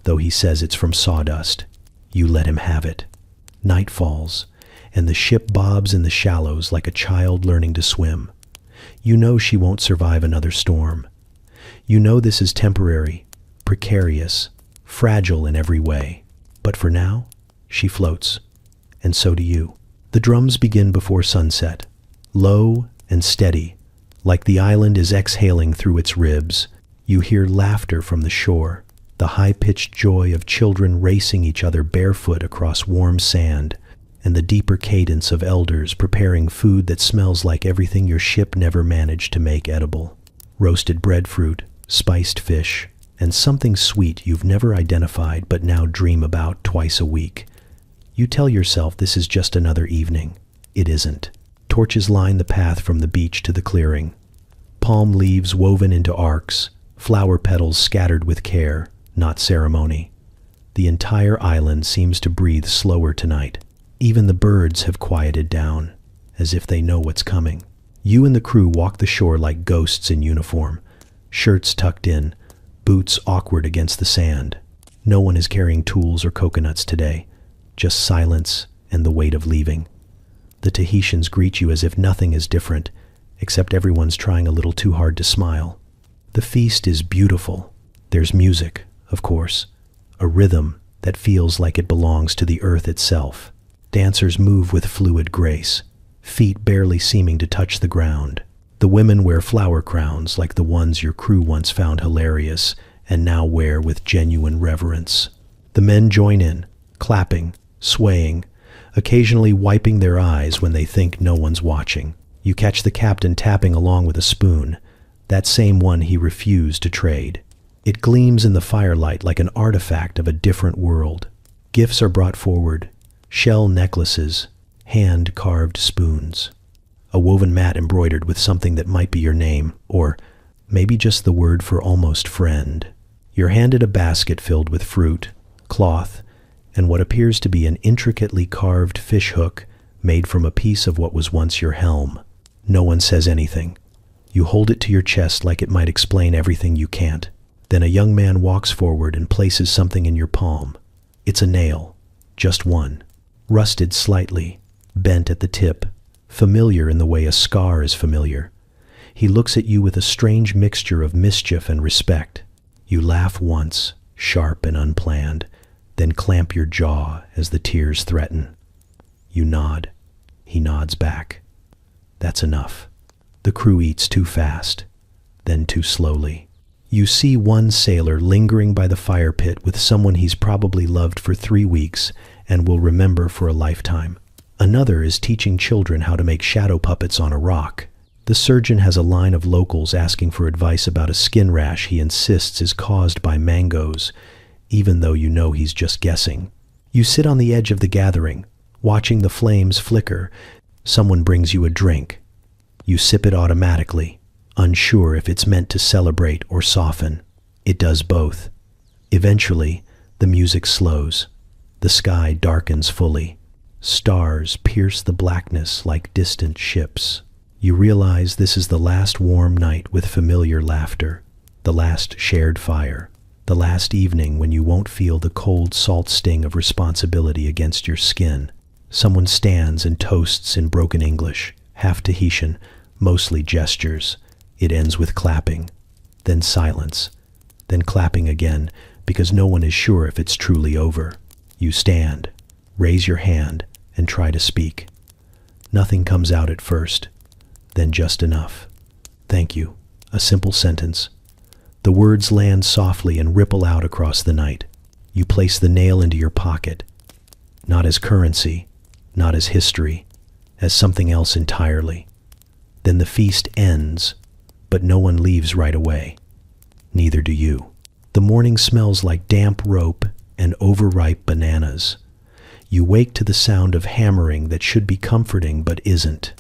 Though he says it's from sawdust, you let him have it. Night falls, and the ship bobs in the shallows like a child learning to swim. You know she won't survive another storm. You know this is temporary, precarious, fragile in every way. But for now, she floats, and so do you. The drums begin before sunset, low and steady, like the island is exhaling through its ribs. You hear laughter from the shore, the high-pitched joy of children racing each other barefoot across warm sand, and the deeper cadence of elders preparing food that smells like everything your ship never managed to make edible. Roasted breadfruit, spiced fish, and something sweet you've never identified but now dream about twice a week. You tell yourself this is just another evening. It isn't. Torches line the path from the beach to the clearing. Palm leaves woven into arcs, flower petals scattered with care, not ceremony. The entire island seems to breathe slower tonight. Even the birds have quieted down, as if they know what's coming. You and the crew walk the shore like ghosts in uniform, shirts tucked in, boots awkward against the sand. No one is carrying tools or coconuts today, just silence and the weight of leaving. The Tahitians greet you as if nothing is different, except everyone's trying a little too hard to smile. The feast is beautiful. There's music, of course, a rhythm that feels like it belongs to the earth itself. Dancers move with fluid grace, feet barely seeming to touch the ground. The women wear flower crowns like the ones your crew once found hilarious and now wear with genuine reverence. The men join in, clapping, swaying, occasionally wiping their eyes when they think no one's watching. You catch the captain tapping along with a spoon, that same one he refused to trade. It gleams in the firelight like an artifact of a different world. Gifts are brought forward, shell necklaces, hand-carved spoons, a woven mat embroidered with something that might be your name, or maybe just the word for almost friend. You're handed a basket filled with fruit, cloth, and what appears to be an intricately carved fish hook made from a piece of what was once your helm. No one says anything. You hold it to your chest like it might explain everything you can't. Then a young man walks forward and places something in your palm. It's a nail, just one, rusted slightly, bent at the tip, familiar in the way a scar is familiar. He looks at you with a strange mixture of mischief and respect. You laugh once, sharp and unplanned, then clamp your jaw as the tears threaten. You nod. He nods back. That's enough. The crew eats too fast, then too slowly. You see one sailor lingering by the fire pit with someone he's probably loved for 3 weeks and will remember for a lifetime. Another is teaching children how to make shadow puppets on a rock. The surgeon has a line of locals asking for advice about a skin rash he insists is caused by mangoes, even though you know he's just guessing. You sit on the edge of the gathering, watching the flames flicker. Someone brings you a drink. You sip it automatically, unsure if it's meant to celebrate or soften. It does both. Eventually, the music slows. The sky darkens fully. Stars pierce the blackness like distant ships. You realize this is the last warm night with familiar laughter, the last shared fire, the last evening when you won't feel the cold salt sting of responsibility against your skin. Someone stands and toasts in broken English, half Tahitian, mostly gestures. It ends with clapping, then silence, then clapping again because no one is sure if it's truly over. You stand, raise your hand, and try to speak. Nothing comes out at first, then just enough. Thank you, a simple sentence. The words land softly and ripple out across the night. You place the nail into your pocket, not as currency, not as history, as something else entirely. Then the feast ends, but no one leaves right away. Neither do you. The morning smells like damp rope and overripe bananas. You wake to the sound of hammering that should be comforting but isn't.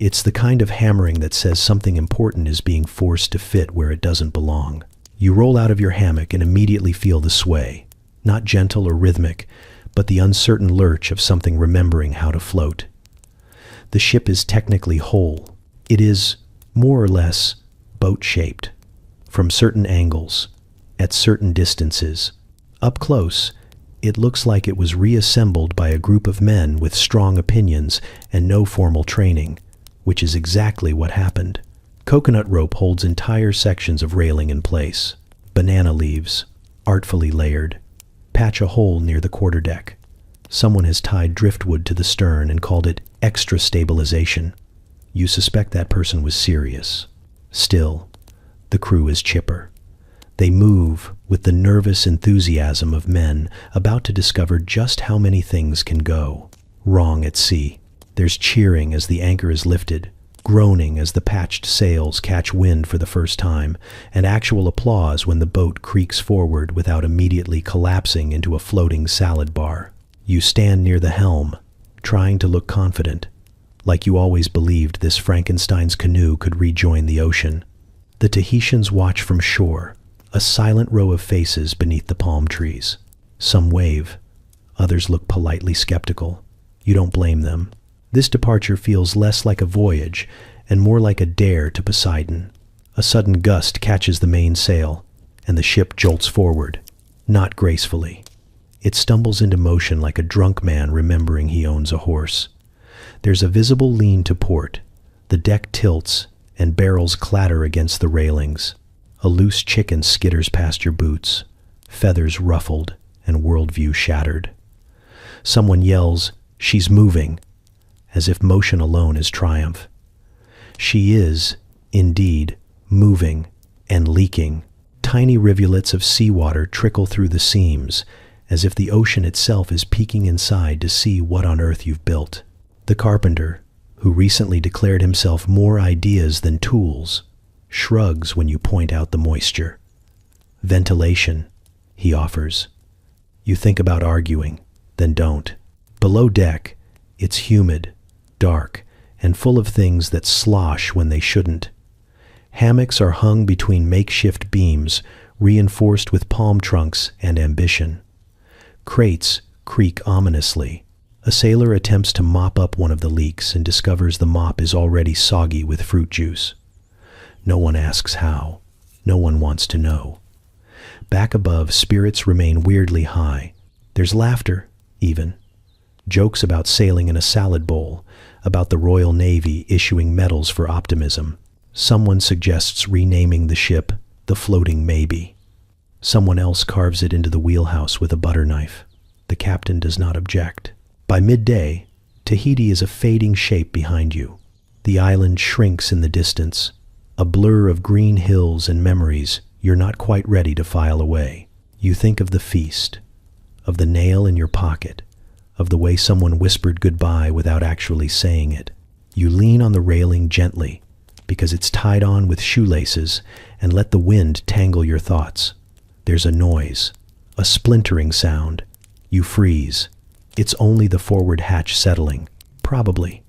It's the kind of hammering that says something important is being forced to fit where it doesn't belong. You roll out of your hammock and immediately feel the sway, not gentle or rhythmic, but the uncertain lurch of something remembering how to float. The ship is technically whole. It is, more or less, boat-shaped, from certain angles, at certain distances. Up close, it looks like it was reassembled by a group of men with strong opinions and no formal training, which is exactly what happened. Coconut rope holds entire sections of railing in place. Banana leaves, artfully layered, patch a hole near the quarterdeck. Someone has tied driftwood to the stern and called it extra stabilization. You suspect that person was serious. Still, the crew is chipper. They move with the nervous enthusiasm of men about to discover just how many things can go. Wrong at sea. There's cheering as the anchor is lifted, groaning as the patched sails catch wind for the first time, and actual applause when the boat creaks forward without immediately collapsing into a floating salad bar. You stand near the helm, trying to look confident, like you always believed this Frankenstein's canoe could rejoin the ocean. The Tahitians watch from shore, a silent row of faces beneath the palm trees. Some wave, others look politely skeptical. You don't blame them. This departure feels less like a voyage and more like a dare to Poseidon. A sudden gust catches the mainsail, and the ship jolts forward, not gracefully. It stumbles into motion like a drunk man remembering he owns a horse. There's a visible lean to port. The deck tilts, and barrels clatter against the railings. A loose chicken skitters past your boots, feathers ruffled and worldview shattered. Someone yells, "She's moving," as if motion alone is triumph. She is, indeed, moving and leaking. Tiny rivulets of seawater trickle through the seams, as if the ocean itself is peeking inside to see what on earth you've built. The carpenter, who recently declared himself more ideas than tools, shrugs when you point out the moisture. "Ventilation," he offers. You think about arguing, then don't. Below deck, it's humid, dark, and full of things that slosh when they shouldn't. Hammocks are hung between makeshift beams, reinforced with palm trunks and ambition. Crates creak ominously. A sailor attempts to mop up one of the leaks and discovers the mop is already soggy with fruit juice. No one asks how. No one wants to know. Back above, spirits remain weirdly high. There's laughter, even. Jokes about sailing in a salad bowl, about the Royal Navy issuing medals for optimism. Someone suggests renaming the ship the Floating Maybe. Someone else carves it into the wheelhouse with a butter knife. The captain does not object. By midday, Tahiti is a fading shape behind you. The island shrinks in the distance, a blur of green hills and memories you're not quite ready to file away. You think of the feast, of the nail in your pocket, of the way someone whispered goodbye without actually saying it. You lean on the railing gently, because it's tied on with shoelaces, and let the wind tangle your thoughts. There's a noise, a splintering sound. You freeze. It's only the forward hatch settling, probably.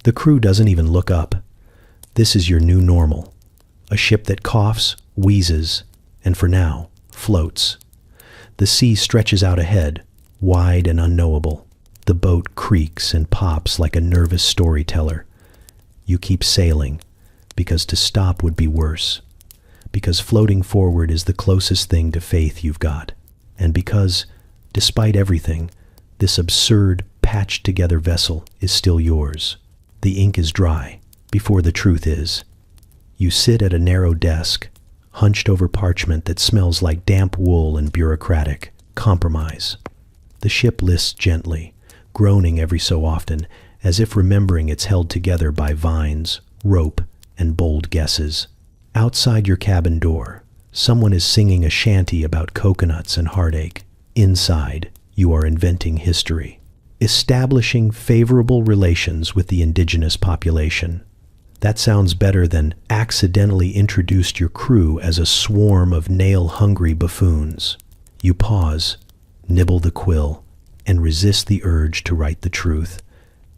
The crew doesn't even look up. This is your new normal. A ship that coughs, wheezes, and for now, floats. The sea stretches out ahead, wide and unknowable. The boat creaks and pops like a nervous storyteller. You keep sailing, because to stop would be worse. Because floating forward is the closest thing to faith you've got. And because, despite everything, this absurd, patched-together vessel is still yours. The ink is dry, before the truth is. You sit at a narrow desk, hunched over parchment that smells like damp wool and bureaucratic compromise. The ship lists gently, groaning every so often, as if remembering it's held together by vines, rope, and bold guesses. Outside your cabin door, someone is singing a shanty about coconuts and heartache. Inside, you are inventing history, establishing favorable relations with the indigenous population. That sounds better than accidentally introduced your crew as a swarm of nail-hungry buffoons. You pause, nibble the quill, and resist the urge to write the truth,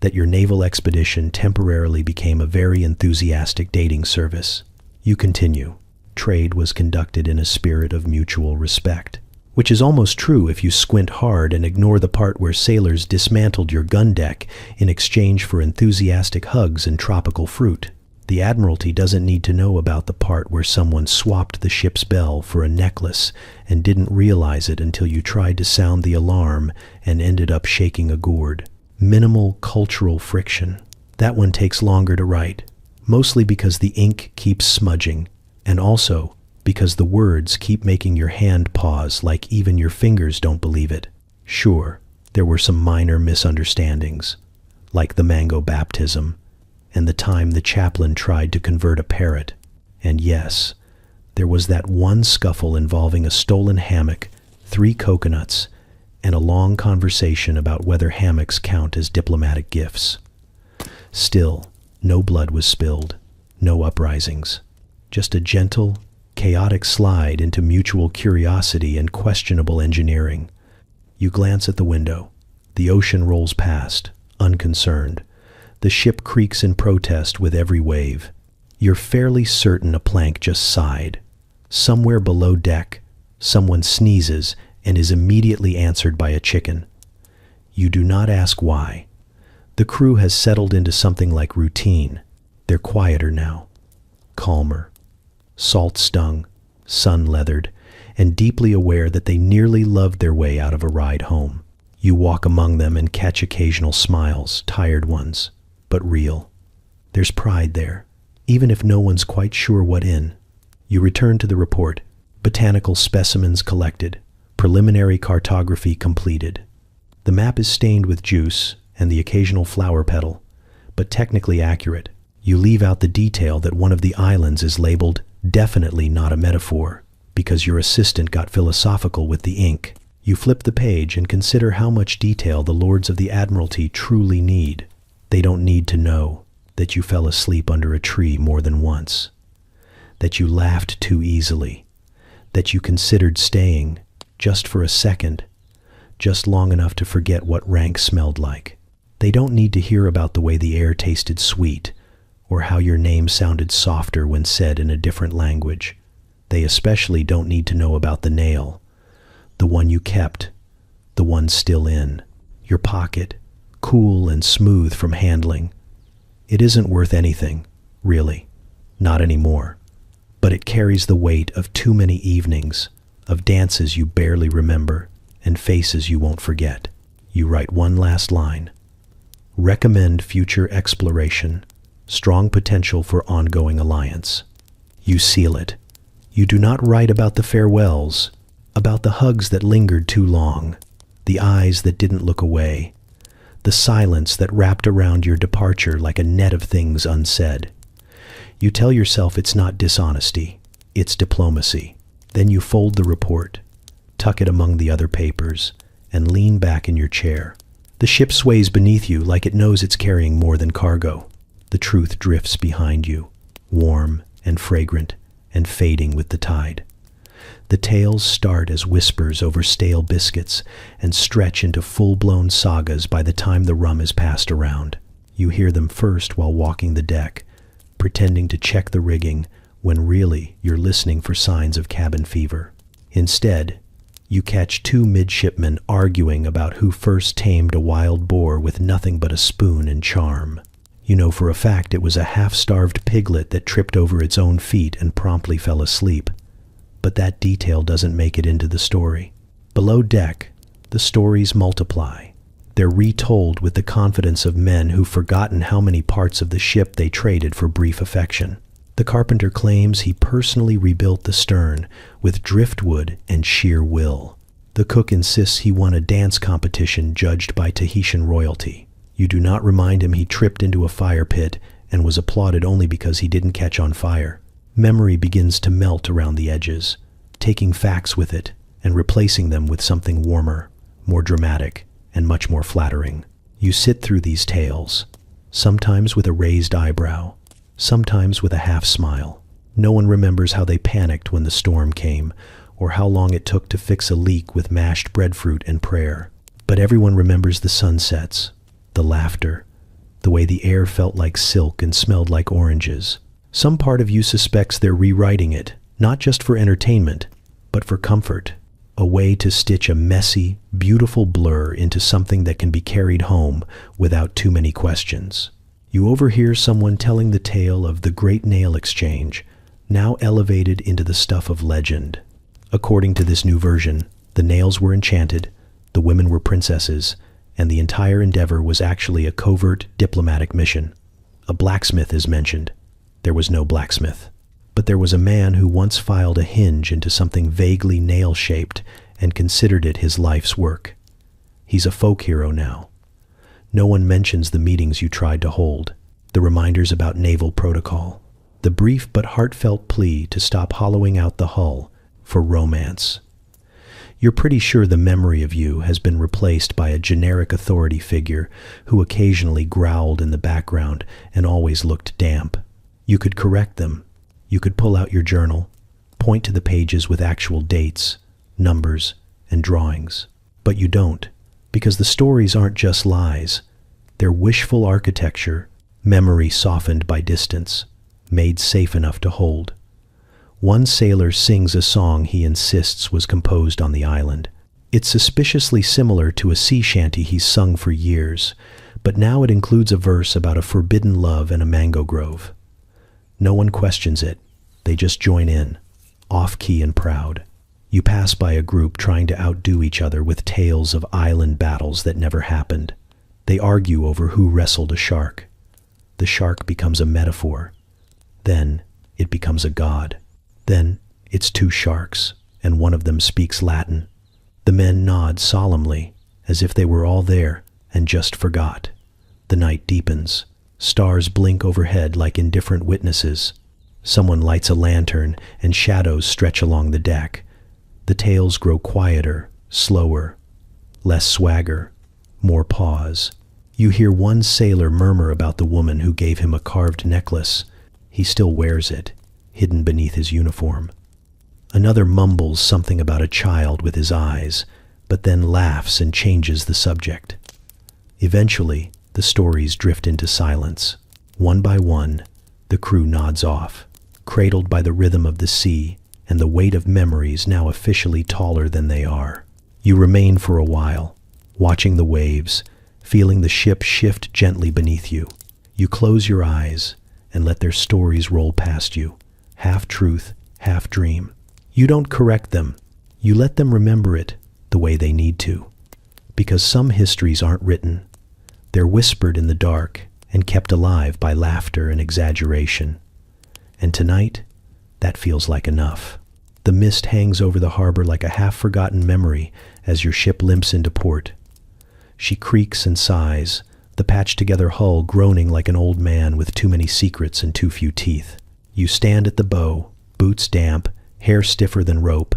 that your naval expedition temporarily became a very enthusiastic dating service. You continue. Trade was conducted in a spirit of mutual respect, which is almost true if you squint hard and ignore the part where sailors dismantled your gun deck in exchange for enthusiastic hugs and tropical fruit. The Admiralty doesn't need to know about the part where someone swapped the ship's bell for a necklace and didn't realize it until you tried to sound the alarm and ended up shaking a gourd. Minimal cultural friction. That one takes longer to write, mostly because the ink keeps smudging, and also because the words keep making your hand pause like even your fingers don't believe it. Sure, there were some minor misunderstandings, like the mango baptism, and the time the chaplain tried to convert a parrot. And yes, there was that one scuffle involving a stolen hammock, 3 coconuts, and a long conversation about whether hammocks count as diplomatic gifts. Still, no blood was spilled, no uprisings, just a gentle, chaotic slide into mutual curiosity and questionable engineering. You glance at the window. The ocean rolls past, unconcerned. The ship creaks in protest with every wave. You're fairly certain a plank just sighed. Somewhere below deck, someone sneezes and is immediately answered by a chicken. You do not ask why. The crew has settled into something like routine. They're quieter now, calmer, salt-stung, sun-leathered, and deeply aware that they nearly loved their way out of a ride home. You walk among them and catch occasional smiles, tired ones, but real. There's pride there, even if no one's quite sure what in. You return to the report. Botanical specimens collected, preliminary cartography completed. The map is stained with juice and the occasional flower petal, but technically accurate. You leave out the detail that one of the islands is labeled definitely not a metaphor, because your assistant got philosophical with the ink. You flip the page and consider how much detail the Lords of the Admiralty truly need. They don't need to know that you fell asleep under a tree more than once, that you laughed too easily, that you considered staying just for a second, just long enough to forget what rank smelled like. They don't need to hear about the way the air tasted sweet, or how your name sounded softer when said in a different language. They especially don't need to know about the nail, the one you kept, the one still in your pocket, cool and smooth from handling. It isn't worth anything, really, not anymore, but it carries the weight of too many evenings, of dances you barely remember, and faces you won't forget. You write one last line. Recommend future exploration, strong potential for ongoing alliance. You seal it. You do not write about the farewells, about the hugs that lingered too long, the eyes that didn't look away, the silence that wrapped around your departure like a net of things unsaid. You tell yourself it's not dishonesty, it's diplomacy. Then you fold the report, tuck it among the other papers, and lean back in your chair. The ship sways beneath you like it knows it's carrying more than cargo. The truth drifts behind you, warm and fragrant and fading with the tide. The tales start as whispers over stale biscuits and stretch into full-blown sagas by the time the rum is passed around. You hear them first while walking the deck, pretending to check the rigging when really you're listening for signs of cabin fever. Instead, you catch two midshipmen arguing about who first tamed a wild boar with nothing but a spoon and charm. You know for a fact it was a half-starved piglet that tripped over its own feet and promptly fell asleep. But that detail doesn't make it into the story. Below deck, the stories multiply. They're retold with the confidence of men who've forgotten how many parts of the ship they traded for brief affection. The carpenter claims he personally rebuilt the stern with driftwood and sheer will. The cook insists he won a dance competition judged by Tahitian royalty. You do not remind him he tripped into a fire pit and was applauded only because he didn't catch on fire. Memory begins to melt around the edges, taking facts with it and replacing them with something warmer, more dramatic, and much more flattering. You sit through these tales, sometimes with a raised eyebrow, sometimes with a half-smile. No one remembers how they panicked when the storm came, or how long it took to fix a leak with mashed breadfruit and prayer. But everyone remembers the sunsets, the laughter, the way the air felt like silk and smelled like oranges. Some part of you suspects they're rewriting it, not just for entertainment, but for comfort, a way to stitch a messy, beautiful blur into something that can be carried home without too many questions. You overhear someone telling the tale of the Great Nail Exchange, now elevated into the stuff of legend. According to this new version, the nails were enchanted, the women were princesses, and the entire endeavor was actually a covert diplomatic mission. A blacksmith is mentioned. There was no blacksmith. But there was a man who once filed a hinge into something vaguely nail-shaped and considered it his life's work. He's a folk hero now. No one mentions the meetings you tried to hold, the reminders about naval protocol, the brief but heartfelt plea to stop hollowing out the hull for romance. You're pretty sure the memory of you has been replaced by a generic authority figure who occasionally growled in the background and always looked damp. You could correct them. You could pull out your journal, point to the pages with actual dates, numbers, and drawings. But you don't, because the stories aren't just lies. They're wishful architecture, memory softened by distance, made safe enough to hold. One sailor sings a song he insists was composed on the island. It's suspiciously similar to a sea shanty he's sung for years, but now it includes a verse about a forbidden love and a mango grove. No one questions it. They just join in, off-key and proud. You pass by a group trying to outdo each other with tales of island battles that never happened. They argue over who wrestled a shark. The shark becomes a metaphor. Then it becomes a god. Then it's two sharks, and one of them speaks Latin. The men nod solemnly, as if they were all there and just forgot. The night deepens. Stars blink overhead like indifferent witnesses. Someone lights a lantern, and shadows stretch along the deck. The tales grow quieter, slower, less swagger, more pause. You hear one sailor murmur about the woman who gave him a carved necklace. He still wears it, hidden beneath his uniform. Another mumbles something about a child with his eyes, but then laughs and changes the subject. Eventually, the stories drift into silence. One by one, the crew nods off, cradled by the rhythm of the sea and the weight of memories now officially taller than they are. You remain for a while, watching the waves, feeling the ship shift gently beneath you. You close your eyes and let their stories roll past you, half truth, half dream. You don't correct them. You let them remember it the way they need to. Because some histories aren't written. They're whispered in the dark and kept alive by laughter and exaggeration. And tonight, that feels like enough. The mist hangs over the harbor like a half-forgotten memory as your ship limps into port. She creaks and sighs, the patched-together hull groaning like an old man with too many secrets and too few teeth. You stand at the bow, boots damp, hair stiffer than rope,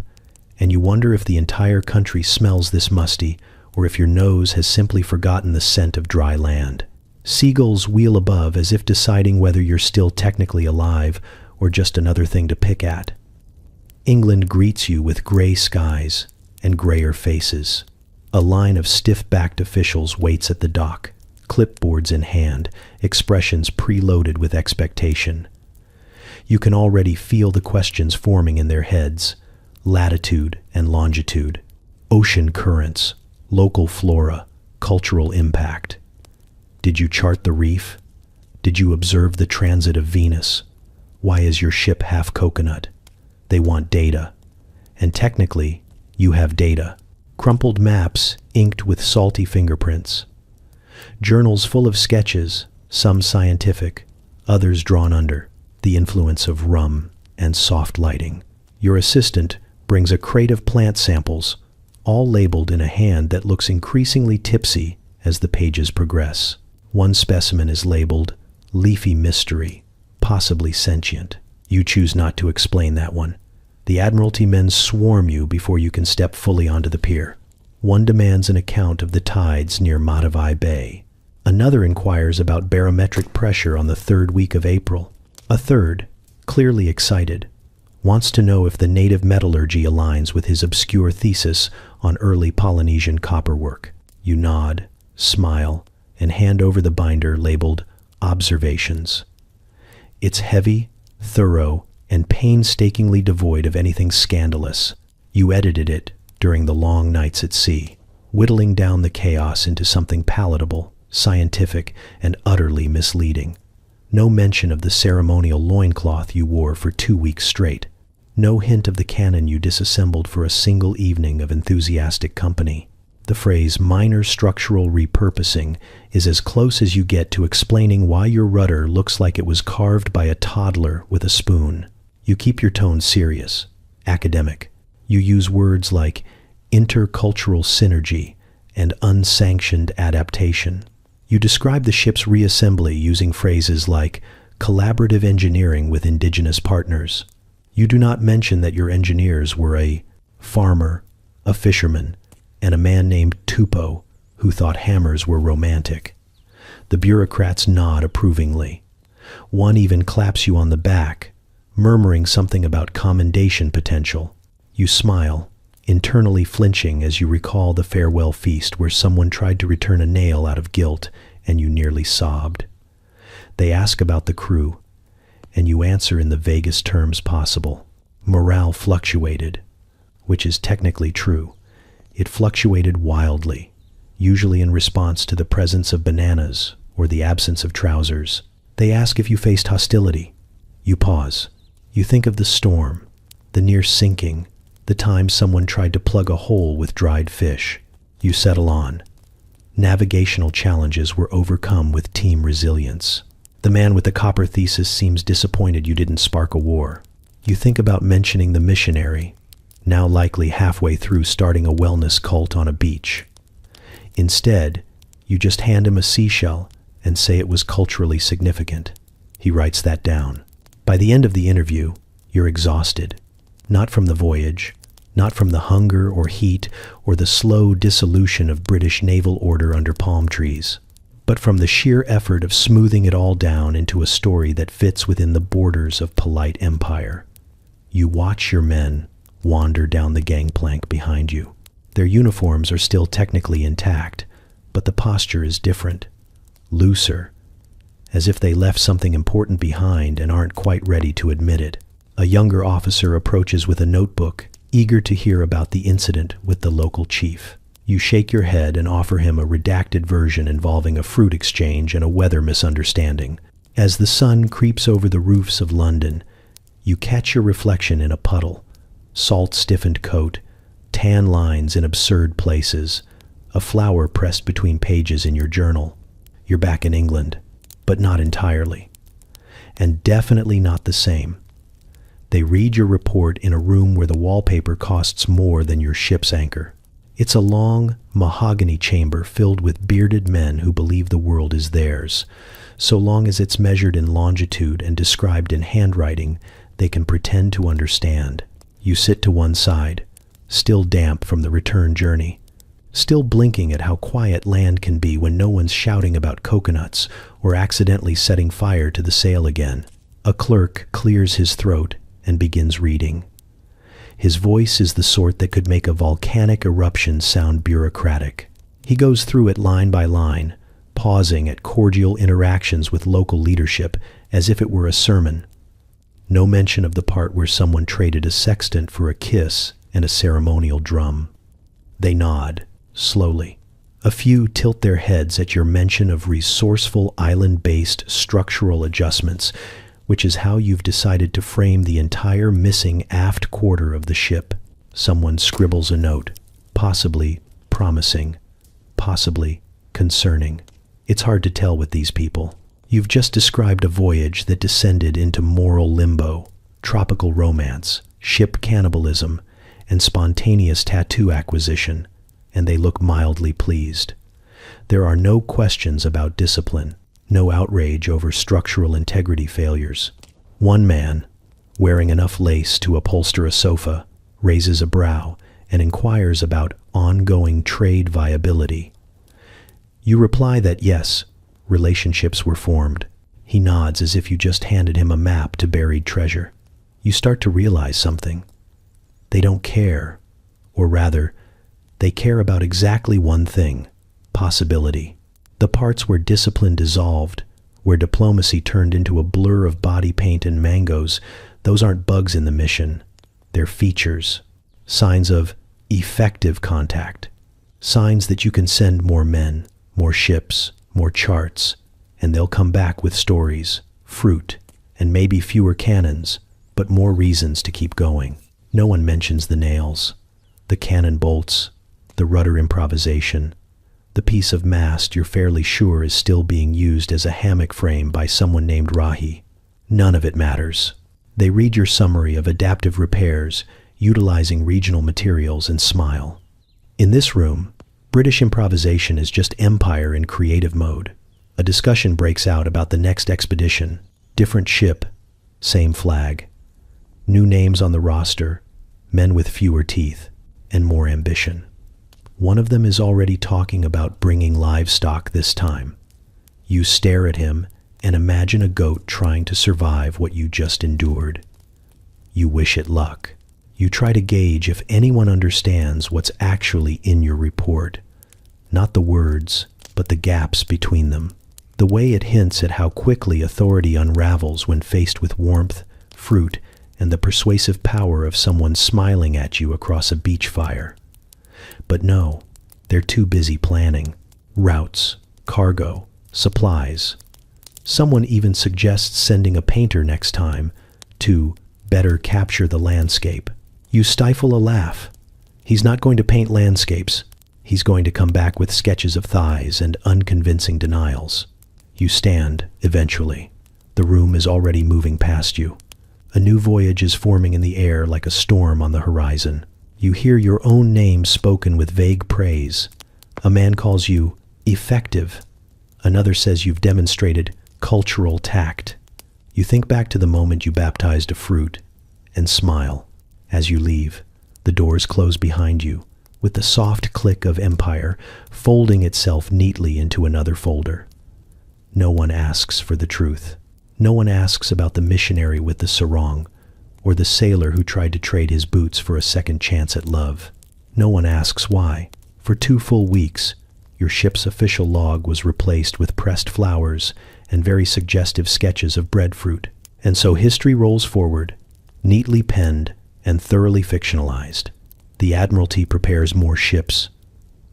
and you wonder if the entire country smells this musty or if your nose has simply forgotten the scent of dry land. Seagulls wheel above as if deciding whether you're still technically alive or just another thing to pick at. England greets you with gray skies and grayer faces. A line of stiff-backed officials waits at the dock, clipboards in hand, expressions preloaded with expectation. You can already feel the questions forming in their heads: latitude and longitude, ocean currents, local flora, cultural impact. Did you chart the reef? Did you observe the transit of Venus? Why is your ship half coconut? They want data. And technically, you have data. Crumpled maps inked with salty fingerprints. Journals full of sketches, some scientific, others drawn under the influence of rum and soft lighting. Your assistant brings a crate of plant samples, all labeled in a hand that looks increasingly tipsy as the pages progress. One specimen is labeled Leafy Mystery, possibly sentient. You choose not to explain that one. The Admiralty men swarm you before you can step fully onto the pier. One demands an account of the tides near Matavai Bay. Another inquires about barometric pressure on the third week of April. A third, clearly excited, wants to know if the native metallurgy aligns with his obscure thesis on early Polynesian copperwork. You nod, smile, and hand over the binder labeled Observations. It's heavy, thorough, and painstakingly devoid of anything scandalous. You edited it during the long nights at sea, whittling down the chaos into something palatable, scientific, and utterly misleading. No mention of the ceremonial loincloth you wore for 2 weeks straight. No hint of the cannon you disassembled for a single evening of enthusiastic company. The phrase minor structural repurposing is as close as you get to explaining why your rudder looks like it was carved by a toddler with a spoon. You keep your tone serious, academic. You use words like intercultural synergy and unsanctioned adaptation. You describe the ship's reassembly using phrases like collaborative engineering with indigenous partners. You do not mention that your engineers were a farmer, a fisherman, and a man named Tupou, who thought hammers were romantic. The bureaucrats nod approvingly. One even claps you on the back, murmuring something about commendation potential. You smile, internally flinching as you recall the farewell feast where someone tried to return a nail out of guilt and you nearly sobbed. They ask about the crew, and you answer in the vaguest terms possible. Morale fluctuated, which is technically true. It fluctuated wildly, usually in response to the presence of bananas or the absence of trousers. They ask if you faced hostility. You pause. You think of the storm, the near sinking, the time someone tried to plug a hole with dried fish. You settle on. Navigational challenges were overcome with team resilience. The man with the copper thesis seems disappointed you didn't spark a war. You think about mentioning the missionary, now likely halfway through starting a wellness cult on a beach. Instead, you just hand him a seashell and say it was culturally significant. He writes that down. By the end of the interview, you're exhausted. Not from the voyage, not from the hunger or heat or the slow dissolution of British naval order under palm trees, but from the sheer effort of smoothing it all down into a story that fits within the borders of polite empire. You watch your men wander down the gangplank behind you. Their uniforms are still technically intact, but the posture is different, looser, as if they left something important behind and aren't quite ready to admit it. A younger officer approaches with a notebook, eager to hear about the incident with the local chief. You shake your head and offer him a redacted version involving a fruit exchange and a weather misunderstanding. As the sun creeps over the roofs of London, you catch your reflection in a puddle, salt-stiffened coat, tan lines in absurd places, a flower pressed between pages in your journal. You're back in England, but not entirely. And definitely not the same. They read your report in a room where the wallpaper costs more than your ship's anchor. It's a long, mahogany chamber filled with bearded men who believe the world is theirs. So long as it's measured in longitude and described in handwriting, they can pretend to understand. You sit to one side, still damp from the return journey, still blinking at how quiet land can be when no one's shouting about coconuts or accidentally setting fire to the sail again. A clerk clears his throat and begins reading. His voice is the sort that could make a volcanic eruption sound bureaucratic. He goes through it line by line, pausing at cordial interactions with local leadership as if it were a sermon. No mention of the part where someone traded a sextant for a kiss and a ceremonial drum. They nod, slowly. A few tilt their heads at your mention of resourceful island-based structural adjustments, which is how you've decided to frame the entire missing aft quarter of the ship. Someone scribbles a note, possibly promising, possibly concerning. It's hard to tell with these people. You've just described a voyage that descended into moral limbo, tropical romance, ship cannibalism, and spontaneous tattoo acquisition, and they look mildly pleased. There are no questions about discipline, no outrage over structural integrity failures. One man, wearing enough lace to upholster a sofa, raises a brow and inquires about ongoing trade viability. You reply that yes, relationships were formed. He nods as if you just handed him a map to buried treasure. You start to realize something. They don't care, or rather, they care about exactly one thing: possibility. The parts where discipline dissolved, where diplomacy turned into a blur of body paint and mangoes, those aren't bugs in the mission. They're features, signs of effective contact, signs that you can send more men, more ships, more charts, and they'll come back with stories, fruit, and maybe fewer cannons, but more reasons to keep going. No one mentions the nails, the cannon bolts, the rudder improvisation, the piece of mast you're fairly sure is still being used as a hammock frame by someone named Rahi. None of it matters. They read your summary of adaptive repairs, utilizing regional materials, and smile. In this room, British improvisation is just empire in creative mode. A discussion breaks out about the next expedition. Different ship, same flag. New names on the roster, men with fewer teeth. and more ambition. One of them is already talking about bringing livestock this time. You stare at him and imagine a goat trying to survive what you just endured. You wish it luck. You try to gauge if anyone understands what's actually in your report. Not the words, but the gaps between them. The way it hints at how quickly authority unravels when faced with warmth, fruit, and the persuasive power of someone smiling at you across a beach fire. But no, they're too busy planning. Routes, cargo, supplies. Someone even suggests sending a painter next time to better capture the landscape. You stifle a laugh. He's not going to paint landscapes. He's going to come back with sketches of thighs and unconvincing denials. You stand, eventually. The room is already moving past you. A new voyage is forming in the air like a storm on the horizon. You hear your own name spoken with vague praise. A man calls you effective. Another says you've demonstrated cultural tact. You think back to the moment you baptized a fruit and smile. As you leave, the doors close behind you, with the soft click of empire folding itself neatly into another folder. No one asks for the truth. No one asks about the missionary with the sarong, or the sailor who tried to trade his boots for a second chance at love. No one asks why. For 2 full weeks, your ship's official log was replaced with pressed flowers and very suggestive sketches of breadfruit. And so history rolls forward, neatly penned and thoroughly fictionalized. The Admiralty prepares more ships.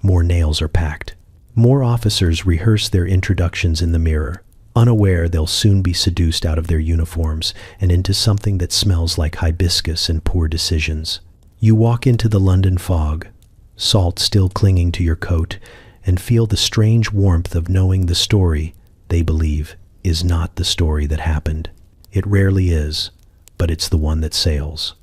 More nails are packed. More officers rehearse their introductions in the mirror, unaware they'll soon be seduced out of their uniforms and into something that smells like hibiscus and poor decisions. You walk into the London fog, salt still clinging to your coat, and feel the strange warmth of knowing the story they believe is not the story that happened. It rarely is, but it's the one that sails.